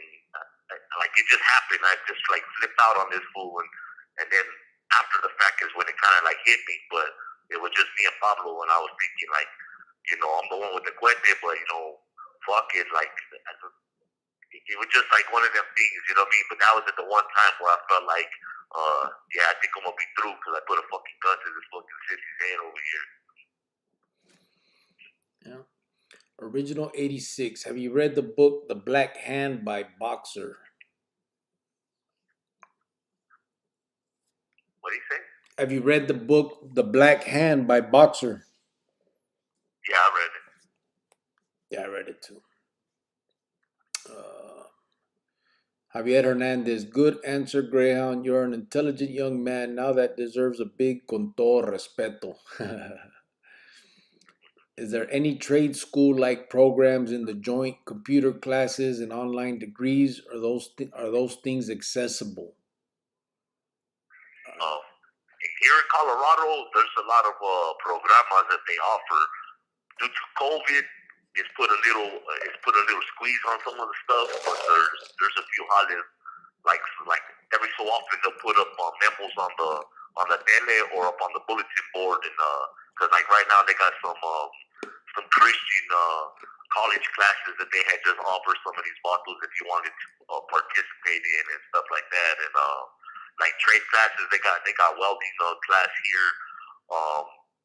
like it just happened. I just like flipped out on this fool, and then after the fact is when it kind of like hit me, but it was just me and Pablo, and I was thinking like, you know, I'm the one with the cuete, but you know, fuck it, like. It was just like one of them things, you know what I mean? But that was at the one time where I felt like, yeah, I think I'm gonna be through because I put a fucking gun to this fucking sissy's head over here. Yeah. Original 86. Have you read the book The Black Hand by Boxer? What did he say? Have you read the book The Black Hand by Boxer? Yeah, I read it. Yeah, I read it too. Javier Hernandez, good answer, Greyhound. You're an intelligent young man. Now that deserves a big con todo respeto. Is there any trade school-like programs in the joint, computer classes and online degrees? Are those things accessible? Here in Colorado, there's a lot of programas that they offer. Due to COVID, it's put a little squeeze on some of the stuff, but there's a few highlights like every so often they'll put up memos on the tele or up on the bulletin board, and because like right now they got some Christian college classes that they had just offered some of these bottles if you wanted to participate in and stuff like that, and like trade classes they got welding class here.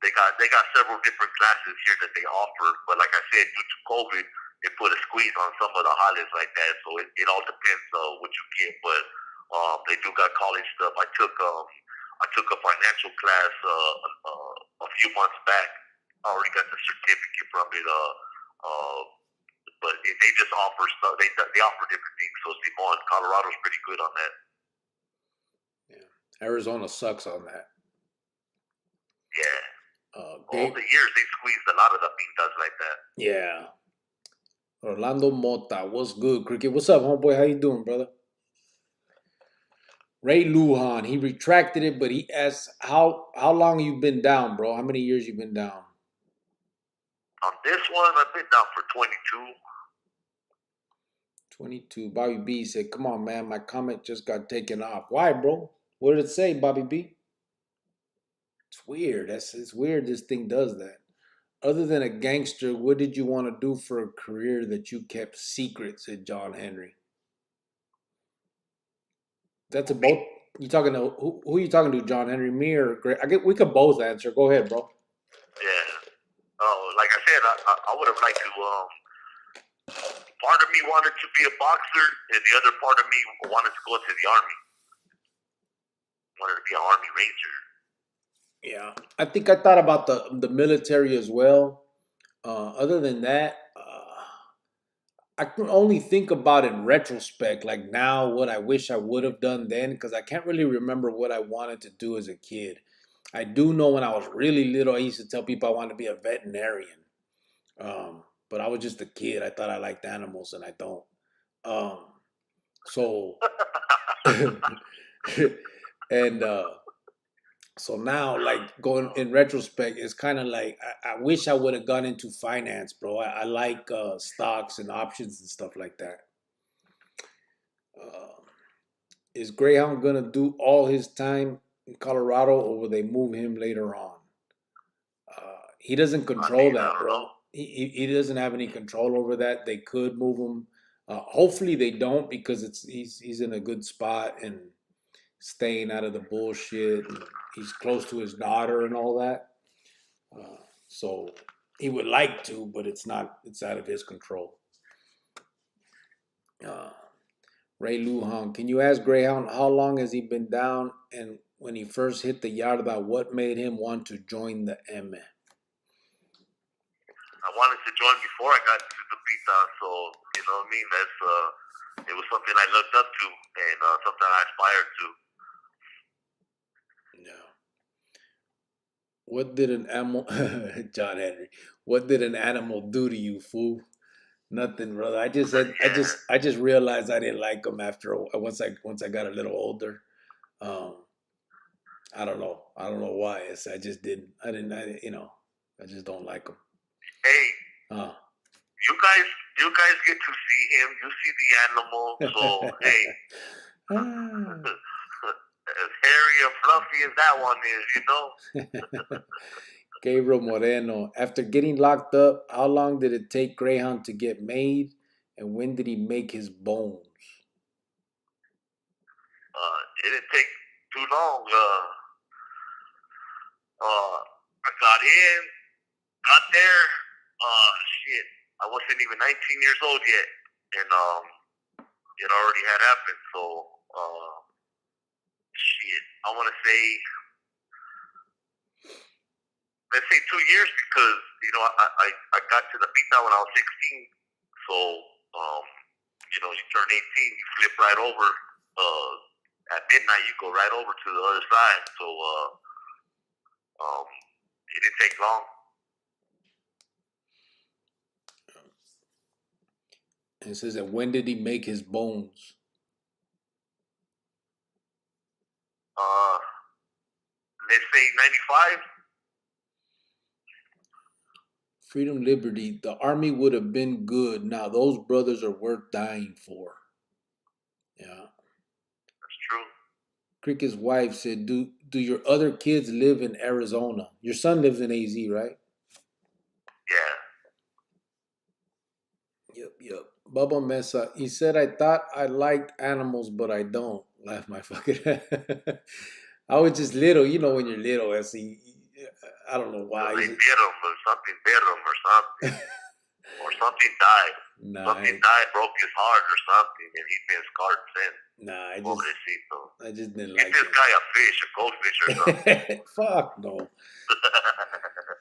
They got several different classes here that they offer, but like I said, due to COVID, they put a squeeze on some of the highlights like that. So it all depends what you get, but they do got college stuff. I took a financial class a few months back. I already got the certificate from it. But they just offer stuff. They offer different things. So Simon, Colorado's pretty good on that. Yeah, Arizona sucks on that. Yeah. Gabe, Over the years, they squeezed a lot of the pintas like that. yeah. Orlando Mota, what's good, Cricket? What's up, homeboy? How you doing, brother? Ray Lujan, he retracted it, but he asked, how long you been down, bro? How many years you been down? On this one, I've been down for 22. 22. Bobby B said, come on, man, my comment just got taken off. Why, bro? What did it say, Bobby B? It's weird. It's weird this thing does that. Other than a gangster, what did you want to do for a career that you kept secret, said John Henry. That's a both. You talking to who are you talking to, John Henry? Me or Greg? We could both answer. Go ahead, bro. Yeah. Oh, like I said, I would have liked to. Part of me wanted to be a boxer, and the other part of me wanted to go to the army. Wanted to be an army ranger. Yeah, I think I thought about the military as well. Other than that, I can only think about in retrospect, like now, what I wish I would have done then, because I can't really remember what I wanted to do as a kid. I do know when I was really little, I used to tell people I wanted to be a veterinarian. But I was just a kid. I thought I liked animals, and I don't. So, and so now, like going in retrospect, it's kind of like I wish I would have gone into finance, bro. I like stocks and options and stuff like that. Is Greyhound gonna do all his time in Colorado, or will they move him later on? He doesn't control that, bro. He doesn't have any control over that. They could move him. Hopefully they don't, because he's in a good spot and staying out of the bullshit. And he's close to his daughter and all that. So he would like to, but it's not. It's out of his control. Ray Lujan, can you ask Greyhound how long has he been down, and when he first hit the yarda, what made him want to join the M? I wanted to join before I got to the pizza, so you know what I mean. It was something I looked up to and something I aspired to. Yeah. What did an animal, John Henry? What did an animal do to you, fool? Nothing, brother. I just said, I just realized I didn't like him after once I got a little older. I don't know why. I just didn't. I just don't like him. Hey, you guys get to see him. You see the animal. So hey, as hairy and fluffy as that one is, you know. Gabriel Moreno. After getting locked up, how long did it take Greyhound to get made, and when did he make his bones? It didn't take too long. I got there. Shit, I wasn't even 19 years old yet, and it already had happened. So, shit, I want to say, let's say 2 years, because I got to the pizza when I was 16. So, you turn 18, you flip right over. At midnight, you go right over to the other side. So, it didn't take long. And it says that when did he make his bones? Let's say 95. Freedom, liberty. The army would have been good. Now those brothers are worth dying for. Yeah. That's true. Cricket's wife said, do your other kids live in Arizona? Your son lives in AZ, right? Yeah. Yep. Bubba Mesa, he said, I thought I liked animals, but I don't. Laugh my fucking head. I was just little. You know when you're little, I don't know why. They bit him, or something bit him, or something. Or something died. Something died, broke his heart or something, and he's been scarred since. I just didn't Get like this it. guy a fish, a goldfish or something. Fuck no.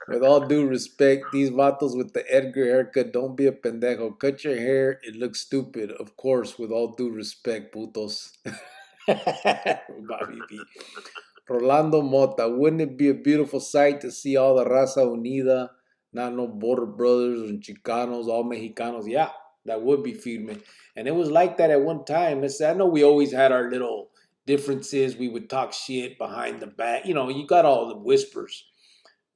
With all due respect, these vatos with the Edgar haircut, don't be a pendejo. Cut your hair, it looks stupid. Of course, with all due respect, putos. Bobby B. Rolando Mota, wouldn't it be a beautiful sight to see all the raza unida, not no border brothers and Chicanos, all Mexicanos? Yeah, that would be firme. And it was like that at one time. I know we always had our little differences. We would talk shit behind the back. You know, you got all the whispers.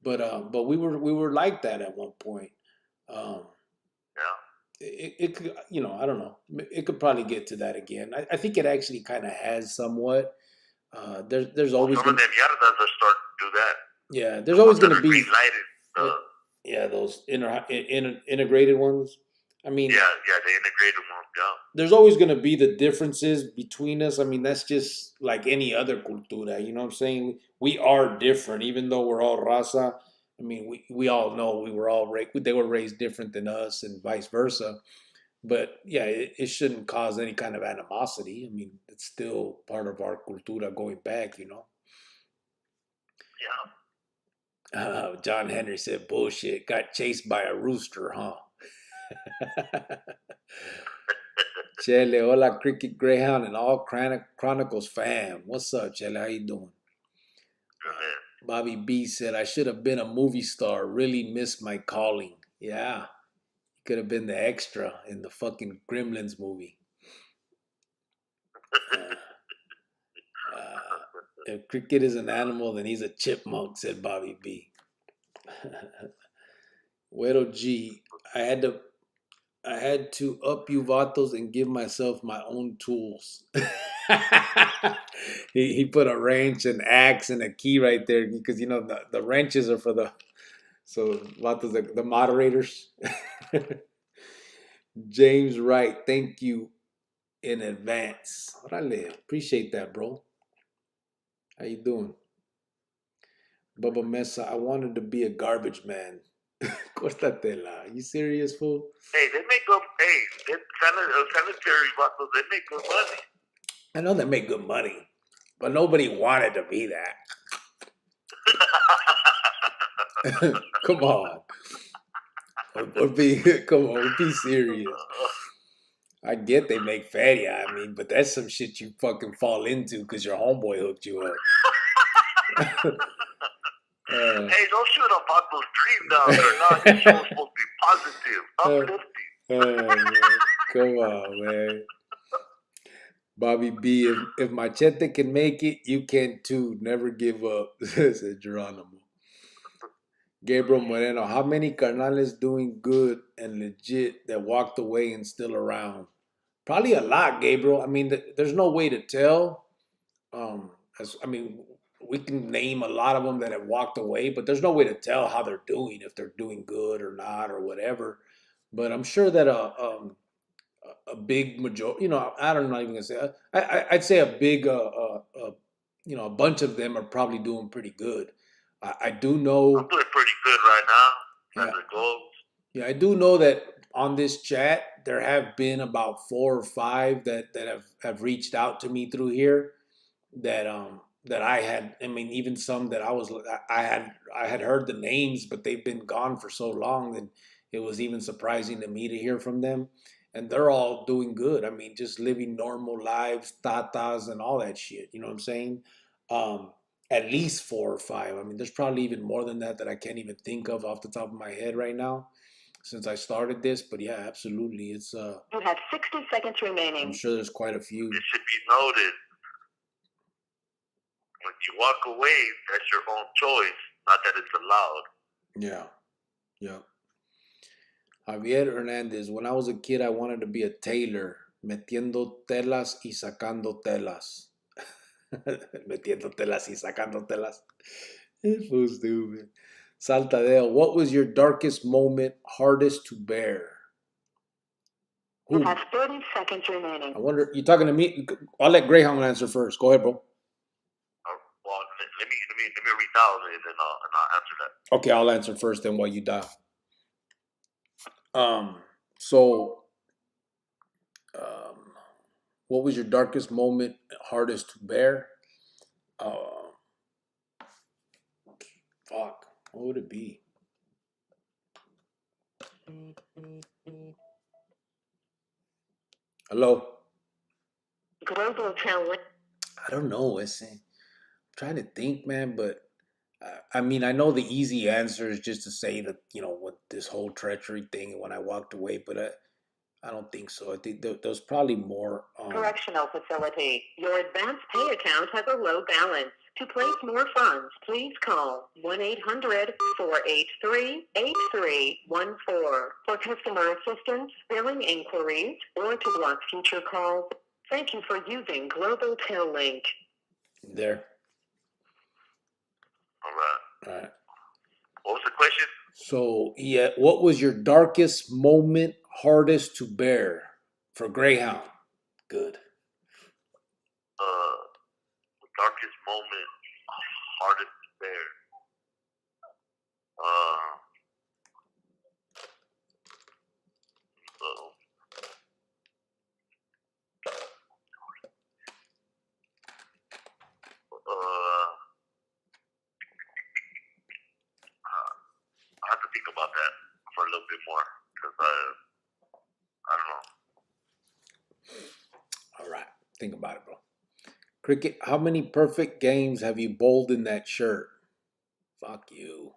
But we were like that at one point. Um, Yeah. it could, I don't know. It could probably get to that again. I think it actually kind of has somewhat. There's Well, always some of gonna them yardas are starting to do that. yeah, The there's always ones that gonna are be green lighted. those integrated ones. I mean, Yeah, the integrated ones. Yeah. there's always gonna be the differences between us. I mean, that's just like any other cultura. You know what I'm saying? We are different, even though we're all raza. I mean, we all know they were raised different than us, and vice versa. But yeah, it shouldn't cause any kind of animosity. I mean, it's still part of our cultura going back. Yeah. John Henry said, "Bullshit. Got chased by a rooster, huh?" Chele, hola, Cricket Greyhound, and all Chronicles fam. What's up, Chele? How you doing? Bobby B said, "I should have been a movie star. Really missed my calling." Yeah, could have been the extra in the fucking Gremlins movie. If cricket is an animal, then he's a chipmunk," said Bobby B. Güero G, I had to up you vatos and give myself my own tools. he put a wrench, an axe, and a key right there because the wrenches are for the vatos, the moderators. James Wright, thank you in advance. Orale, appreciate that, bro. How you doing? Bubba Mesa, I wanted to be a garbage man. Cortatela. You serious, fool? Hey, they make good. Hey, sanitary bottles. They make good money. I know they make good money, but nobody wanted to be that. Come on. Be serious. I get they make feria, but that's some shit you fucking fall into because your homeboy hooked you up. Hey, don't shoot a bottle's dream down there. No, your show's supposed to be positive, uplifting. Come on, man. Bobby B, if Machete can make it, you can too. Never give up, said Geronimo. Gabriel Moreno, how many carnales doing good and legit that walked away and still around? Probably a lot, Gabriel. I mean, there's no way to tell. We can name a lot of them that have walked away, but there's no way to tell how they're doing, if they're doing good or not or whatever. But I'm sure that a big majority, I don't know, even gonna say, I'd say a big, a bunch of them are probably doing pretty good. I do know. I'm doing pretty good right now. As it goes. Yeah, I do know that on this chat there have been about 4 or 5 that have reached out to me through here that I had. I mean, even some that I had heard the names, but they've been gone for so long that it was even surprising to me to hear from them. And they're all doing good. I mean, just living normal lives, tatas, and all that shit. You know what I'm saying? At least 4 or 5. I mean, there's probably even more than that I can't even think of off the top of my head right now since I started this. But yeah, absolutely. It's You have 60 seconds remaining. I'm sure there's quite a few. It should be noted. When you walk away, that's your own choice, not that it's allowed. Yeah. Javier Hernandez, when I was a kid, I wanted to be a tailor, metiendo telas y sacando telas. Metiendo telas y sacando telas. It's so stupid. Saltadeo, what was your darkest moment, hardest to bear? You have 30 seconds remaining. I wonder, you talking to me? I'll let Greyhound answer first. Go ahead, bro. Well, let me read down and then I'll answer that. Okay, I'll answer first then while you dial. What was your darkest moment, hardest to bear? Fuck. What would it be? Hello? Global talent. I don't know, ese. trying to think, man, but I mean, I know the easy answer is just to say that, with this whole treachery thing and when I walked away, but I don't think so. I think there's probably more. Correctional facility. Your advance pay account has a low balance. To place more funds, please call 1-800-483-8314 for customer assistance, billing inquiries, or to block future calls. Thank you for using Global Tel Link. There. All right. All right. What was the question? So, yeah, what was your darkest moment, hardest to bear for Greyhound? Good. The darkest moment, hardest to bear. I have to think about that for a little bit more because I don't know. All right. Think about it, bro. Cricket, how many perfect games have you bowled in that shirt? Fuck you.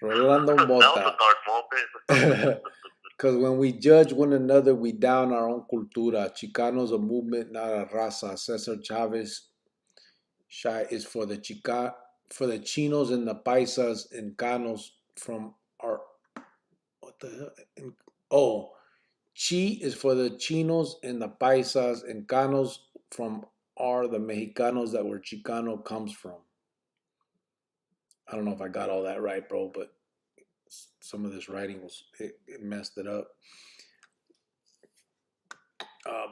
Rolando That was Mota. a dark moment. Because when we judge one another, we down our own cultura. Chicano's a movement, not a raza. Cesar Chavez Shai is for the Chinos and the Paisas and Canos from our, what the hell? Oh, Chi is for the Chinos and the Paisas and Canos from are the Mexicanos that where Chicano comes from. I don't know if I got all that right, bro, but some of this writing it messed it up.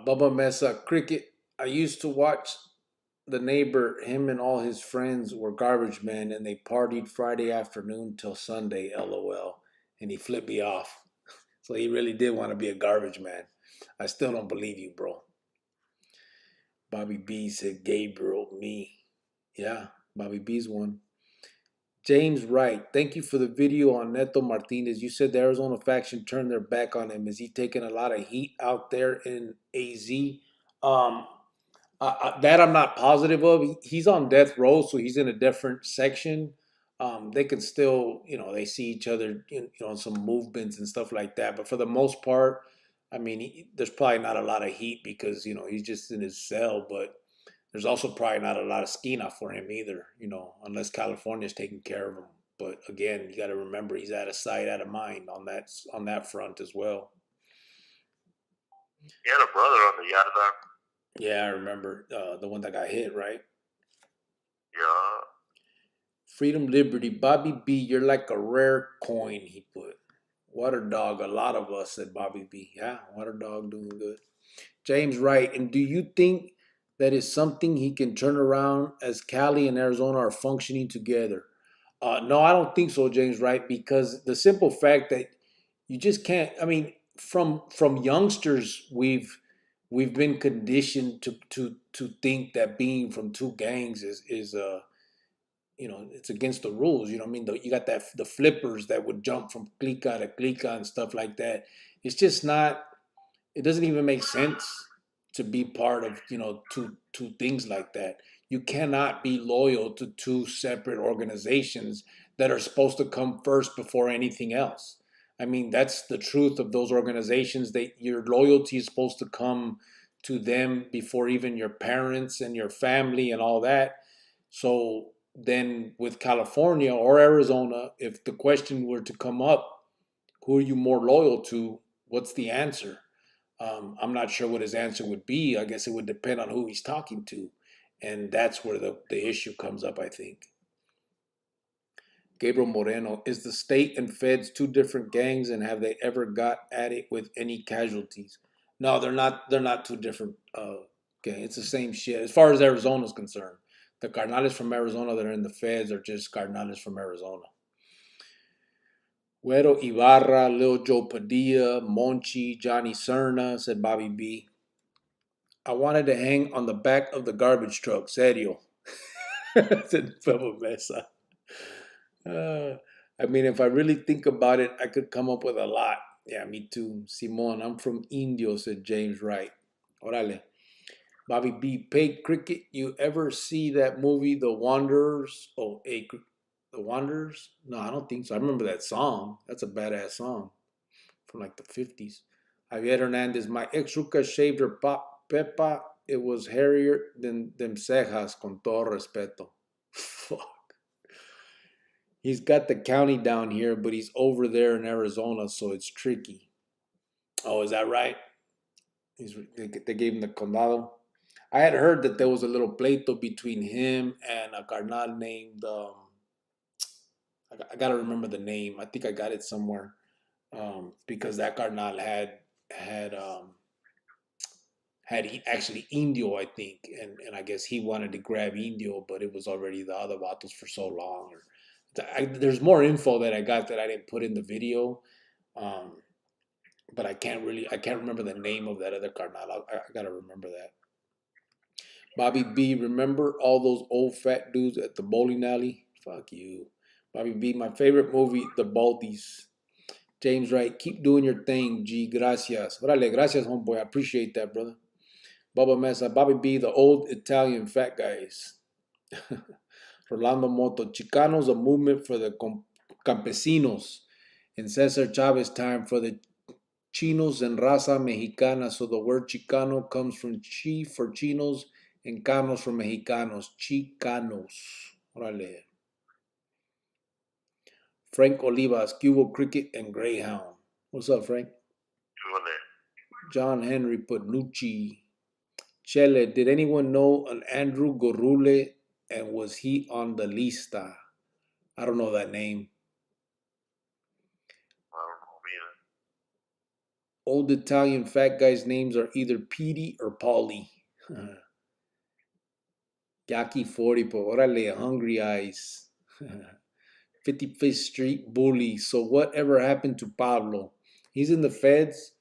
Bubba Mesa, Cricket. I used to watch the neighbor. Him and all his friends were garbage men, and they partied Friday afternoon till Sunday. LOL. And he flipped me off. So he really did want to be a garbage man. I still don't believe you, bro. Bobby B said, Gabriel, me. Yeah, Bobby B's one. James Wright, thank you for the video on Neto Martinez. You said the Arizona faction turned their back on him. Is he taking a lot of heat out there in AZ? That I'm not positive of. He's on death row, so he's in a different section. They can still, they see each other, some movements and stuff like that. But for the most part, I mean, there's probably not a lot of heat because, he's just in his cell. But there's also probably not a lot of skina for him either, unless California's taking care of him. But again, you got to remember he's out of sight, out of mind on that front as well. He had a brother on the Yadadar. Yeah, I remember the one that got hit, right? Yeah. Freedom, Liberty, Bobby B, you're like a rare coin, he put. Water Dog, a lot of us, said Bobby B. Yeah, Water Dog doing good. James Wright, and do you think that is something he can turn around as Cali and Arizona are functioning together? No, I don't think so, James Wright, because the simple fact that you just can't, I mean, from youngsters, we've been conditioned to think that being from two gangs is it's against the rules. You know what I mean? You got the flippers that would jump from clica to clica and stuff like that. It's just not. It doesn't even make sense to be part of two things like that. You cannot be loyal to two separate organizations that are supposed to come first before anything else. I mean, that's the truth of those organizations. Your loyalty is supposed to come to them before even your parents and your family and all that. So then with California or Arizona, if the question were to come up, who are you more loyal to? What's the answer? I'm not sure what his answer would be. I guess it would depend on who he's talking to. And that's where the issue comes up, I think. Gabriel Moreno, is the state and feds two different gangs, and have they ever got at it with any casualties? No, they're not. They're not two different gangs. It's the same shit as far as Arizona's concerned. The carnales from Arizona that are in the feds are just carnales from Arizona. Güero Ibarra, Lil Joe Padilla, Monchi, Johnny Serna, said Bobby B. I wanted to hang on the back of the garbage truck, serio. Said Bubba Mesa. I mean, if I really think about it, I could come up with a lot. Yeah, me too. Simon, I'm from Indio, said James Wright. Orale. Bobby B. Pay Cricket. You ever see that movie, The Wanderers? Oh, The Wanderers? No, I don't think so. I remember that song. That's a badass song from like the 50s. Javier Hernandez. My ex ruca shaved her pepa. It was hairier than them cejas, con todo respeto. Fuck. He's got the county down here, but he's over there in Arizona, so it's tricky. Oh, is that right? They gave him the condado. I had heard that there was a little pleito between him and a carnal named. I gotta remember the name. I think I got it somewhere. Because that carnal had actually Indio, I think, and I guess he wanted to grab Indio, but it was already the other vatos for so long. There's more info that I got that I didn't put in the video, um, but I can't remember the name of that other carnal. I gotta remember that. Bobby B, remember all those old fat dudes at the bowling alley? Fuck you. Bobby B, my favorite movie, The Baldies. James Wright, keep doing your thing, G. Gracias. Órale, gracias, homeboy. I appreciate that, brother. Bubba Mesa, Bobby B, the old Italian fat guys. Rolando Moto, Chicanos, a movement for the campesinos. In Cesar Chavez time for the Chinos and Raza Mexicana. So the word Chicano comes from Chi for Chinos and Canos for Mexicanos. Chicanos. Órale. Frank Olivas, Cubo Cricket and Greyhound. What's up, Frank? John Henry put Nucci. Chele, did anyone know an Andrew Gorule, and was he on the lista? I don't know that name. I don't know either. Old Italian fat guys' names are either Petey or Paulie. Yaki 40, but orale, Hungry Eyes. 55th Street Bully. So whatever happened to Pablo? He's in the feds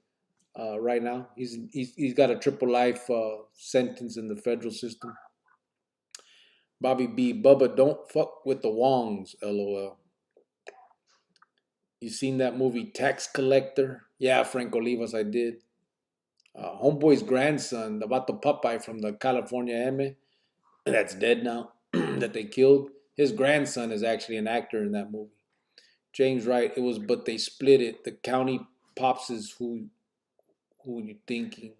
right now. He's got a triple life sentence in the federal system. Bobby B. Bubba, don't fuck with the Wongs, LOL. You seen that movie Tax Collector? Yeah, Frank Olivas, I did. Homeboy's grandson, the Vato Popeye from the California M, that's dead now, that they killed. His grandson is actually an actor in that movie. James Wright, it was, but they split it. The county pops is who you thinking?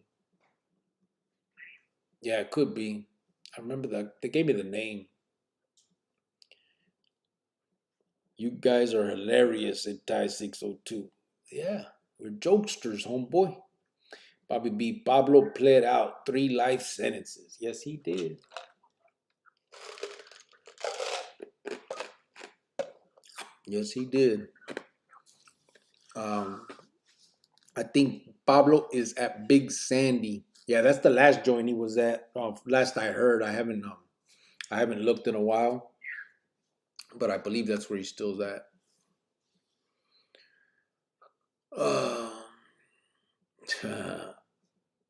Yeah, it could be. I remember that. They gave me the name. You guys are hilarious at Thai 602. Yeah, we're jokesters, homeboy. Bobby B. Pablo pled out 3 life sentences. Yes, he did. Yes, he did. I think Pablo is at Big Sandy. Yeah, that's the last joint he was at. Last I heard, I haven't looked in a while, but I believe that's where he still's at.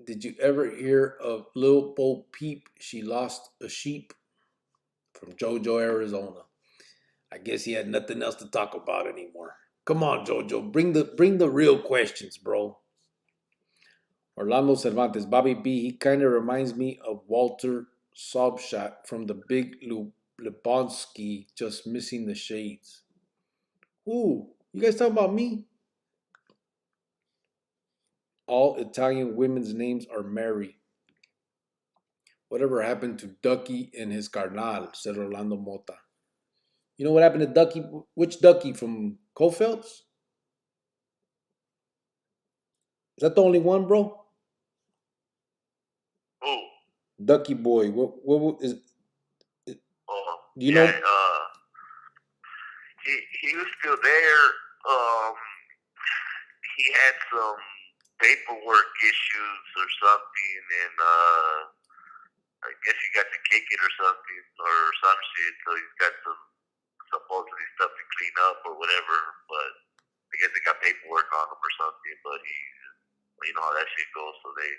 Did you ever hear of Lil Bo Peep? She lost a sheep from JoJo, Arizona. I guess he had nothing else to talk about anymore. Come on, JoJo, bring the real questions, bro. Orlando Cervantes, Bobby B. He kind of reminds me of Walter Sobchat from the Big Lebowski, just missing the shades. Ooh, you guys talking about me? All Italian women's names are Mary. Whatever happened to Ducky and his carnal, said Orlando Mota. You know what happened to Ducky? Which Ducky from Cofelds? Is that the only one, bro? Who? Ducky Boy. What is? Oh, Do you yeah. know? He was still there. He had some paperwork issues or something, and I guess he got to kick it or something or some shit. So he's got some supposedly stuff to clean up or whatever. But I guess they got paperwork on him or something. But you know how that shit goes. So they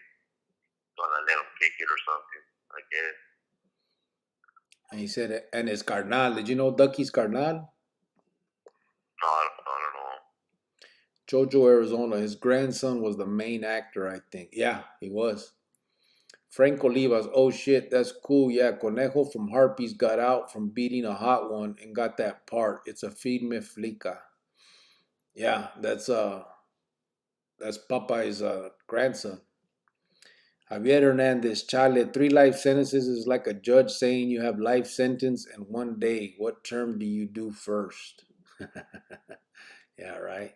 gonna let him kick it or something, I guess. And he said, and his carnal. Did you know Ducky's carnal? No, I don't know. JoJo, Arizona. His grandson was the main actor, I think. Yeah, he was. Frank Olivas, oh shit, that's cool. Yeah, Conejo from Harpies got out from beating a hot one and got that part. It's a feed me flica. Yeah, that's Popeye's grandson. Javier Hernandez, Chale, 3 life sentences is like a judge saying you have life sentence and 1 day. What term do you do first? Yeah, right.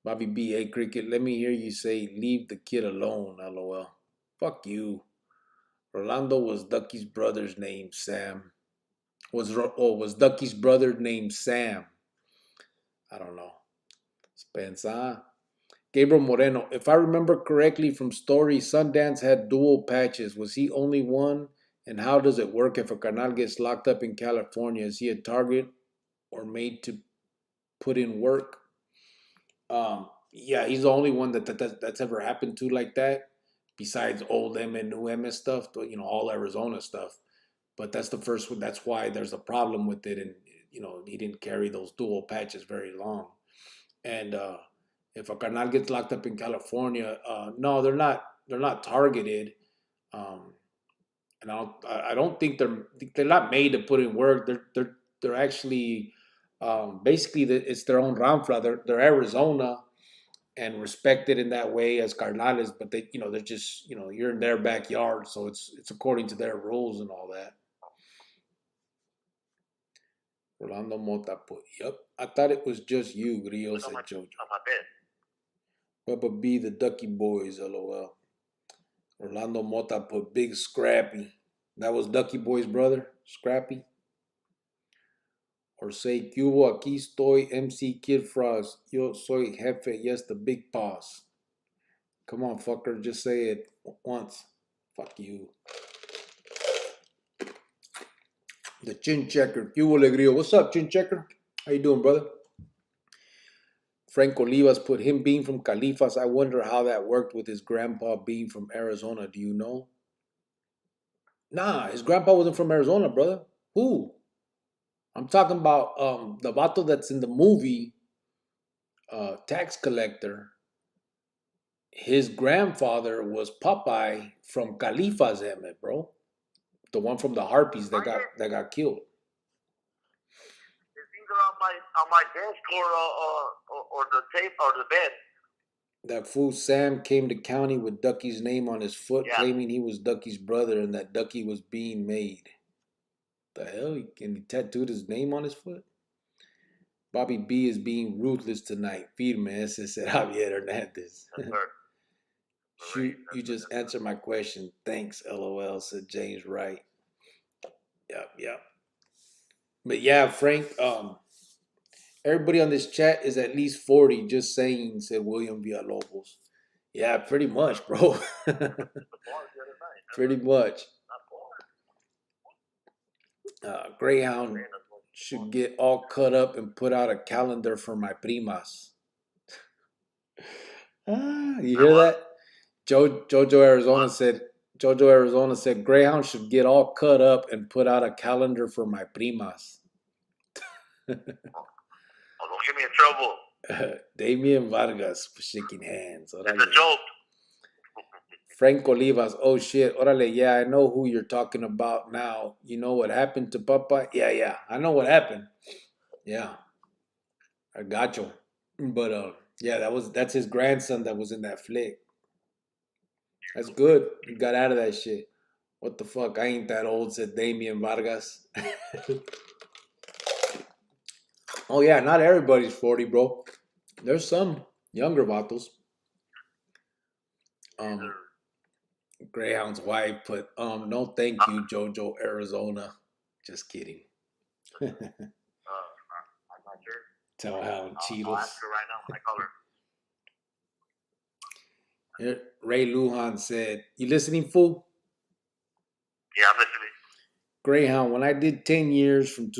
Bobby B, A Cricket, let me hear you say, leave the kid alone, lol. Fuck you. Rolando was Ducky's brother's name, Sam. Was Ducky's brother named Sam? I don't know. Spencer. Gabriel Moreno, if I remember correctly from story, Sundance had dual patches. Was he only one? And how does it work if a carnal gets locked up in California? Is he a target or made to put in work? Yeah, he's the only one that's ever happened to like that. Besides old M and new M and stuff, but all Arizona stuff. But that's the first one. That's why there's a problem with it, and he didn't carry those dual patches very long. And if a carnal gets locked up in California, no, they're not targeted. Um, and I don't think they're not made to put in work. They're actually basically it's their own ranfla. They're Arizona and respected in that way as carnales, but they're just you're in their backyard, so it's according to their rules and all that. Rolando Mota put, yep. I thought it was just you, Grillo, said Jojo. On my bed. Bubba B, the Ducky Boys, lol. Orlando Mota put Big Scrappy. That was Ducky Boy's brother, Scrappy. Or say, Cubo, aquí estoy, MC Kid Frost. Yo soy jefe, yes, the big boss. Come on, fucker, just say it once. Fuck you. The Chin Checker. Cubo Legrio. What's up, Chin Checker? How you doing, brother? Frank Olivas put him being from Califas. I wonder how that worked with his grandpa being from Arizona. Do you know? Nah, his grandpa wasn't from Arizona, brother. Who? I'm talking about the vato that's in the movie, Tax Collector. His grandfather was Popeye from Califas, Emmett, bro. The one from the Harpies that got killed. It's either on my desk or the tape or the bed. That fool Sam came to county with Ducky's name on his foot, Yeah. claiming he was Ducky's brother and that Ducky was being made. The hell? He tattooed his name on his foot? Bobby B is being ruthless tonight. Firme, ese said Javier Hernandez. Shoot, you just answered my question. Thanks, LOL, said James Wright. Yep. But yeah, Frank, everybody on this chat is at least 40, just saying, said William Villalobos. Yeah, pretty much, bro. Pretty much. Greyhound should get all cut up and put out a calendar for my primas. You hear that? Jojo Arizona said Greyhound should get all cut up and put out a calendar for my primas. Don't get me in trouble. Damian Vargas for shaking hands. That's a joke. Frank Olivas, oh shit, orale, yeah, I know who you're talking about now. You know what happened to Papa? Yeah, I know what happened. Yeah, I got you. But yeah, that's his grandson that was in that flick. That's good. You got out of that shit. What the fuck? I ain't that old, said Damian Vargas. Oh yeah, not everybody's 40, bro. There's some younger vatos. Greyhound's wife put, no thank you, Jojo, Arizona. Just kidding. I'm not sure. Tell Hound Cheetos. I'll ask her right now when I call her. Ray Lujan said, you listening, fool? Yeah, I'm listening. Greyhound, when I did 10 years from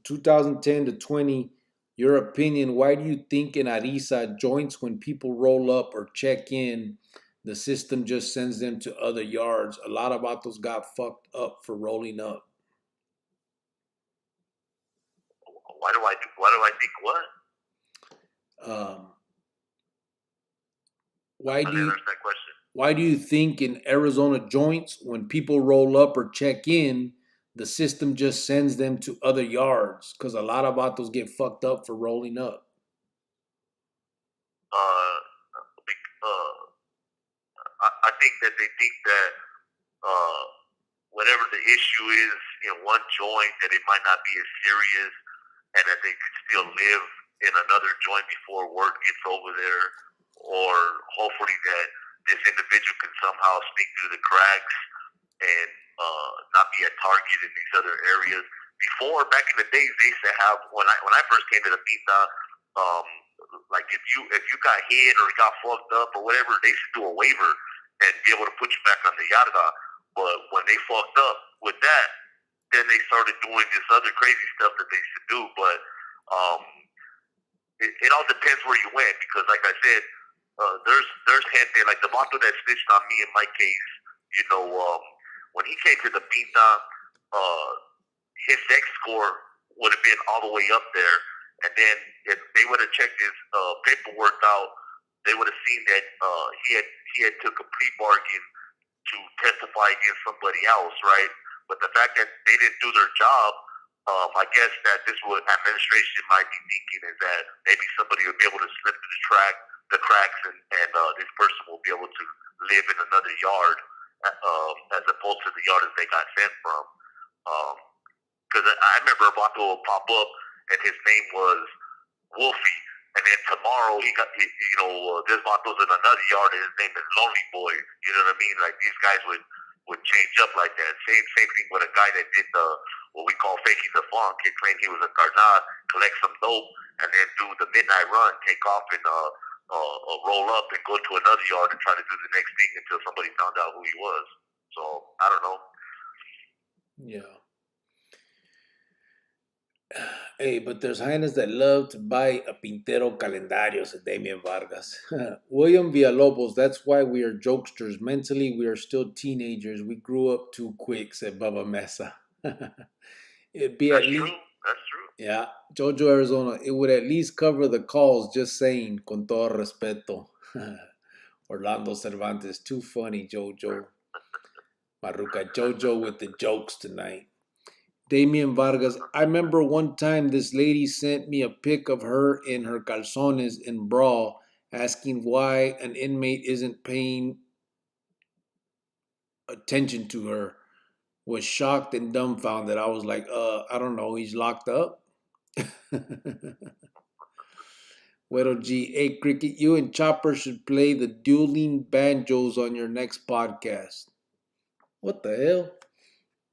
2010 to 20, your opinion, why do you think in Ariza joints when people roll up or check in, the system just sends them to other yards? A lot of vatos got fucked up for rolling up. Why do I think what? Why do you understand that question. Why do you think in Arizona joints, when people roll up or check in, the system just sends them to other yards? Because a lot of vatos get fucked up for rolling up. Uh, I think that they think that uh, whatever the issue is in one joint, that it might not be as serious, and that they could still live in another joint before word gets over there, or hopefully that this individual can somehow sneak through the cracks and not be a target in these other areas. Before, back in the days, they used to have, when I first came to the pizza, like if you got hit or got fucked up or whatever, they used to do a waiver and be able to put you back on the yarda. But when they fucked up with that, then they started doing this other crazy stuff that they used to do. But it all depends where you went, because like I said, there's gente like the vato that snitched on me in my case. When he came to the pizza, his X score would have been all the way up there. And then if they would have checked his paperwork out, they would have seen that he had took a plea bargain to testify against somebody else, right? But the fact that they didn't do their job, I guess that this what administration might be thinking is that maybe somebody will be able to slip through the cracks, and this person will be able to live in another yard as opposed to the yard that they got sent from. Because I remember a vato will pop up and his name was Wolfie, and then tomorrow this vato's in another yard and his name is Lonely Boy. You know what I mean? Like these guys would change up like that. Same thing with a guy that did what we call faking the funk. He claimed he was a carnal, collect some dope, and then do the midnight run, take off and roll up and go to another yard and try to do the next thing until somebody found out who he was. So I don't know. Yeah. Hey, but there's hyenas that love to buy a Pintero calendario, said Damian Vargas. William Villalobos, that's why we are jokesters. Mentally, we are still teenagers. We grew up too quick, said Baba Mesa. It'd be That's at least. True. That's true. Yeah, Jojo, Arizona. It would at least cover the calls, just saying, con todo respeto. Orlando Cervantes, too funny, Jojo. Maruca Jojo with the jokes tonight. Damian Vargas, I remember one time this lady sent me a pic of her in her calzones and bra asking why an inmate isn't paying attention to her. Was shocked and dumbfounded. I was like, I don't know, he's locked up? Güero G, hey Cricket, you and Chopper should play the dueling banjos on your next podcast. What the hell?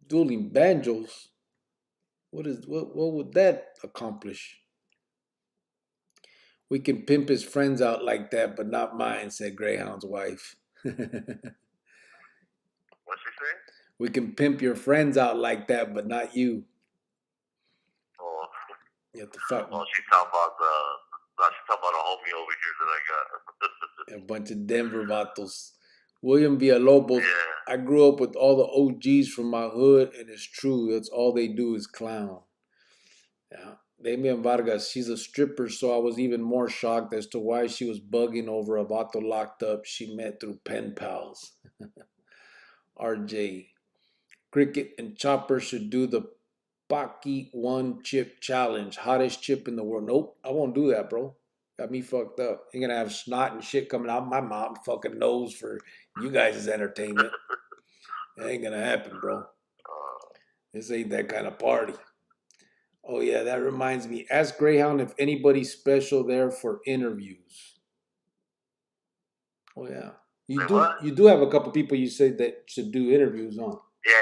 Dueling banjos? What would that accomplish? We can pimp his friends out like that, but not mine, said Greyhound's wife. What's she saying? We can pimp your friends out like that, but not you. Oh, You have to fuck she's talking about a homie over here that I got. a bunch of Denver vatos. William Villalobos. Yeah. I grew up with all the OGs from my hood, and it's true. That's all they do is clown. Yeah. Damian Vargas, she's a stripper, so I was even more shocked as to why she was bugging over a vato locked up she met through pen pals. RJ. Cricket and Chopper should do the Paki one chip challenge. Hottest chip in the world. Nope, I won't do that, bro. Got me fucked up. You're gonna have snot and shit coming out my mom fucking nose for you guys' entertainment. It ain't gonna happen, bro. This ain't that kind of party. Oh yeah, that reminds me. Ask Greyhound if anybody's special there for interviews. Oh yeah. You do have a couple people you say that should do interviews on. Yeah.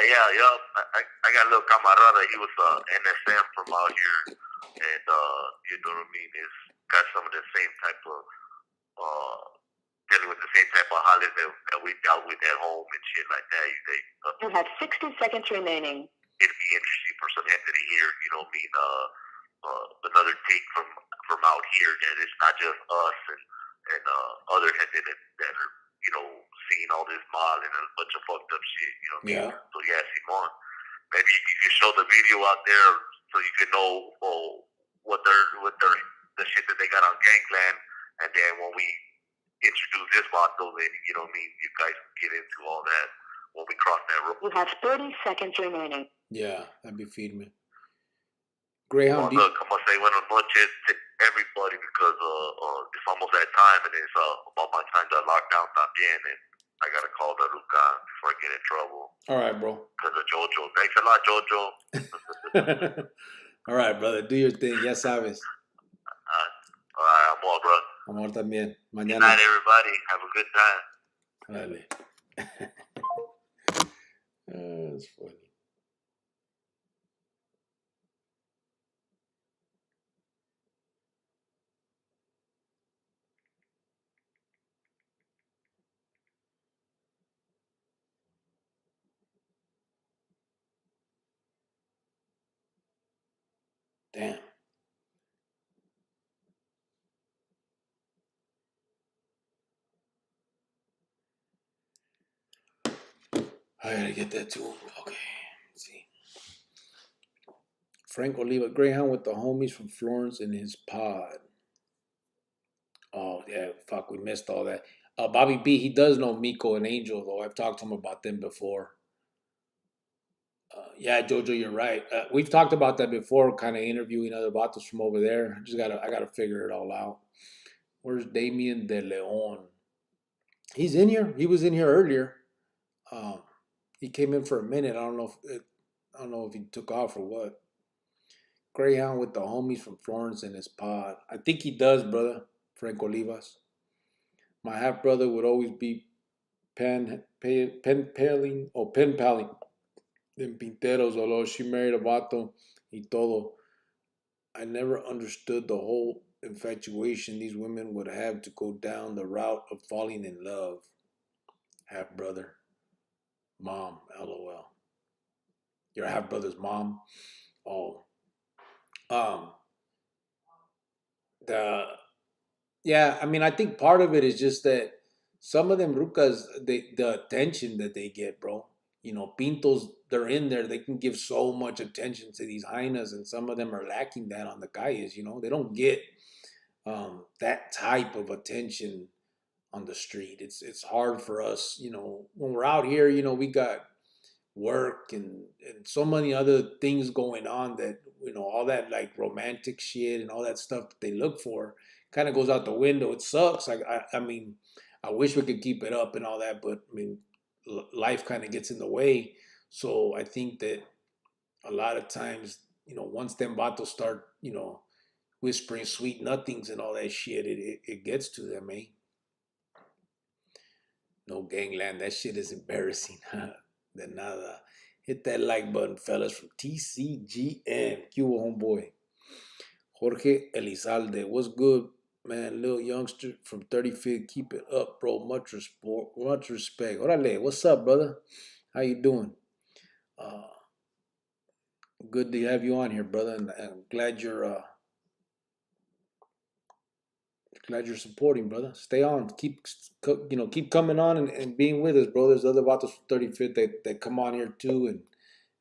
I got a little camarada. He was NSM from out here, and you know what I mean. He's got some of the same type of dealing with the same type of holiday that we dealt with at home and shit like that. You have 60 seconds remaining. It'd be interesting for some gente to hear, you know what I mean, another take from out here, that it's not just us and other gente that are, you know, seeing all this mob and a bunch of fucked up shit, you know what I mean? So yeah, Simon, maybe you can show the video out there so you can know what the shit that they got on Gangland, and then when we introduce this vato, then you know what I mean. You guys can get into all that when we cross that road. You have 30 seconds remaining. Yeah, that'd be feeding me. Well, Greyhound, look, I'm gonna say buenas noches to everybody because it's almost that time and it's about my time to lock down también, and I gotta call the Lucan before I get in trouble. all right, bro. Because of Jojo. Thanks a lot, Jojo. All right, brother. Do your thing. Ya sabes. All right, I'm all, bro. Amor también. Good Mañana. night, everybody. Have a good time. Dale. That's funny. Damn. I gotta get that to him. Okay. Let's see. Frank Oliva, Greyhound with the homies from Florence in his pod. Oh, yeah. Fuck, we missed all that. Bobby B, he does know Miko and Angel, though. I've talked to him about them before. Yeah, Jojo, you're right. We've talked about that before, kind of interviewing other vatos from over there. I gotta figure it all out. Where's Damien De Leon? He's in here. He was in here earlier. He came in for a minute. I don't know if he took off or what. Greyhound with the homies from Florence in his pod. I think he does, brother. Frank Olivas. My half brother would always be pen paling. Them pinteros, although she married a vato y todo. I never understood the whole infatuation these women would have to go down the route of falling in love. Half brother. Mom, LOL. Your half brother's mom. Oh. I mean, I think part of it is just that some of them rucas, the attention that they get, bro. You know, pintos, they're in there. They can give so much attention to these hyenas, and some of them are lacking that on the calles. You know, they don't get that type of attention on the street. It's hard for us. You know, when we're out here, you know, we got work and so many other things going on that, you know, all that like romantic shit and all that stuff that they look for kind of goes out the window. It sucks. I mean, I wish we could keep it up and all that, but I mean, life kind of gets in the way. So I think that a lot of times, you know, once them vatos start, you know, whispering sweet nothings and all that shit, it gets to them, eh? No gangland, that shit is embarrassing. De nada. Hit that like button, fellas, from TCGM. Cuba homeboy. Jorge Elizalde. What's good, man? Little youngster from 35th. Keep it up, bro. Much respect. Orale, what's up, brother? How you doing? Good to have you on here, brother. And I'm glad you're supporting, brother. Stay on. Keep coming on and being with us, bro. There's other vatos from 35th that come on here too,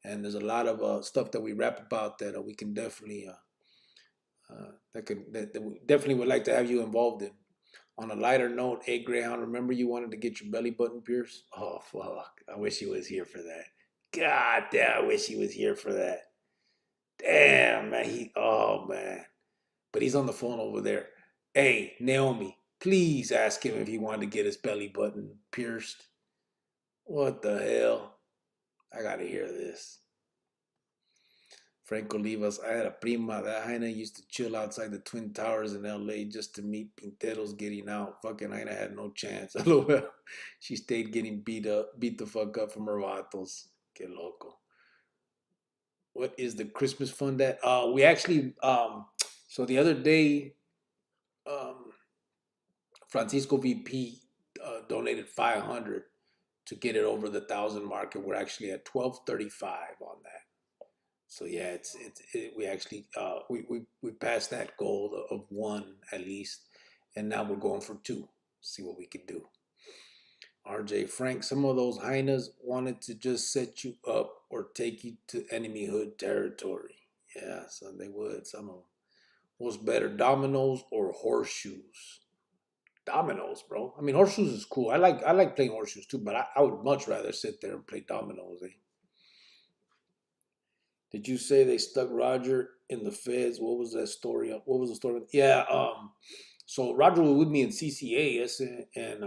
and there's a lot of stuff that we rap about that we can definitely that we definitely would like to have you involved in. On a lighter note, hey Greyhound, remember you wanted to get your belly button pierced? Oh fuck! I wish he was here for that. God damn, I wish he was here for that. Damn, man. Oh man, but he's on the phone over there. Hey, Naomi, please ask him if he wanted to get his belly button pierced. What the hell? I gotta hear this. Frank Olivas, I had a prima. That Jaina used to chill outside the Twin Towers in LA just to meet Pinteros getting out. Fucking Jaina had no chance. LOL. She stayed getting beat the fuck up from her vatos. Que loco. What is the Christmas fund at? We actually, so the other day, Francisco VP donated 500 to get it over the 1,000 mark, and we're actually at 1235 on that. So yeah, we actually we passed that goal of one at least, and now we're going for two. See what we can do. RJ Frank, some of those hyenas wanted to just set you up or take you to enemy hood territory. Yeah, so they would. Some of them. What's better, dominoes or horseshoes? Dominoes, bro. I mean, horseshoes is cool. I like playing horseshoes too, but I would much rather sit there and play dominoes. Did you say they stuck Roger in the feds? What was that story? What was the story? Yeah. So Roger was with me in CCA, yes, and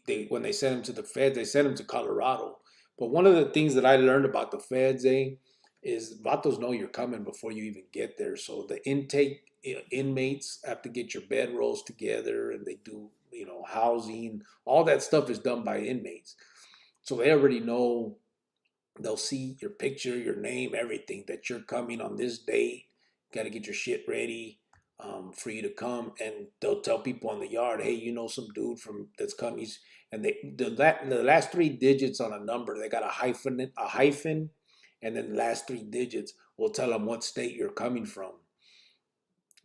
they when they sent him to the feds, they sent him to Colorado. But one of the things that I learned about the feds, is vatos know you're coming before you even get there. So the intake inmates have to get your bed rolls together, and they do housing. All that stuff is done by inmates, so they already know. They'll see your picture, your name, everything that you're coming on this date. Got to get your shit ready for you to come, and they'll tell people on the yard, "Hey, some dude from that's coming." And the last three digits on a number, they got a hyphen, and then the last three digits will tell them what state you're coming from.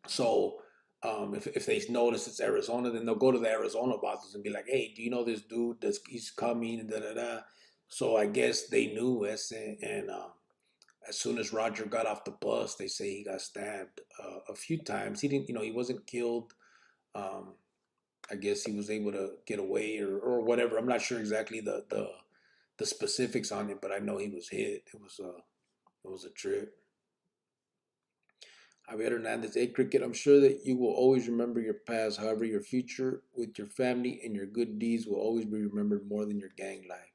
So if they notice it's Arizona, then they'll go to the Arizona bosses and be like, "Hey, do you know this dude he's coming?" And da da da. So I guess they knew us, and as soon as Roger got off the bus, they say he got stabbed a few times. He didn't, he wasn't killed. Um, I guess he was able to get away or whatever. I'm not sure exactly the specifics on it, but I know he was hit. It was a trip. Javier Hernandez, hey Cricket, I'm sure that you will always remember your past. However, your future with your family and your good deeds will always be remembered more than your gang life.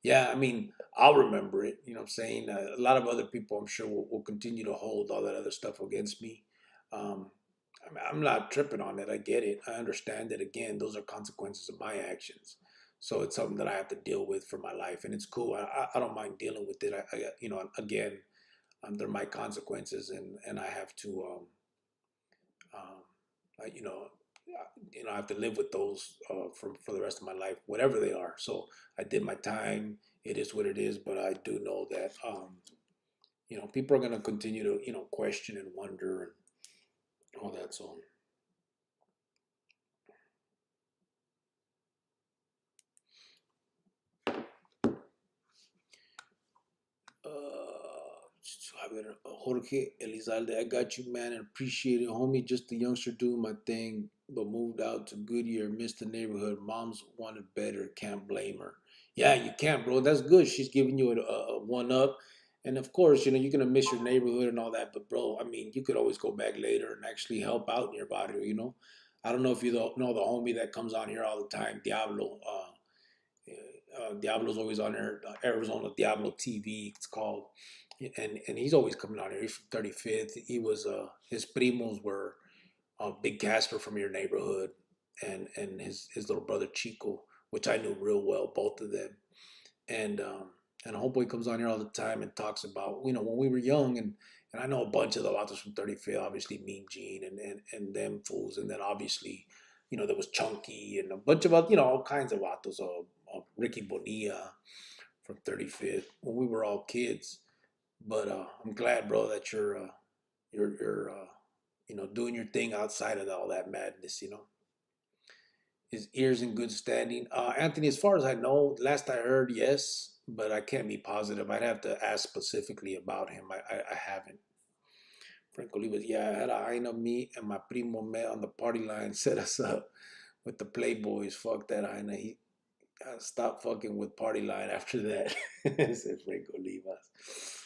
Yeah, I mean, I'll remember it. You know what I'm saying? A lot of other people, I'm sure, will continue to hold all that other stuff against me. Um, I'm not tripping on it. I get it. I understand it. Again, those are consequences of my actions. So it's something that I have to deal with for my life, and it's cool. I don't mind dealing with it. Again, they're my consequences, and I have to, um, I, you know, I have to live with those for the rest of my life, whatever they are. So I did my time. It is what it is. But I do know that people are gonna continue to question and wonder and all that. So Jorge Elizalde, I got you, man, and appreciate it, homie. Just a youngster doing my thing, but moved out to Goodyear, missed the neighborhood. Mom's wanted better, can't blame her. Yeah, you can't, bro. That's good. She's giving you a one up, and of course, you're gonna miss your neighborhood and all that. But bro, I mean, you could always go back later and actually help out in your body. I don't know if you know the homie that comes on here all the time, Diablo. Diablo's always on there. Arizona Diablo TV, it's called, and he's always coming on here. He's from 35th. He was his primos were Big Casper from your neighborhood, and his little brother Chico, which I knew real well, both of them. And homeboy comes on here all the time and talks about when we were young, and I know a bunch of the vatos from 35th, obviously Mean Gene and them fools, and then obviously there was Chunky and a bunch of all kinds of vatos. Ricky Bonilla from 35th when we were all kids. But I'm glad, bro, that you're doing your thing outside of all that madness. His ears in good standing. Anthony, as far as I know, last I heard, yes, but I can't be positive. I'd have to ask specifically about him. I haven't. Frank Olivas, yeah, I had a Aina, me and my primo met on the party line, set us up with the Playboys. Fuck that Aina. He stop fucking with party line after that. Said Frank Olivas.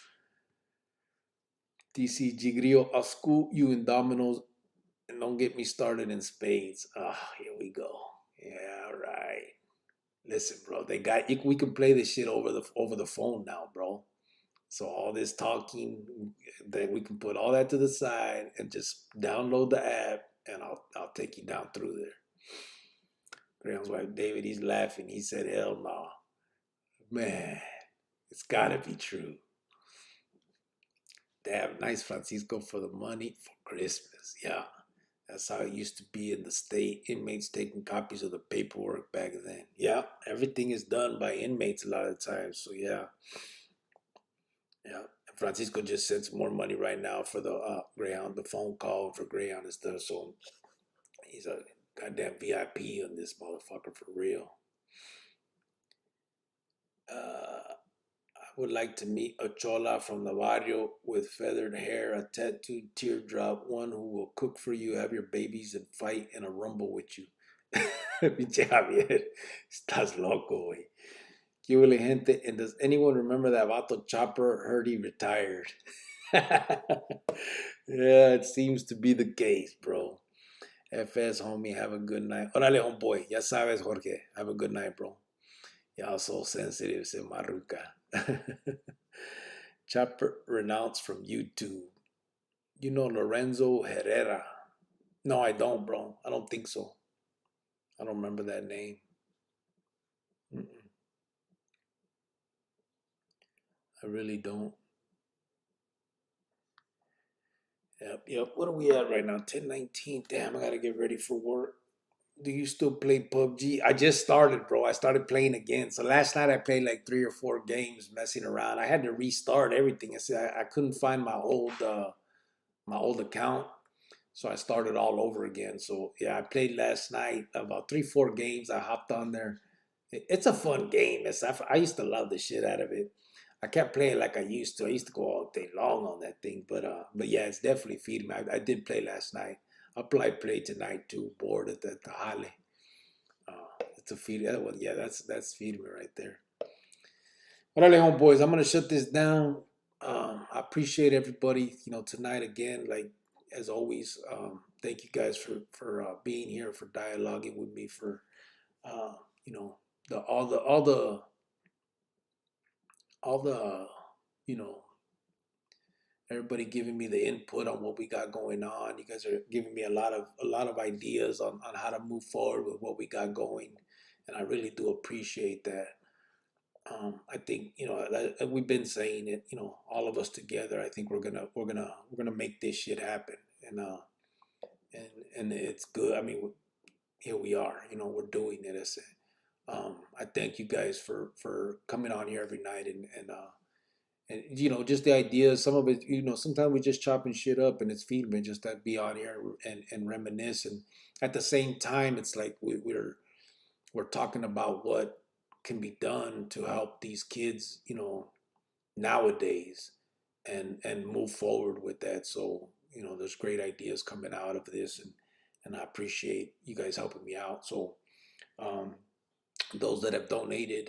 DC Gigrio, I'll school you in dominoes and don't get me started in spades. Here we go. Yeah, all right. Listen, bro, we can play this shit over the phone now, bro. So all this talking, that we can put all that to the side and just download the app, and I'll take you down through there. Graham's wife, David, he's laughing. He said, "Hell no, man, it's gotta be true." Damn, nice Francisco for the money for Christmas. Yeah, that's how it used to be in the state. Inmates taking copies of the paperwork back then. Yeah, everything is done by inmates a lot of times. So yeah. Francisco just sent some more money right now for the Greyhound, the phone call for Greyhound and stuff. So he's a goddamn VIP on this motherfucker for real. I would like to meet a chola from the barrio with feathered hair, a tattooed teardrop, one who will cook for you, have your babies, and fight in a rumble with you. Pinche Javier, estás loco, güey. ¿Qué huele, gente? And does anyone remember that vato Chopper heard he retired? Yeah, it seems to be the case, bro. FS, homie, have a good night. Órale, homeboy. Ya sabes, Jorge. Have a good night, bro. Y'all so sensitive, se maruca. Chopper renounced from YouTube. You know Lorenzo Herrera. No, I don't, bro. I don't think so. I don't remember that name. Mm-mm. I really don't. Yep. What are we at right now? 10:19. Damn, I gotta get ready for work. Do you still play PUBG? I just started, bro. I started playing again. So last night I played like 3 or 4 games messing around. I had to restart everything. I said I couldn't find my old account. So I started all over again. So yeah, I played last night about 3, 4 games. I hopped on there. It's a fun game. I used to love the shit out of it. I can't play it like I used to. I used to go all day long on that thing. But yeah, it's definitely feeding me. I did play last night. I'll probably play tonight too. Bored at the Hale. It's a feed. Well, yeah, that's feeding me right there. Alright, homeboys, I'm gonna shut this down. I appreciate everybody. Tonight again, like as always. Thank you guys for being here, for dialoguing with me, for uh, you know the all the you know everybody giving me the input on what we got going on. You guys are giving me a lot of ideas on how to move forward with what we got going, and I really do appreciate that. I think like we've been saying it. All of us together. I think we're gonna make this shit happen, and and it's good. I mean, here we are. We're doing it. I thank you guys for coming on here every night and just the ideas. Some of it, sometimes we just chopping shit up and it's feeding me just to be on here and reminisce. And at the same time, it's like we're talking about what can be done to help these kids, nowadays and move forward with that. So, there's great ideas coming out of this and I appreciate you guys helping me out. So, um, those that have donated,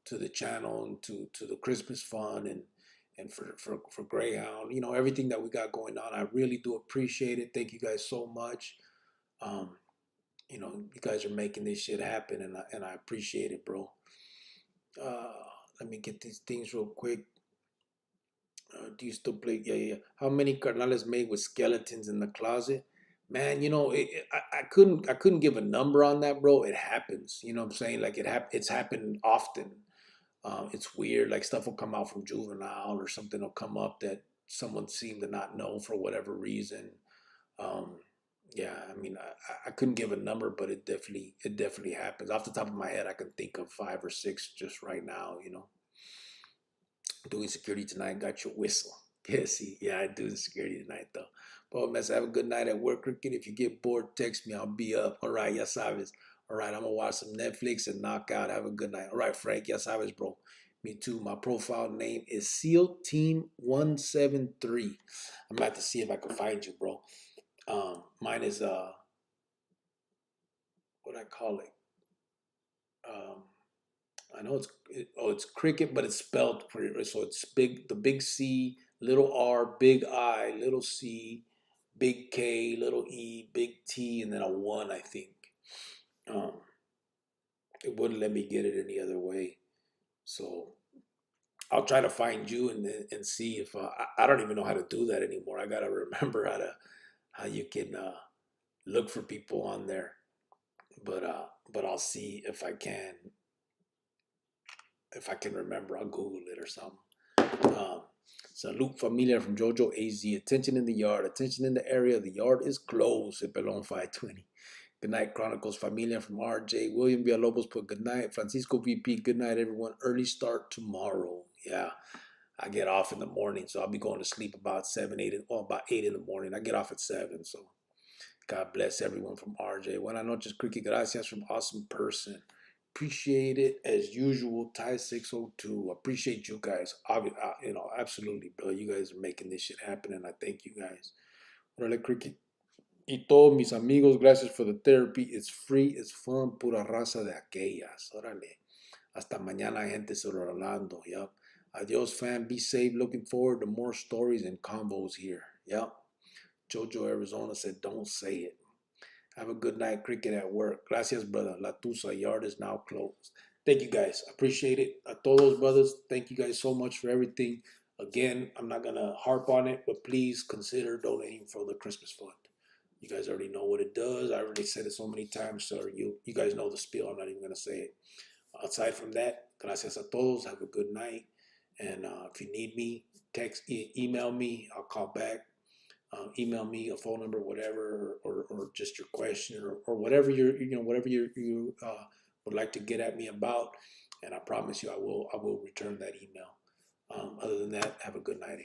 to the channel and to the Christmas fund and for Greyhound, everything that we got going on, I really do appreciate it. Thank you guys so much. Um, you guys are making this shit happen, and I appreciate it, bro. Uh, Let me get these things real quick. Do you still play? Yeah, yeah. How many carnales made with skeletons in the closet? Man, I couldn't give a number on that, bro. It happens. You know what I'm saying? Like it's happened often. It's weird. Like stuff will come out from juvenile or something will come up that someone seemed to not know for whatever reason. Um, yeah, I mean, I couldn't give a number, but it definitely happens. Off the top of my head, I can think of 5 or 6 just right now. Doing security tonight. Got your whistle. Yeah, see, yeah, I do the security tonight though. But mess, have a good night at work, Cricket. If you get bored, text me. I'll be up. All right, ya sabes. All right, I'm gonna watch some Netflix and knock out. Have a good night. All right, Frank, ya sabes, bro. Me too. My profile name is SEAL Team 173. I'm about to see if I can find you, bro. Mine is what I call it. Um, I know it's cricket, but it's spelled pretty. So it's the big C, little R, big I, little C, big K, little E, big T, and then a one. I think. Um, it wouldn't let me get it any other way. So I'll try to find you and see if I don't even know how to do that anymore. I gotta remember how you can look for people on there. But I'll see if I can remember. I'll Google it or something. Salute familia from Jojo AZ. Attention in the yard. Attention in the area. The yard is closed. Pelon 520. Good night, Chronicles familia from RJ. William Villalobos put good night. Francisco VP, good night, everyone. Early start tomorrow. Yeah, I get off in the morning, so I'll be going to sleep about 7, 8, or about 8 in the morning. I get off at 7, so God bless everyone from RJ. Buenas noches, Cricket. Gracias from Awesome Person. Appreciate it as usual. Ty 602. Appreciate you guys. Absolutely, bro. You guys are making this shit happen, and I thank you guys. What are Cricket? Y todos mis amigos, gracias for the therapy. It's free, it's fun, pura raza de aquellas. Órale. Hasta mañana, gente, sobre Orlando. Yep. Adios, fam. Be safe. Looking forward to more stories and combos here. Yep. Jojo, Arizona said, don't say it. Have a good night, cricket at work. Gracias, brother. La Tusa yard is now closed. Thank you, guys. Appreciate it. A todos, brothers, thank you guys so much for everything. Again, I'm not going to harp on it, but please consider donating for the Christmas fund. You guys already know what it does. I already said it so many times, so you guys know the spiel. I'm not even going to say it. Aside from that, gracias a todos. Have a good night. And if you need me, email me. I'll call back. Email me a phone number, whatever, or just your question, or whatever whatever you would like to get at me about. And I promise you, I will return that email. Other than that, have a good night.